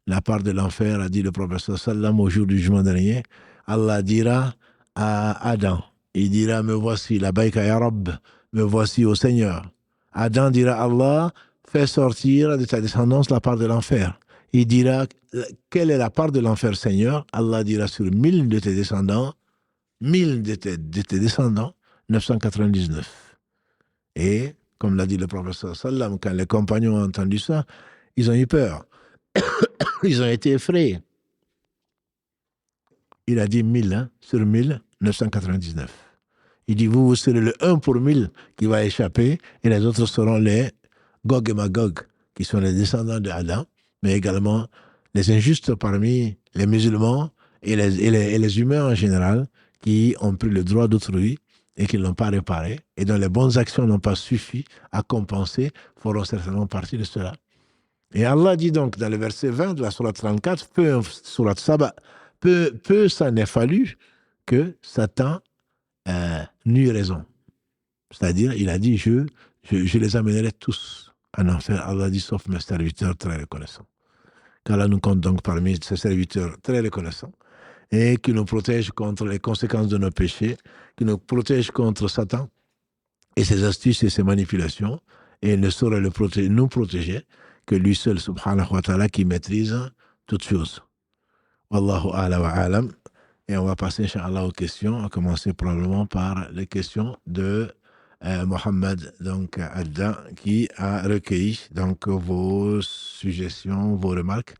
La part de l'enfer, a dit le prophète sallam au jour du jugement dernier, Allah dira à Adam, il dira, me voici, la baïka ya Rabb, me voici au Seigneur. Adam dira, Allah, fais sortir de ta descendance la part de l'enfer. Il dira, quelle est la part de l'enfer, Seigneur? Allah dira, sur 1000 de tes descendants, 1000 de tes descendants, 999. Et, comme l'a dit le prophète sallam, quand les compagnons ont entendu ça, ils ont eu peur. Ils ont été effrayés. Il a dit 1000, hein, sur 1000, 999. Il dit, vous serez le 1 pour 1000 qui va échapper, et les autres seront les Gog et Magog, qui sont les descendants d'Adam, mais également les injustes parmi les musulmans et les humains en général, qui ont pris le droit d'autrui et qui ne l'ont pas réparé, et dont les bonnes actions n'ont pas suffi à compenser, feront certainement partie de cela. Et Allah dit donc dans le verset 20 de la sourate 34, sourate Saba, peu ça n'est fallu que Satan n'eut raison. C'est-à-dire, il a dit, je les amènerai tous en enfer. Allah dit, sauf mes serviteurs très reconnaissants. Qu'Allah nous compte donc parmi ses serviteurs très reconnaissants et qui nous protège contre les conséquences de nos péchés, qui nous protège contre Satan et ses astuces et ses manipulations, et ne saurait nous protéger que lui seul, subhanahu wa ta'ala, qui maîtrise toutes choses. Wallahu a'la wa a'lam. Et on va passer, Inch'Allah, aux questions, à commencer probablement par les questions de Mohamed donc, Adda, qui a recueilli donc, vos suggestions, vos remarques,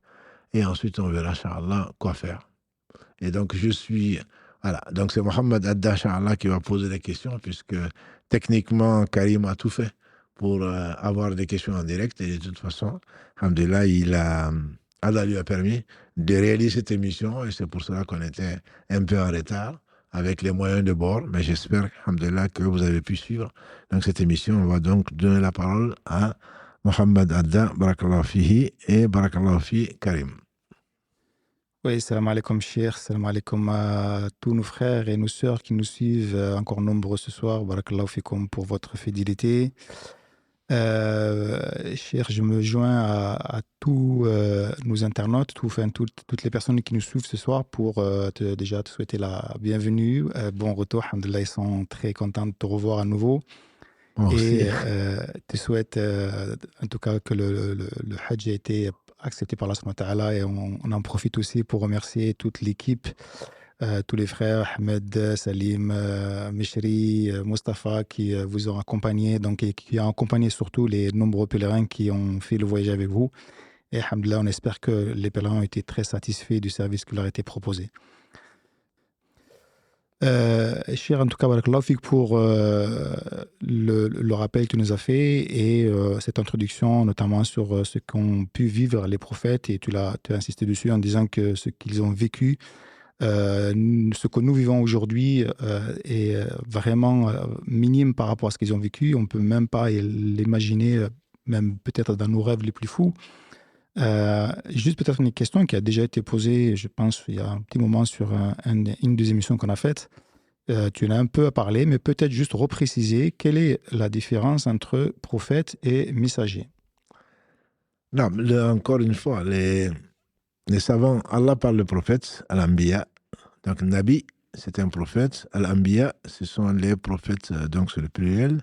et ensuite on verra, Inch'Allah, quoi faire. Et donc, voilà, donc c'est Mohamed Adda, Inch'Allah, qui va poser des questions, puisque techniquement, Karim a tout fait pour avoir des questions en direct, et de toute façon, alhamdulillah, Allah lui a permis de réaliser cette émission, et c'est pour cela qu'on était un peu en retard avec les moyens de bord, mais j'espère, alhamdulillah, que vous avez pu suivre donc, cette émission. On va donc donner la parole à Mohamed Adda, barakallahu fihi, et barakallahu fi Karim. Oui, salam alaikum, cher, salam alaikum à tous nos frères et nos sœurs qui nous suivent encore nombreux ce soir. Barakallahu fikum pour votre fidélité. Cher, je me joins à tous nos internautes, toutes les personnes qui nous suivent ce soir pour déjà te souhaiter la bienvenue. Bon retour, alhamdoulilah, ils sont très contents de te revoir à nouveau. Moi aussi. Et te souhaite en tout cas que le Hajj a été accepté par Allah subhanahu wa ta'ala et on en profite aussi pour remercier toute l'équipe, tous les frères, Ahmed, Salim, Mishri, Mustafa qui vous ont accompagné, donc, et qui ont accompagné surtout les nombreux pèlerins qui ont fait le voyage avec vous. Et alhamdoulilah, on espère que les pèlerins ont été très satisfaits du service qui leur a été proposé. Cher, en tout cas, barakallahu fik pour le rappel que tu nous as fait et cette introduction, notamment sur ce qu'ont pu vivre les prophètes, et tu as insisté dessus en disant que ce qu'ils ont vécu, ce que nous vivons aujourd'hui est vraiment minime par rapport à ce qu'ils ont vécu. On ne peut même pas l'imaginer, même peut-être dans nos rêves les plus fous. Juste peut-être une question qui a déjà été posée, je pense, il y a un petit moment sur une des émissions qu'on a faites. Tu en as un peu parlé, mais peut-être juste repréciser quelle est la différence entre prophète et messager. Non, encore une fois, les savants, Allah parle de prophète, Al-Anbiya. Donc, Nabi, c'est un prophète. Al-Anbiya, ce sont les prophètes, donc c'est le pluriel.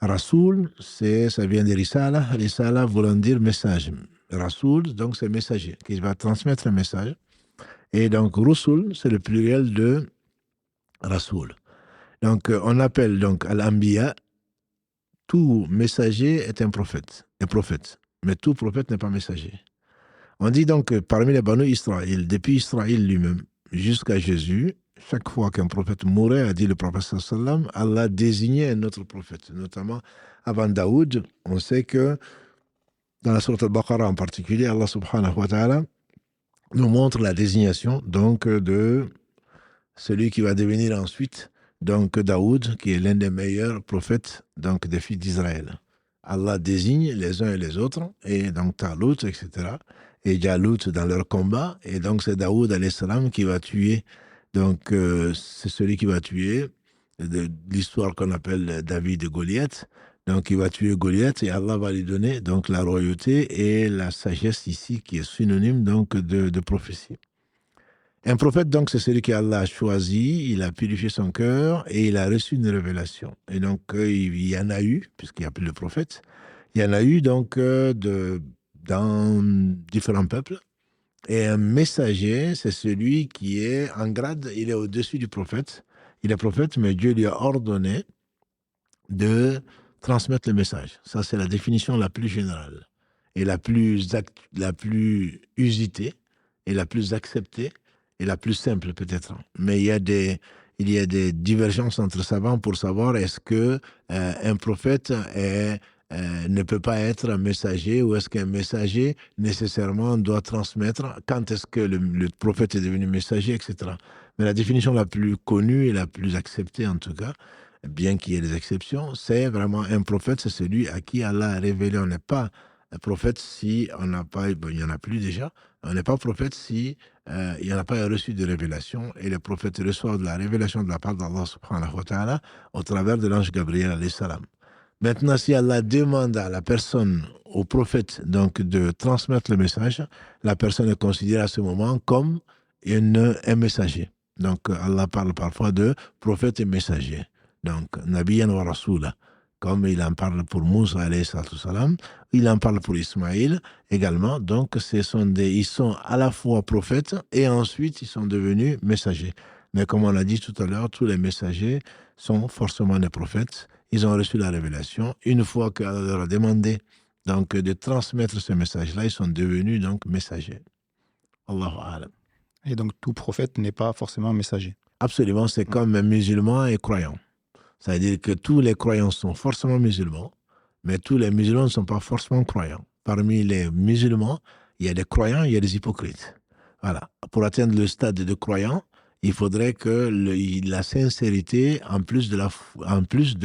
Rasoul, ça vient de Risala. Risala voulant dire message. Rasoul, donc c'est messager, qui va transmettre un message. Et donc, Rusul, c'est le pluriel de Rasoul. Donc, on appelle donc Al-Anbiya, tout messager est un prophète, mais tout prophète n'est pas messager. On dit donc que parmi les Banu Israël, depuis Israël lui-même jusqu'à Jésus, chaque fois qu'un prophète mourait, a dit le prophète sallam, Allah désignait un autre prophète. Notamment avant Daoud, on sait que dans la sourate Al-Baqarah en particulier, Allah subhanahu wa ta'ala nous montre la désignation donc de celui qui va devenir ensuite donc Daoud, qui est l'un des meilleurs prophètes donc des fils d'Israël. Allah désigne les uns et les autres, et donc Talut, etc., et Jalut dans leur combat, et donc c'est Daoud alayhi salam qui va tuer, donc c'est celui qui va tuer de l'histoire qu'on appelle David et Goliath. Donc il va tuer Goliath et Allah va lui donner donc la royauté et la sagesse ici qui est synonyme donc de prophétie. Un prophète, donc, c'est celui qu'Allah a choisi, il a purifié son cœur et il a reçu une révélation. Et donc, il y en a eu, puisqu'il n'y a plus de prophètes, il y en a eu donc dans différents peuples. Et un messager, c'est celui qui est en grade, il est au-dessus du prophète. Il est prophète, mais Dieu lui a ordonné de transmettre le message. Ça, c'est la définition la plus générale et la plus usitée et la plus acceptée et la plus simple peut-être. Mais il y a des divergences entre savants pour savoir est-ce que un prophète ne peut pas être un messager ou est-ce qu'un messager nécessairement doit transmettre, quand est-ce que le prophète est devenu messager, etc. Mais la définition la plus connue et la plus acceptée en tout cas, bien qu'il y ait des exceptions, c'est vraiment un prophète, c'est celui à qui Allah a révélé. On n'est pas un prophète si on n'a pas, bon, il n'y en a plus déjà, on n'est pas prophète si il n'y en a pas reçu de révélation, et les prophètes reçoivent de la révélation de la part d'Allah subhanahu wa ta'ala au travers de l'ange Gabriel alayhi salam. Maintenant, si Allah demande à la personne, au prophète, donc de transmettre le message, la personne est considérée à ce moment comme un messager. Donc Allah parle parfois de prophète et messager. Donc, Nabiyan wa Rasula, comme il en parle pour Moussa alayhi salam, il en parle pour Ismaïl également. Donc, ils sont à la fois prophètes et ensuite ils sont devenus messagers. Mais comme on l'a dit tout à l'heure, tous les messagers sont forcément des prophètes. Ils ont reçu la révélation. Une fois qu'Allah leur a demandé donc, de transmettre ce message-là, ils sont devenus donc messagers. Allahu a'lam. Et donc, tout prophète n'est pas forcément messager. Absolument, c'est comme un musulman et croyant. C'est-à-dire que tous les croyants sont forcément musulmans, mais tous les musulmans ne sont pas forcément croyants. Parmi les musulmans, il y a des croyants, il y a des hypocrites. Voilà. Pour atteindre le stade de croyant, il faudrait que la sincérité en plus de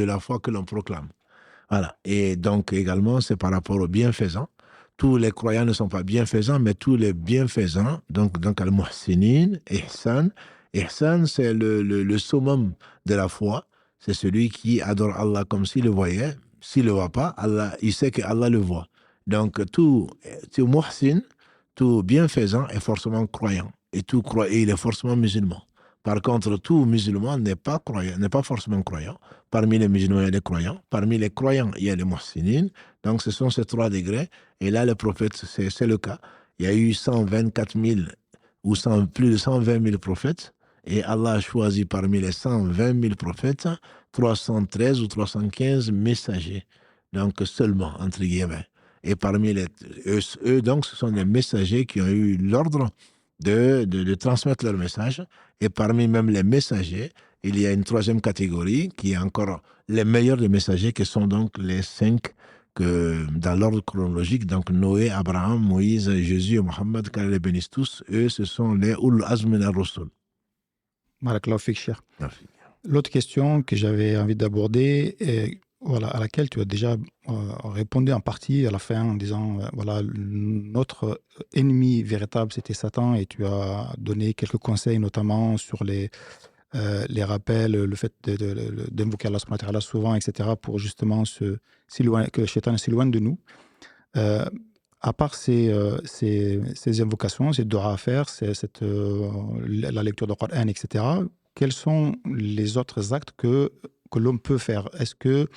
la foi que l'on proclame. Voilà. Et donc également, c'est par rapport aux bienfaisants. Tous les croyants ne sont pas bienfaisants, mais tous les bienfaisants, donc al-muhsinin, ihsan. Ihsan, c'est le summum de la foi. C'est celui qui adore Allah comme s'il le voyait. S'il ne le voit pas, Allah, il sait que Allah le voit. Donc tout muhsin, tout bienfaisant est forcément croyant. Et il est forcément musulman. Par contre, tout musulman n'est pas croyant, n'est pas forcément croyant. Parmi les musulmans, il y a des croyants. Parmi les croyants, il y a les muhsinines. Donc, ce sont ces 3 degrés. Et là, le prophète, c'est le cas. Il y a eu 124 000 ou plus de 120 000 prophètes. Et Allah a choisi parmi les 120 000 prophètes 313 ou 315 messagers. Donc, seulement, entre guillemets. Et parmi eux, donc, ce sont des messagers qui ont eu l'ordre de transmettre leur message. Et parmi même les messagers, il y a une 3e catégorie qui est encore les meilleurs des messagers, qui sont donc les 5 que, dans l'ordre chronologique, donc Noé, Abraham, Moïse, Jésus et Mohammed, qu'Allah les bénisse tous, eux, ce sont les Ul Azm min ar-Rusul. Barakallahu fik, Cheikh. L'autre question que j'avais envie d'aborder, voilà, à laquelle tu as déjà répondu en partie à la fin en disant voilà, notre ennemi véritable c'était Satan, et tu as donné quelques conseils notamment sur les rappels, le fait d'invoquer Allah subhanahu wa ta'ala souvent, etc., pour justement que le shaitan s'éloigne de nous. À part ces invocations, ces doigts à faire, la lecture du Coran, etc., quels sont les autres actes que l'homme peut faire? Est-ce que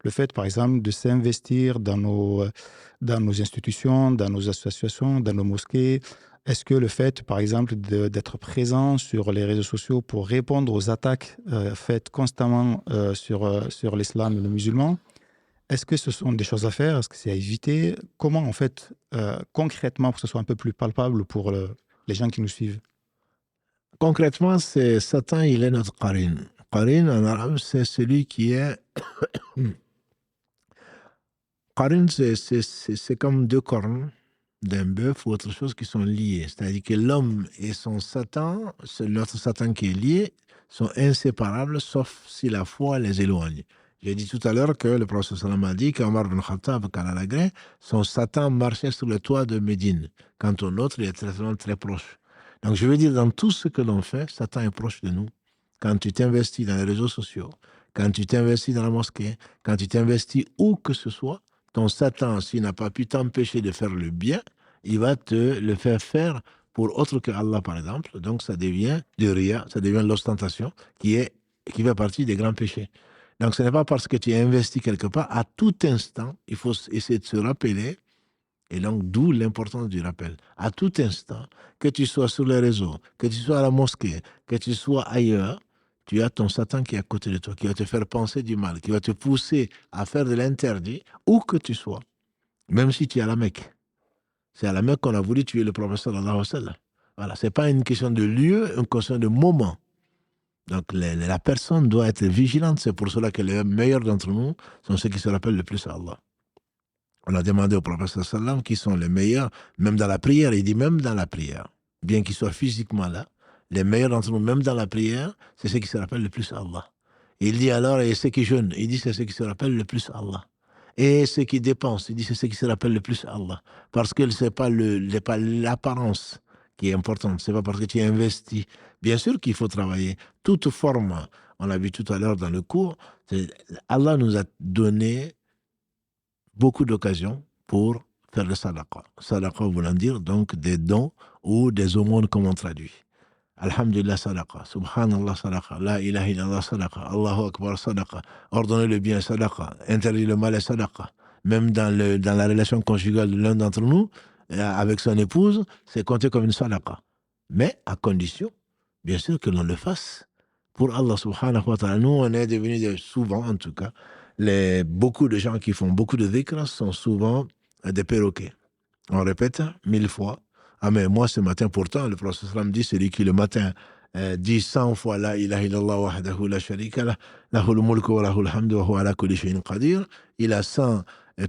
le fait, par exemple, de s'investir dans nos institutions, dans nos associations, dans nos mosquées, est-ce que le fait, par exemple, d'être présent sur les réseaux sociaux pour répondre aux attaques faites constamment sur l'islam et le musulman, est-ce que ce sont des choses à faire? Est-ce que c'est à éviter? Comment, en fait, concrètement, pour que ce soit un peu plus palpable pour les gens qui nous suivent? Concrètement, c'est Satan, il est notre qarin. Qarin, en arabe, c'est celui qui est... Qarin, c'est comme 2 cornes d'un bœuf ou autre chose qui sont liés. C'est-à-dire que l'homme et son Satan, notre Satan qui est lié, sont inséparables, sauf si la foi les éloigne. J'ai dit tout à l'heure que le prophète sallam a dit qu'Omar bin Khattab, quand il a gré, son Satan marchait sur le toit de Médine, quand ton autre il est très proche. Donc je veux dire, dans tout ce que l'on fait, Satan est proche de nous. Quand tu t'investis dans les réseaux sociaux, quand tu t'investis dans la mosquée, quand tu t'investis où que ce soit, ton Satan, s'il n'a pas pu t'empêcher de faire le bien, il va te le faire pour autre que Allah, par exemple. Donc ça devient du riya, ça devient l'ostentation qui fait partie des grands péchés. Donc ce n'est pas parce que tu es investi quelque part, à tout instant, il faut essayer de se rappeler. Et donc, d'où l'importance du rappel. À tout instant, que tu sois sur les réseaux, que tu sois à la mosquée, que tu sois ailleurs, tu as ton Satan qui est à côté de toi, qui va te faire penser du mal, qui va te pousser à faire de l'interdit, où que tu sois, même si tu es à la Mecque. C'est à la Mecque qu'on a voulu tuer le prophète sallallahu alayhi wa sallam. Voilà, ce n'est pas une question de lieu, une question de moment. Donc, la personne doit être vigilante. C'est pour cela que les meilleurs d'entre nous sont ceux qui se rappellent le plus à Allah. On a demandé au prophète sallam qui sont les meilleurs, même dans la prière. Il dit même dans la prière, bien qu'ils soient physiquement là, les meilleurs d'entre nous, même dans la prière, c'est ceux qui se rappellent le plus à Allah. Il dit alors, et ceux qui jeûnent, il dit c'est ceux qui se rappellent le plus à Allah. Et ceux qui dépensent, il dit c'est ceux qui se rappellent le plus à Allah. Parce que ce n'est pas l'apparence qui est importante, ce n'est pas parce que tu es investi. Bien sûr qu'il faut travailler. Toute forme, on l'a vu tout à l'heure dans le cours, Allah nous a donné beaucoup d'occasions pour faire le sadaqa. Sadaqa voulant dire donc des dons ou des aumônes comme on traduit. Alhamdulillah sadaqa, subhanallah sadaqa, la ilaha illallah sadaqa, Allahu akbar sadaqa, ordonner le bien sadaqa, interdire le mal sadaqa. Même dans la relation conjugale de l'un d'entre nous, avec son épouse, c'est compté comme une sadaqa. Mais à condition, bien sûr, que l'on le fasse pour Allah subhanahu wa ta'ala. Nous, on est devenus souvent, en tout cas, beaucoup de gens qui font beaucoup de dhikr sont souvent des perroquets. On répète 1000 fois. Ah mais moi ce matin pourtant, le prophète sallam dit, celui qui le matin dit 100 fois la ilaha illallah wahdahu la sharika lah, lahul mulku wa lahul hamdu wa huwa ala kulli shay'in qadir, il a 100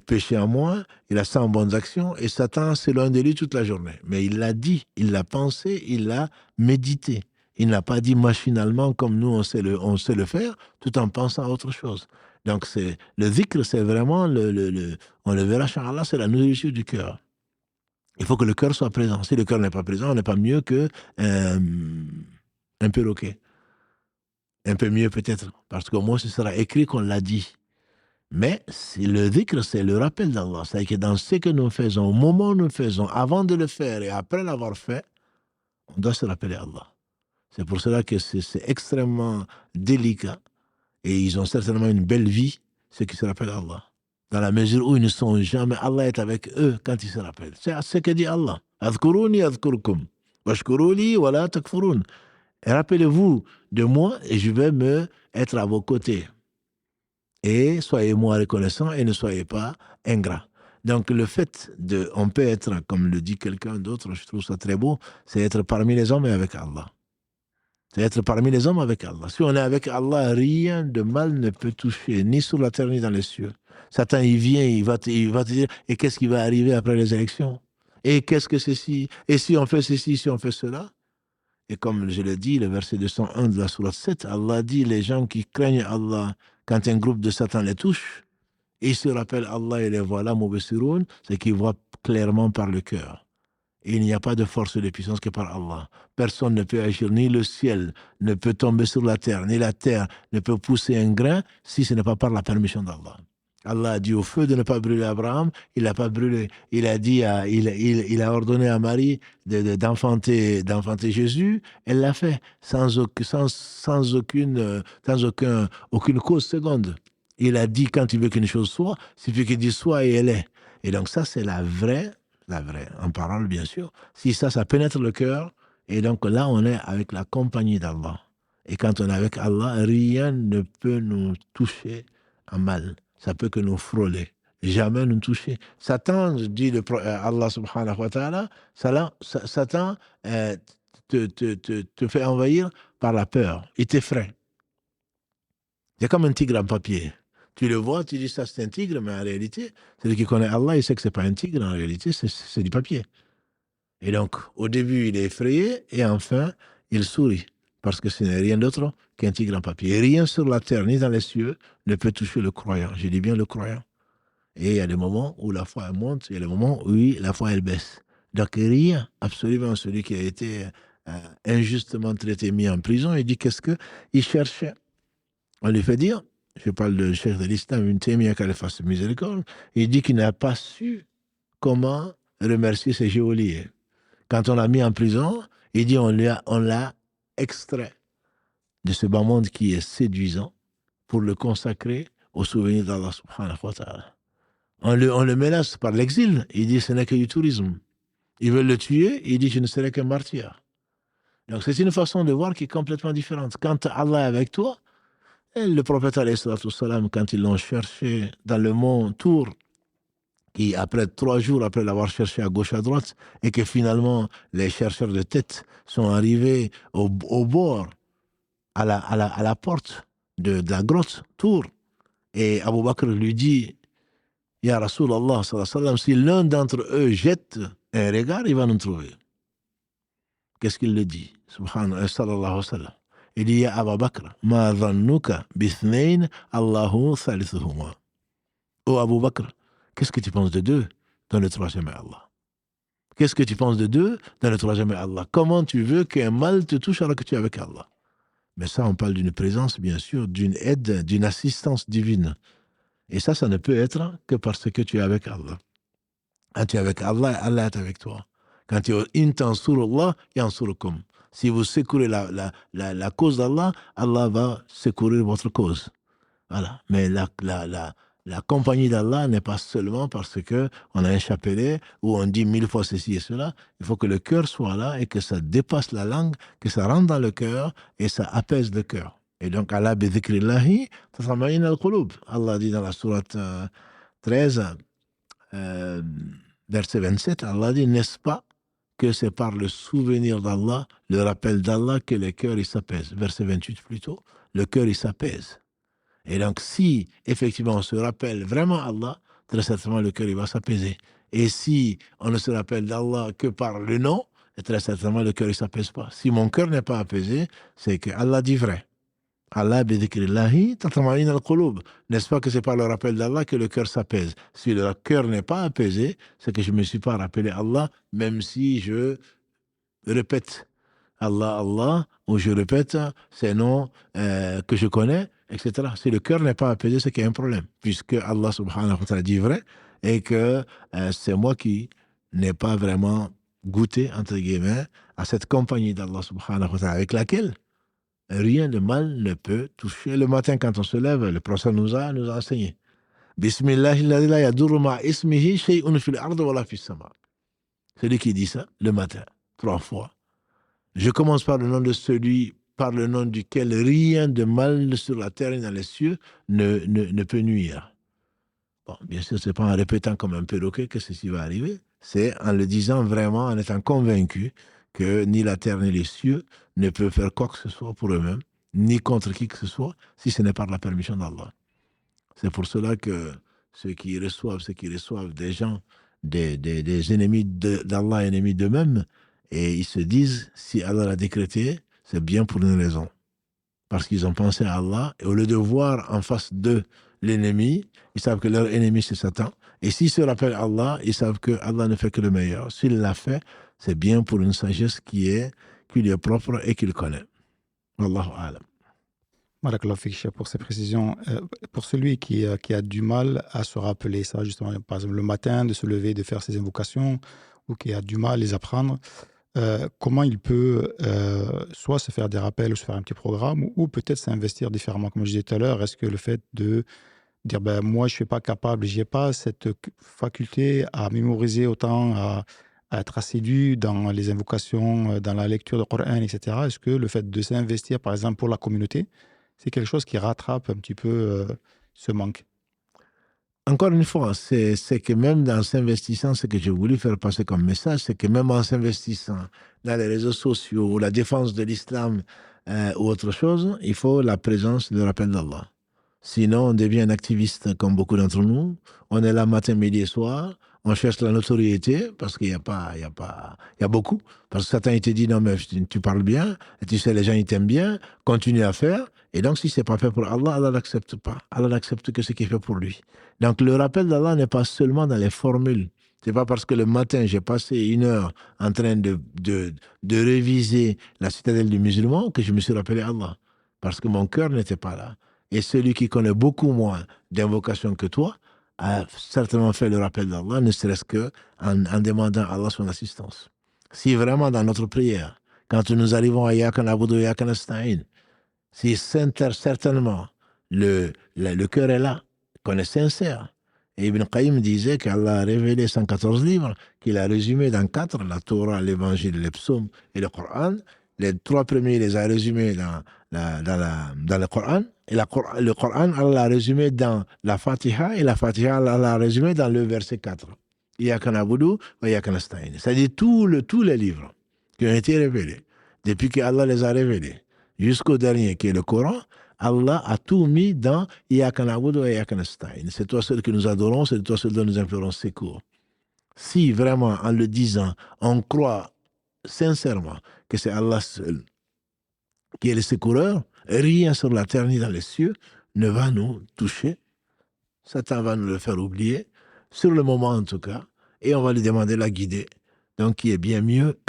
péchés en moins, il a 100 bonnes actions et Satan s'éloigne de lui toute la journée. Mais il l'a dit, il l'a pensé, il l'a médité. Il n'a pas dit machinalement comme nous on sait le faire, tout en pensant à autre chose. Donc le dhikr, c'est vraiment, on le verra, Inch'Allah, c'est la nourriture du cœur. Il faut que le cœur soit présent. Si le cœur n'est pas présent, on n'est pas mieux qu'un perroquet. Un peu mieux peut-être, parce qu'au moins ce sera écrit qu'on l'a dit. Mais le dhikr, c'est le rappel d'Allah. C'est-à-dire que dans ce que nous faisons, au moment où nous faisons, avant de le faire et après l'avoir fait, on doit se rappeler Allah. C'est pour cela que c'est extrêmement délicat. Et ils ont certainement une belle vie, ceux qui se rappellent Allah. Dans la mesure où ils ne sont jamais, Allah est avec eux quand ils se rappellent. C'est ce que dit Allah. Adhkuruni adhkurkum. Washkuruli wa la takfurun. Et rappelez-vous de moi et je vais être à vos côtés. Et soyez-moi reconnaissants et ne soyez pas ingrats. Donc le fait on peut être, comme le dit quelqu'un d'autre, je trouve ça très beau, c'est être parmi les hommes et avec Allah. C'est être parmi les hommes avec Allah. Si on est avec Allah, rien de mal ne peut toucher, ni sur la terre, ni dans les cieux. Satan, il vient, il va te dire, et qu'est-ce qui va arriver après les élections? Et qu'est-ce que ceci? Et si on fait ceci, si on fait cela? Et comme je l'ai dit, le verset 201 de la sourate 7, Allah dit, les gens qui craignent Allah, quand un groupe de Satan les touche, ils se rappellent Allah et les voilà, Mubesiroun, c'est qu'ils voient clairement par le cœur. Et il n'y a pas de force et de puissance que par Allah. Personne ne peut agir, ni le ciel ne peut tomber sur la terre, ni la terre ne peut pousser un grain si ce n'est pas par la permission d'Allah. Allah a dit au feu de ne pas brûler Abraham, il n'a pas brûlé. Il a dit, il a ordonné à Marie d'enfanter Jésus, elle l'a fait sans aucune cause seconde. Il a dit quand il veut qu'une chose soit, il suffit qu'il dise soit et elle est. Et donc ça c'est la vraie, en parole bien sûr. Si ça pénètre le cœur, et donc là on est avec la compagnie d'Allah. Et quand on est avec Allah, rien ne peut nous toucher en mal. Ça peut que nous frôler, jamais nous toucher. Satan, dit Allah subhanahu wa ta'ala, Satan te fait envahir par la peur. Il t'effraie. C'est comme un tigre en papier. Tu le vois, tu dis ça c'est un tigre, mais en réalité, celui qui connaît Allah, il sait que ce n'est pas un tigre, en réalité, c'est du papier. Et donc, au début, il est effrayé, et enfin, il sourit, parce que ce n'est rien d'autre qu'un tigre en papier. Et rien sur la terre, ni dans les cieux, ne peut toucher le croyant. Je dis bien le croyant. Et il y a des moments où la foi elle monte, il y a des moments où la foi elle baisse. Donc rien, absolument, celui qui a été injustement traité, mis en prison, il dit qu'est-ce qu'il cherchait. On lui fait dire, je parle de cheikh de l'islam, une témia qu'elle fasse miséricorde, il dit qu'il n'a pas su comment remercier ses geôliers. Quand on l'a mis en prison, il dit on l'a extrait de ce bas monde qui est séduisant pour le consacrer au souvenir d'Allah subhanahu wa ta'ala. On le menace par l'exil, il dit ce n'est que du tourisme. Ils veulent le tuer, il dit je ne serai qu'un martyr. Donc c'est une façon de voir qui est complètement différente. Quand Allah est avec toi, et le prophète alayhi salatu salam, quand ils l'ont cherché dans le mont Tour, qui après 3 jours après l'avoir cherché à gauche à droite, et que finalement les chercheurs de tête sont arrivés au bord, à la porte de la grotte Tour, et Abu Bakr lui dit Ya Rasulallah, si l'un d'entre eux jette un regard, il va nous trouver. Qu'est-ce qu'il le dit? Subhanallah, sallallahu alayhi wa sallam. Il dit Ya Abu Bakr, ma dhannuka bithnayn Allahu thalithuhuma. Oh Abu Bakr, qu'est-ce que tu penses de deux dans le troisième est Allah? Qu'est-ce que tu penses de deux dans le troisième est Allah? Comment tu veux qu'un mal te touche alors que tu es avec Allah? Mais ça, on parle d'une présence, bien sûr, d'une aide, d'une assistance divine. Et ça ne peut être que parce que tu es avec Allah. Quand tu es avec Allah, Allah est avec toi. Quand tu es in tansurullah, yansurukum. Si vous secourez la cause d'Allah, Allah va secourir votre cause. Voilà. Mais la compagnie d'Allah n'est pas seulement parce qu'on a un chapelet où on dit 1000 fois ceci et cela. Il faut que le cœur soit là et que ça dépasse la langue, que ça rentre dans le cœur et ça apaise le cœur. Et donc, Allah bi dhikrillahi tatma'innu al-qulub. Allah dit dans la sourate 13, verset 27, Allah dit, n'est-ce pas que c'est par le souvenir d'Allah, le rappel d'Allah, que le cœur il s'apaise. Verset 28 plutôt, le cœur il s'apaise. Et donc, si effectivement on se rappelle vraiment Allah, très certainement le cœur il va s'apaiser. Et si on ne se rappelle d'Allah que par le nom, très certainement le cœur il ne s'apaise pas. Si mon cœur n'est pas apaisé, c'est que Allah dit vrai. Allah bi dhikrillahi tatma'innu al-qulub. N'est-ce pas que c'est par le rappel d'Allah que le cœur s'apaise? Si le cœur n'est pas apaisé, c'est que je ne me suis pas rappelé Allah, même si je répète Allah, Allah, ou je répète ces noms que je connais, etc. Si le cœur n'est pas apaisé, c'est qu'il y a un problème, puisque Allah subhanahu wa ta'ala dit vrai, et que c'est moi qui n'ai pas vraiment goûter, entre guillemets, à cette compagnie d'Allah subhanahu wa ta'ala avec laquelle rien de mal ne peut toucher. Le matin, quand on se lève, le prophète nous a enseigné. Bismillahilladzi la yadurru ma'a ismihi shay'un fil ardi wa la fis sama. Celui qui dit ça le matin, 3 fois. Je commence par le nom de celui par le nom duquel rien de mal sur la terre et dans les cieux ne peut nuire. Bon, bien sûr, ce n'est pas en répétant comme un perroquet que ceci va arriver. C'est en le disant vraiment, en étant convaincu que ni la terre ni les cieux ne peuvent faire quoi que ce soit pour eux-mêmes, ni contre qui que ce soit, si ce n'est par la permission d'Allah. C'est pour cela que ceux qui reçoivent des gens, des ennemis d'Allah, ennemis d'eux-mêmes, et ils se disent, si Allah l'a décrété, c'est bien pour une raison. Parce qu'ils ont pensé à Allah, et au lieu de voir en face d'eux l'ennemi, ils savent que leur ennemi c'est Satan. Et s'ils se rappellent Allah, ils savent que Allah ne fait que le meilleur. S'il l'a fait, c'est bien pour une sagesse qui lui est propre et qu'il connaît. Wallahu a'lam. Barakallahu fik, Cheikh, pour ces précisions. Pour celui qui a du mal à se rappeler ça, justement, par exemple, le matin, de se lever, de faire ses invocations, ou qui a du mal à les apprendre, comment il peut soit se faire des rappels ou se faire un petit programme, ou peut-être s'investir différemment. Comme je disais tout à l'heure, est-ce que le fait de dire ben, moi, je ne suis pas capable, je n'ai pas cette faculté à mémoriser autant, à être assidu dans les invocations, dans la lecture du Coran, etc. Est-ce que le fait de s'investir, par exemple, pour la communauté, c'est quelque chose qui rattrape un petit peu ce manque? Encore une fois, c'est que même dans s'investissant, ce que j'ai voulu faire passer comme message, c'est que même en s'investissant dans les réseaux sociaux ou la défense de l'islam ou autre chose, il faut la présence, le rappel d'Allah. Sinon, on devient un activiste comme beaucoup d'entre nous. On est là matin, midi et soir. On cherche la notoriété parce qu'il y a beaucoup. Parce que Satan, il te dit, non, mais tu parles bien, et tu sais, les gens, ils t'aiment bien, continue à faire. Et donc, si ce n'est pas fait pour Allah, Allah n'accepte pas. Allah n'accepte que ce qui est fait pour lui. Donc, le rappel d'Allah n'est pas seulement dans les formules. Ce n'est pas parce que le matin, j'ai passé 1 heure en train de réviser la citadelle du musulman que je me suis rappelé Allah. Parce que mon cœur n'était pas là. Et celui qui connaît beaucoup moins d'invocations que toi a certainement fait le rappel d'Allah, ne serait-ce qu'en demandant à Allah son assistance. Si vraiment dans notre prière, quand nous arrivons à Iyyaka na'budu wa Iyyaka nasta'in, si certainement le cœur est là, qu'on est sincère. Et Ibn Qayyim disait qu'Allah a révélé 114 livres, qu'il a résumé dans 4, la Torah, l'Évangile, les psaumes et le Coran. Les 3 premiers, il les a résumés dans le Coran. Et le Coran, Allah l'a résumé dans la Fatiha, et la Fatiha, Allah l'a résumé dans le verset 4. Iyyaka na'budu wa Iyyaka nasta'in. C'est-à-dire tous les livres qui ont été révélés, depuis qu'Allah les a révélés, jusqu'au dernier qui est le Coran, Allah a tout mis dans Iyyaka na'budu wa Iyyaka nasta'in. C'est toi seul que nous adorons, c'est toi seul dont nous implorons secours. Si vraiment, en le disant, on croit sincèrement que c'est Allah seul qui est le secoureur, rien sur la terre ni dans les cieux ne va nous toucher. Satan va nous le faire oublier, sur le moment en tout cas, et on va lui demander la guider. Donc, qui est bien mieux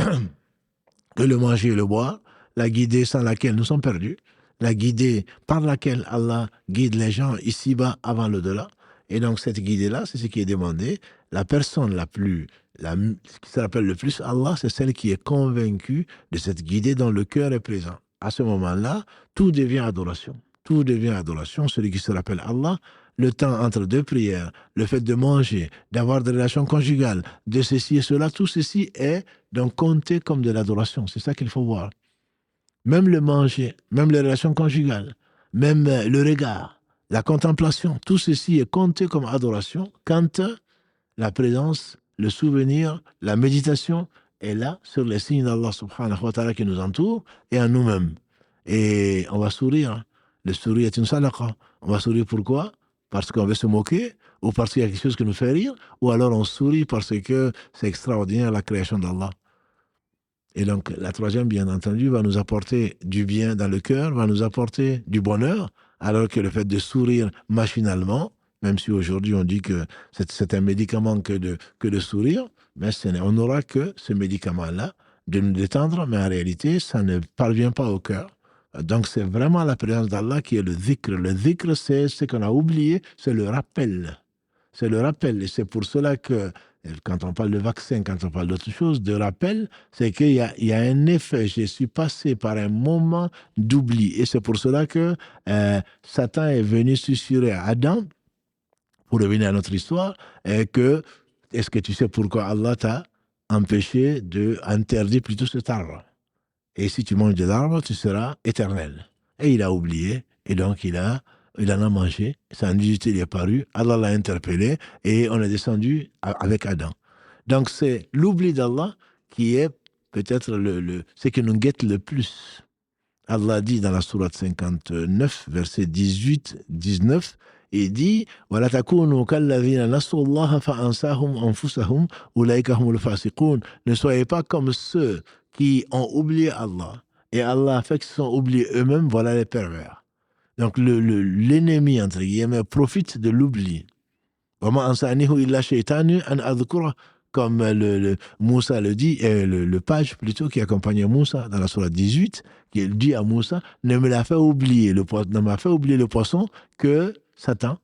que le manger et le boire, la guider sans laquelle nous sommes perdus, la guider par laquelle Allah guide les gens ici-bas avant l'au-delà. Et donc, cette guidée-là, c'est ce qui est demandé. La personne ce qui se rappelle le plus Allah, c'est celle qui est convaincue de cette guidée dont le cœur est présent. À ce moment-là, tout devient adoration. Tout devient adoration. Celui qui se rappelle Allah, le temps entre 2 prières, le fait de manger, d'avoir des relations conjugales, de ceci et cela, tout ceci est donc compté comme de l'adoration. C'est ça qu'il faut voir. Même le manger, même les relations conjugales, même le regard, la contemplation, tout ceci est compté comme adoration quand la présence, le souvenir, la méditation est là sur les signes d'Allah subhanahu wa ta'ala qui nous entourent et en nous-mêmes. Et on va sourire. Le sourire est une sadaqa. On va sourire pourquoi? Parce qu'on veut se moquer, ou parce qu'il y a quelque chose qui nous fait rire, ou alors on sourit parce que c'est extraordinaire la création d'Allah. Et donc, la troisième, bien entendu, va nous apporter du bien dans le cœur, va nous apporter du bonheur, alors que le fait de sourire machinalement, même si aujourd'hui on dit que c'est un médicament que de sourire, mais on n'aura que ce médicament-là de nous détendre, mais en réalité, ça ne parvient pas au cœur. Donc, c'est vraiment la présence d'Allah qui est le dhikr. Le dhikr, c'est ce qu'on a oublié, c'est le rappel. C'est le rappel. Et c'est pour cela que quand on parle de vaccin, quand on parle d'autre chose, de rappel, c'est il y a un effet. Je suis passé par un moment d'oubli. Et c'est pour cela que Satan est venu susurrer à Adam, pour revenir à notre histoire, que est-ce que tu sais pourquoi Allah t'a interdit plutôt cet arbre? Et si tu manges de l'arbre, tu seras éternel. Et il a oublié, et donc il en a mangé, sa nudité lui est parue, Allah l'a interpellé, et on est descendu avec Adam. Donc c'est l'oubli d'Allah qui est peut-être ce qui nous guette le plus. Allah dit dans la sourate 59, verset 18-19, il dit وَلَا تَكُونُوا كَالَّذِينَ نَسُوا اللَّهَ فَأَنْسَاهُمْ أَنفُسَهُمْ أُولَٰئِكَ هُمُ الْفَاسِقُونَ. Ne soyez pas comme ceux qui ont oublié Allah. Et Allah a fait qu'ils sont oubliés eux-mêmes, voilà les pervers. Donc l'ennemi, entre guillemets, profite de l'oubli. وَمَا أَنْسَانِهُ إِلَّا شَيْطَانٌ أَنْ أَذْكُرَهُ. Comme Moussa le dit, le page plutôt qui accompagnait Moussa dans la sourate 18, qui dit à Moussa, ne m'a fait oublier le poisson que Satan,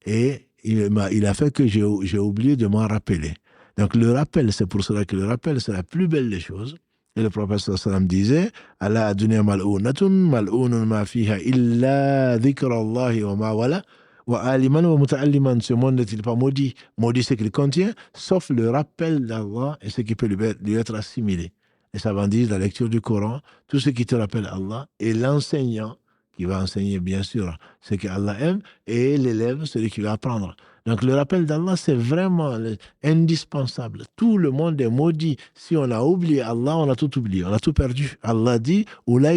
et il a fait que j'ai oublié de m'en rappeler. Donc le rappel, c'est pour cela que le rappel, c'est la plus belle des choses. Et le prophète sallam disait, Allah adunya mal'ounatun, mal'ounun ma fiha illa dhikrallahi wa ma wala. Ce monde n'est-il pas maudit? Maudit ce qu'il contient, sauf le rappel d'Allah et ce qui peut lui être assimilé. Les savants disent la lecture du Coran, tout ce qui te rappelle Allah, et l'enseignant qui va enseigner bien sûr ce qu'Allah aime, et l'élève, celui qui va apprendre. Donc le rappel d'Allah, c'est vraiment indispensable. Tout le monde est maudit. Si on a oublié Allah, on a tout oublié, on a tout perdu. Allah dit, voilà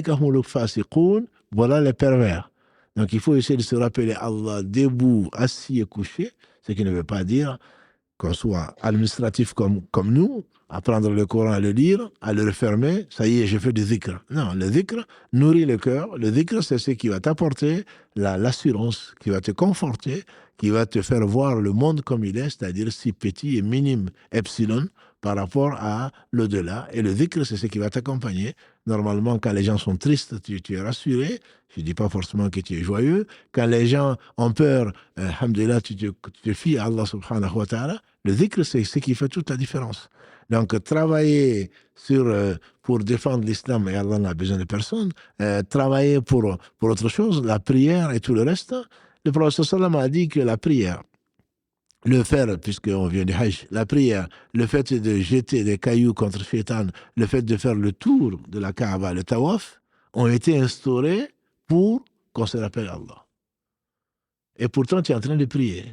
les pervers. Donc il faut essayer de se rappeler Allah debout, assis et couché, ce qui ne veut pas dire qu'on soit administratif comme nous, apprendre le Coran à le lire, à le refermer, ça y est, je fais du dhikr. Non, le dhikr nourrit le cœur. Le dhikr, c'est ce qui va t'apporter l'assurance, qui va te conforter, qui va te faire voir le monde comme il est, c'est-à-dire si petit et minime, epsilon, par rapport à l'au-delà. Et le dhikr, c'est ce qui va t'accompagner. Normalement, quand les gens sont tristes, tu es rassuré. Je ne dis pas forcément que tu es joyeux. Quand les gens ont peur, alhamdoulilah, tu te fies à Allah subhanahu wa ta'ala. Le dhikr, c'est ce qui fait toute la différence. Donc, travailler pour défendre l'islam, et Allah n'a besoin de personne, travailler pour autre chose, la prière et tout le reste. Le prophète sallam a dit que la prière, le faire, puisqu'on vient du Hajj, la prière, le fait de jeter des cailloux contre Shaitan, le fait de faire le tour de la Kaaba, le tawaf, ont été instaurés pour qu'on se rappelle Allah. Et pourtant, tu es en train de prier.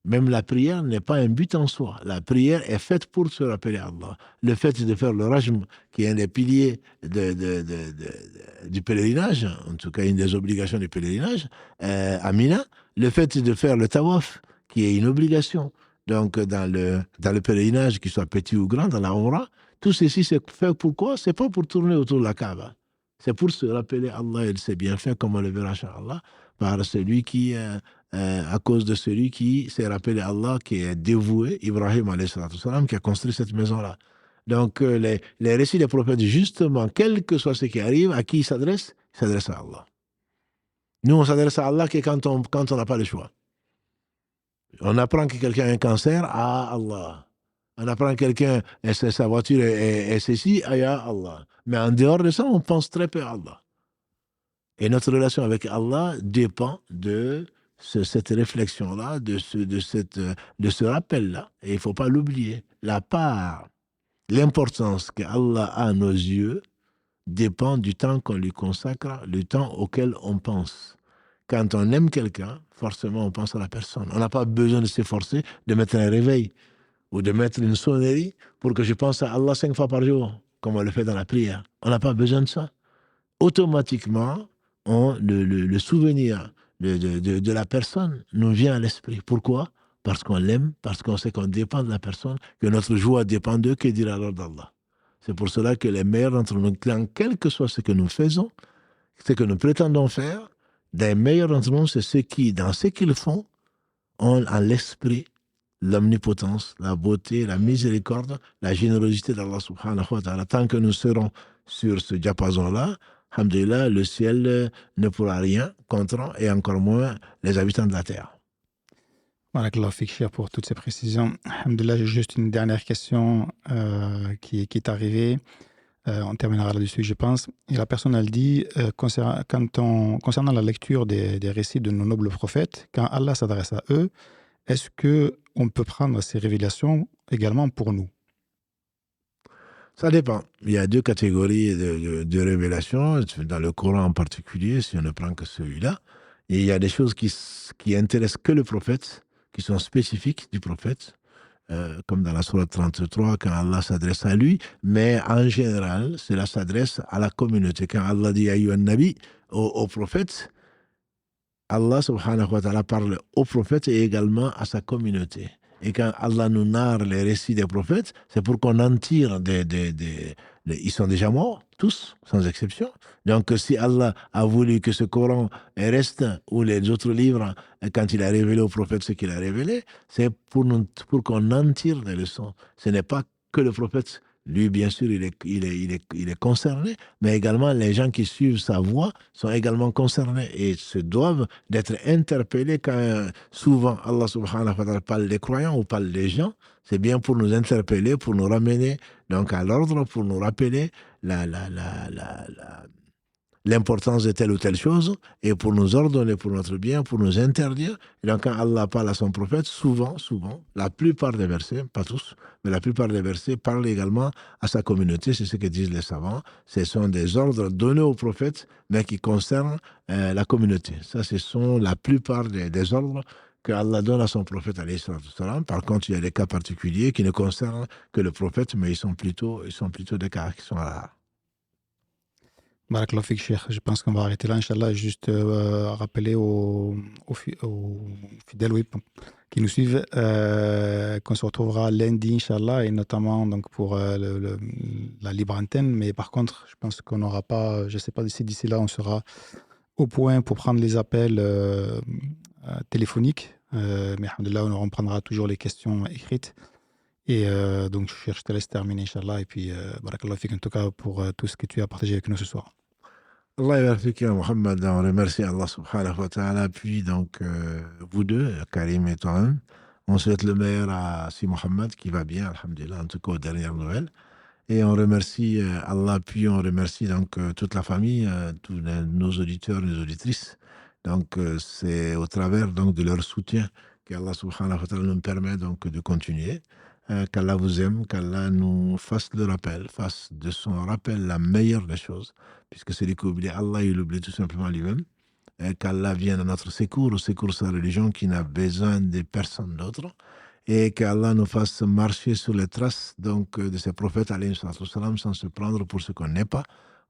Même la prière n'est pas un but en soi. La prière est faite pour se rappeler Allah. Le fait de faire le rajm, qui est un des piliers du pèlerinage, en tout cas une des obligations du pèlerinage, à Mina, le fait de faire le tawaf, qui est une obligation. Donc, dans le pèlerinage, qu'il soit petit ou grand, dans la Umrah, tout ceci, c'est fait pourquoi? C'est pas pour tourner autour de la Kaaba. C'est pour se rappeler Allah et ses bienfaits, comme on le verra, Inch'Allah, par celui qui, à cause de celui qui s'est rappelé Allah, qui est dévoué, Ibrahim, alayhi salatu wassalam, qui a construit cette maison-là. Donc, les récits des prophètes, justement, quel que soit ce qui arrive, à qui ils s'adressent à Allah. Nous, on s'adresse à Allah que quand on n'a pas le choix. On apprend que quelqu'un a un cancer, à Allah. On apprend que quelqu'un, sa voiture est ceci, à Allah. Mais en dehors de ça, on pense très peu à Allah. Et notre relation avec Allah dépend de cette réflexion-là, de ce rappel-là. Et il ne faut pas l'oublier. La part, l'importance qu'Allah a à nos yeux dépend du temps qu'on lui consacre, le temps auquel on pense. Quand on aime quelqu'un, forcément, on pense à la personne. On n'a pas besoin de s'efforcer de mettre un réveil ou de mettre une sonnerie pour que je pense à Allah 5 fois par jour, comme on le fait dans la prière. On n'a pas besoin de ça. Automatiquement, le souvenir de la personne nous vient à l'esprit. Pourquoi? Parce qu'on l'aime, parce qu'on sait qu'on dépend de la personne, que notre joie dépend d'eux, que dira alors d'Allah. C'est pour cela que les meilleurs d'entre nous, quel que soit ce que nous faisons, ce que nous prétendons faire, les meilleurs d'entre nous, c'est ceux qui, dans ce qu'ils font, ont à l'esprit l'omnipotence, la beauté, la miséricorde, la générosité d'Allah subhanahu wa ta'ala. Tant que nous serons sur ce diapason-là, alhamdulillah, le ciel ne pourra rien contre, et encore moins les habitants de la terre. Barakallahu fik, cher, pour toutes ces précisions. Alhamdulillah, j'ai juste une dernière question qui est arrivée. On terminera là-dessus, je pense. Et la personne, elle dit, concernant la lecture des récits de nos nobles prophètes, quand Allah s'adresse à eux, est-ce que on peut prendre ces révélations également pour nous? Ça dépend. Il y a deux catégories de révélations, dans le Coran en particulier, si on ne prend que celui-là. Et il y a des choses qui intéressent que le prophète, qui sont spécifiques du prophète, comme dans la sourate 33, quand Allah s'adresse à lui. Mais en général, cela s'adresse à la communauté. Quand Allah dit Ayyuhan Nabi au prophète, Allah subhanahu wa ta'ala parle au prophète et également à sa communauté. Et quand Allah nous narre les récits des prophètes, c'est pour qu'on en tire ils sont déjà morts, tous, sans exception. Donc si Allah a voulu que ce Coran reste, ou les autres livres, quand il a révélé au prophète ce qu'il a révélé, c'est pour qu'on en tire des leçons. Ce n'est pas que le prophète. Lui, bien sûr, il est concerné, mais également les gens qui suivent sa voie sont également concernés et se doivent d'être interpellés quand souvent Allah subhanahu wa ta'ala parle des croyants ou parle des gens. C'est bien pour nous interpeller, pour nous ramener donc à l'ordre, pour nous rappeler l'importance de telle ou telle chose et pour nous ordonner pour notre bien, pour nous interdire. Et donc quand Allah parle à son prophète, souvent, la plupart des versets, pas tous, mais la plupart des versets parlent également à sa communauté. C'est ce que disent les savants. Ce sont des ordres donnés au prophète, mais qui concernent la communauté. Ça, ce sont la plupart des ordres que Allah donne à son prophète, alayhi salatu wassalam. Par contre, il y a des cas particuliers qui ne concernent que le prophète, mais ils sont plutôt des cas qui sont rares. Barakallahu fik, cher. Je pense qu'on va arrêter là, Inch'Allah. Juste rappeler aux fidèles, oui, qui nous suivent qu'on se retrouvera lundi, Inch'Allah, et notamment donc, pour la libre antenne. Mais par contre, je pense qu'on n'aura pas, je ne sais pas, d'ici là, on sera au point pour prendre les appels téléphoniques. Mais alhamdoulilah, on reprendra toujours les questions écrites. Et donc, je te laisse terminer, Inch'Allah. Et puis, barakallahu fik, en tout cas, pour tout ce que tu as partagé avec nous ce soir. Allah yabarak Mohammed, on remercie Allah subhanahu wa ta'ala. Puis donc, vous deux, Karim et toi-même, on souhaite le meilleur à Si Mohammed qui va bien, alhamdulillah, en tout cas aux dernières nouvelles. Et on remercie Allah, puis on remercie donc toute la famille, tous nos auditeurs, nos auditrices. Donc, c'est au travers donc, de leur soutien qu'Allah subhanahu wa ta'ala nous permet donc de continuer. Qu'Allah vous aime, qu'Allah nous fasse le rappel, fasse de son rappel la meilleure des choses, puisque celui qui oublie Allah, il oublie tout simplement lui-même. Et qu'Allah vienne à notre secours, au secours de sa religion qui n'a besoin de personne d'autre. Et qu'Allah nous fasse marcher sur les traces donc, de ces prophètes, alayhi salatu wassalam, sans se prendre pour ce qu'on n'est pas.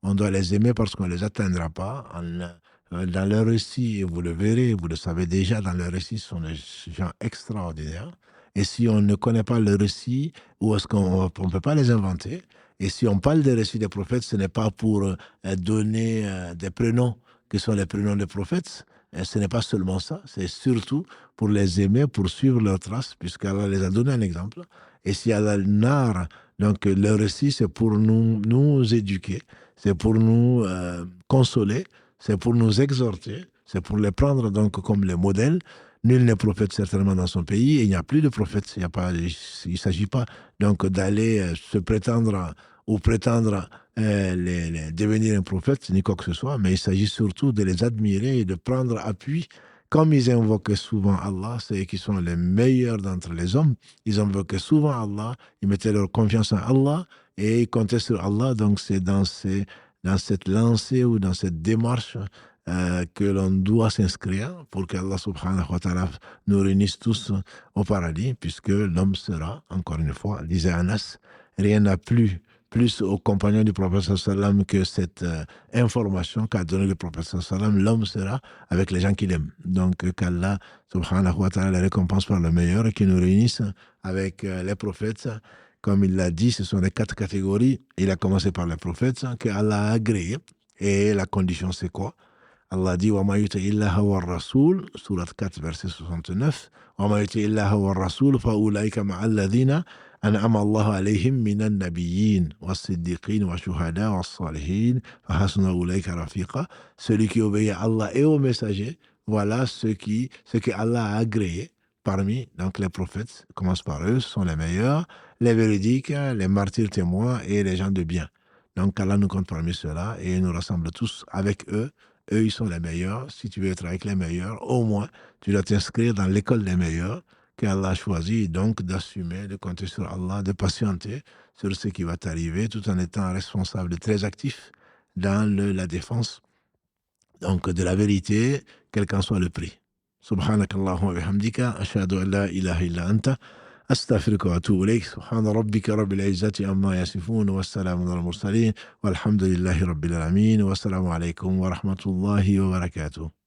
On doit les aimer parce qu'on ne les atteindra pas. Dans leur récit, vous le verrez, vous le savez déjà, dans leur récit, ce sont des gens extraordinaires. Et si on ne connaît pas le récit, ou est-ce qu'on ne peut pas les inventer? Et si on parle des récits des prophètes, ce n'est pas pour donner des prénoms qui sont les prénoms des prophètes. Et ce n'est pas seulement ça, c'est surtout pour les aimer, pour suivre leurs traces, puisqu'Allah les a donné un exemple. Et si Allah narre, donc le récit, c'est pour nous éduquer, c'est pour nous consoler, c'est pour nous exhorter, c'est pour les prendre donc comme les modèles. Nul n'est prophète certainement dans son pays, et il n'y a plus de prophètes. Il ne s'agit pas donc d'aller se prétendre ou prétendre devenir un prophète, ni quoi que ce soit, mais il s'agit surtout de les admirer et de prendre appui. Comme ils invoquaient souvent Allah, c'est qu'ils sont les meilleurs d'entre les hommes. Ils invoquaient souvent Allah, ils mettaient leur confiance en Allah et ils comptaient sur Allah. Donc c'est dans cette lancée ou dans cette démarche que l'on doit s'inscrire pour qu'Allah subhanahu wa ta'ala nous réunisse tous au paradis, puisque l'homme sera, encore une fois, disait Anas, rien n'a plu plus aux compagnons du prophète sallam que cette information qu'a donnée le prophète sallam, l'homme sera avec les gens qu'il aime. Donc qu'Allah subhanahu wa ta'ala les récompense par le meilleur et qu'il nous réunisse avec les prophètes. Comme il l'a dit, ce sont les 4 catégories. Il a commencé par les prophètes que Allah a agréé. Et la condition, c'est quoi? Allah dit wa ma yuti illaha wa rasoul, surat 4, verset 69. Wa ma yuti illaha wa rasoul, fa ulaika ma'alladhina an'ama Allah alayhim minan nabiyyin, wa siddiqin, wa shuhada, wa salihin, fa hasuna ulaika rafiqa. Celui qui obéit à Allah et aux messagers, voilà ce que Allah a agréé parmi, donc les prophètes, commence par eux, ce sont les meilleurs, les véridiques, les martyrs témoins et les gens de bien. Donc Allah nous compte parmi ceux-là et il nous rassemble tous avec eux. Eux, ils sont les meilleurs. Si tu veux être avec les meilleurs, au moins, tu dois t'inscrire dans l'école des meilleurs qu'Allah a choisi, donc d'assumer, de compter sur Allah, de patienter sur ce qui va t'arriver, tout en étant responsable, très actif dans la défense donc de la vérité, quel qu'en soit le prix. سبحانك اللهم وبحمدك أشهد أن لا إله إلا أنت أستغفرك وأتوب إليك سبحان ربك رب العزة عما يصفون والسلام على المرسلين والحمد لله رب العالمين والسلام عليكم ورحمة الله وبركاته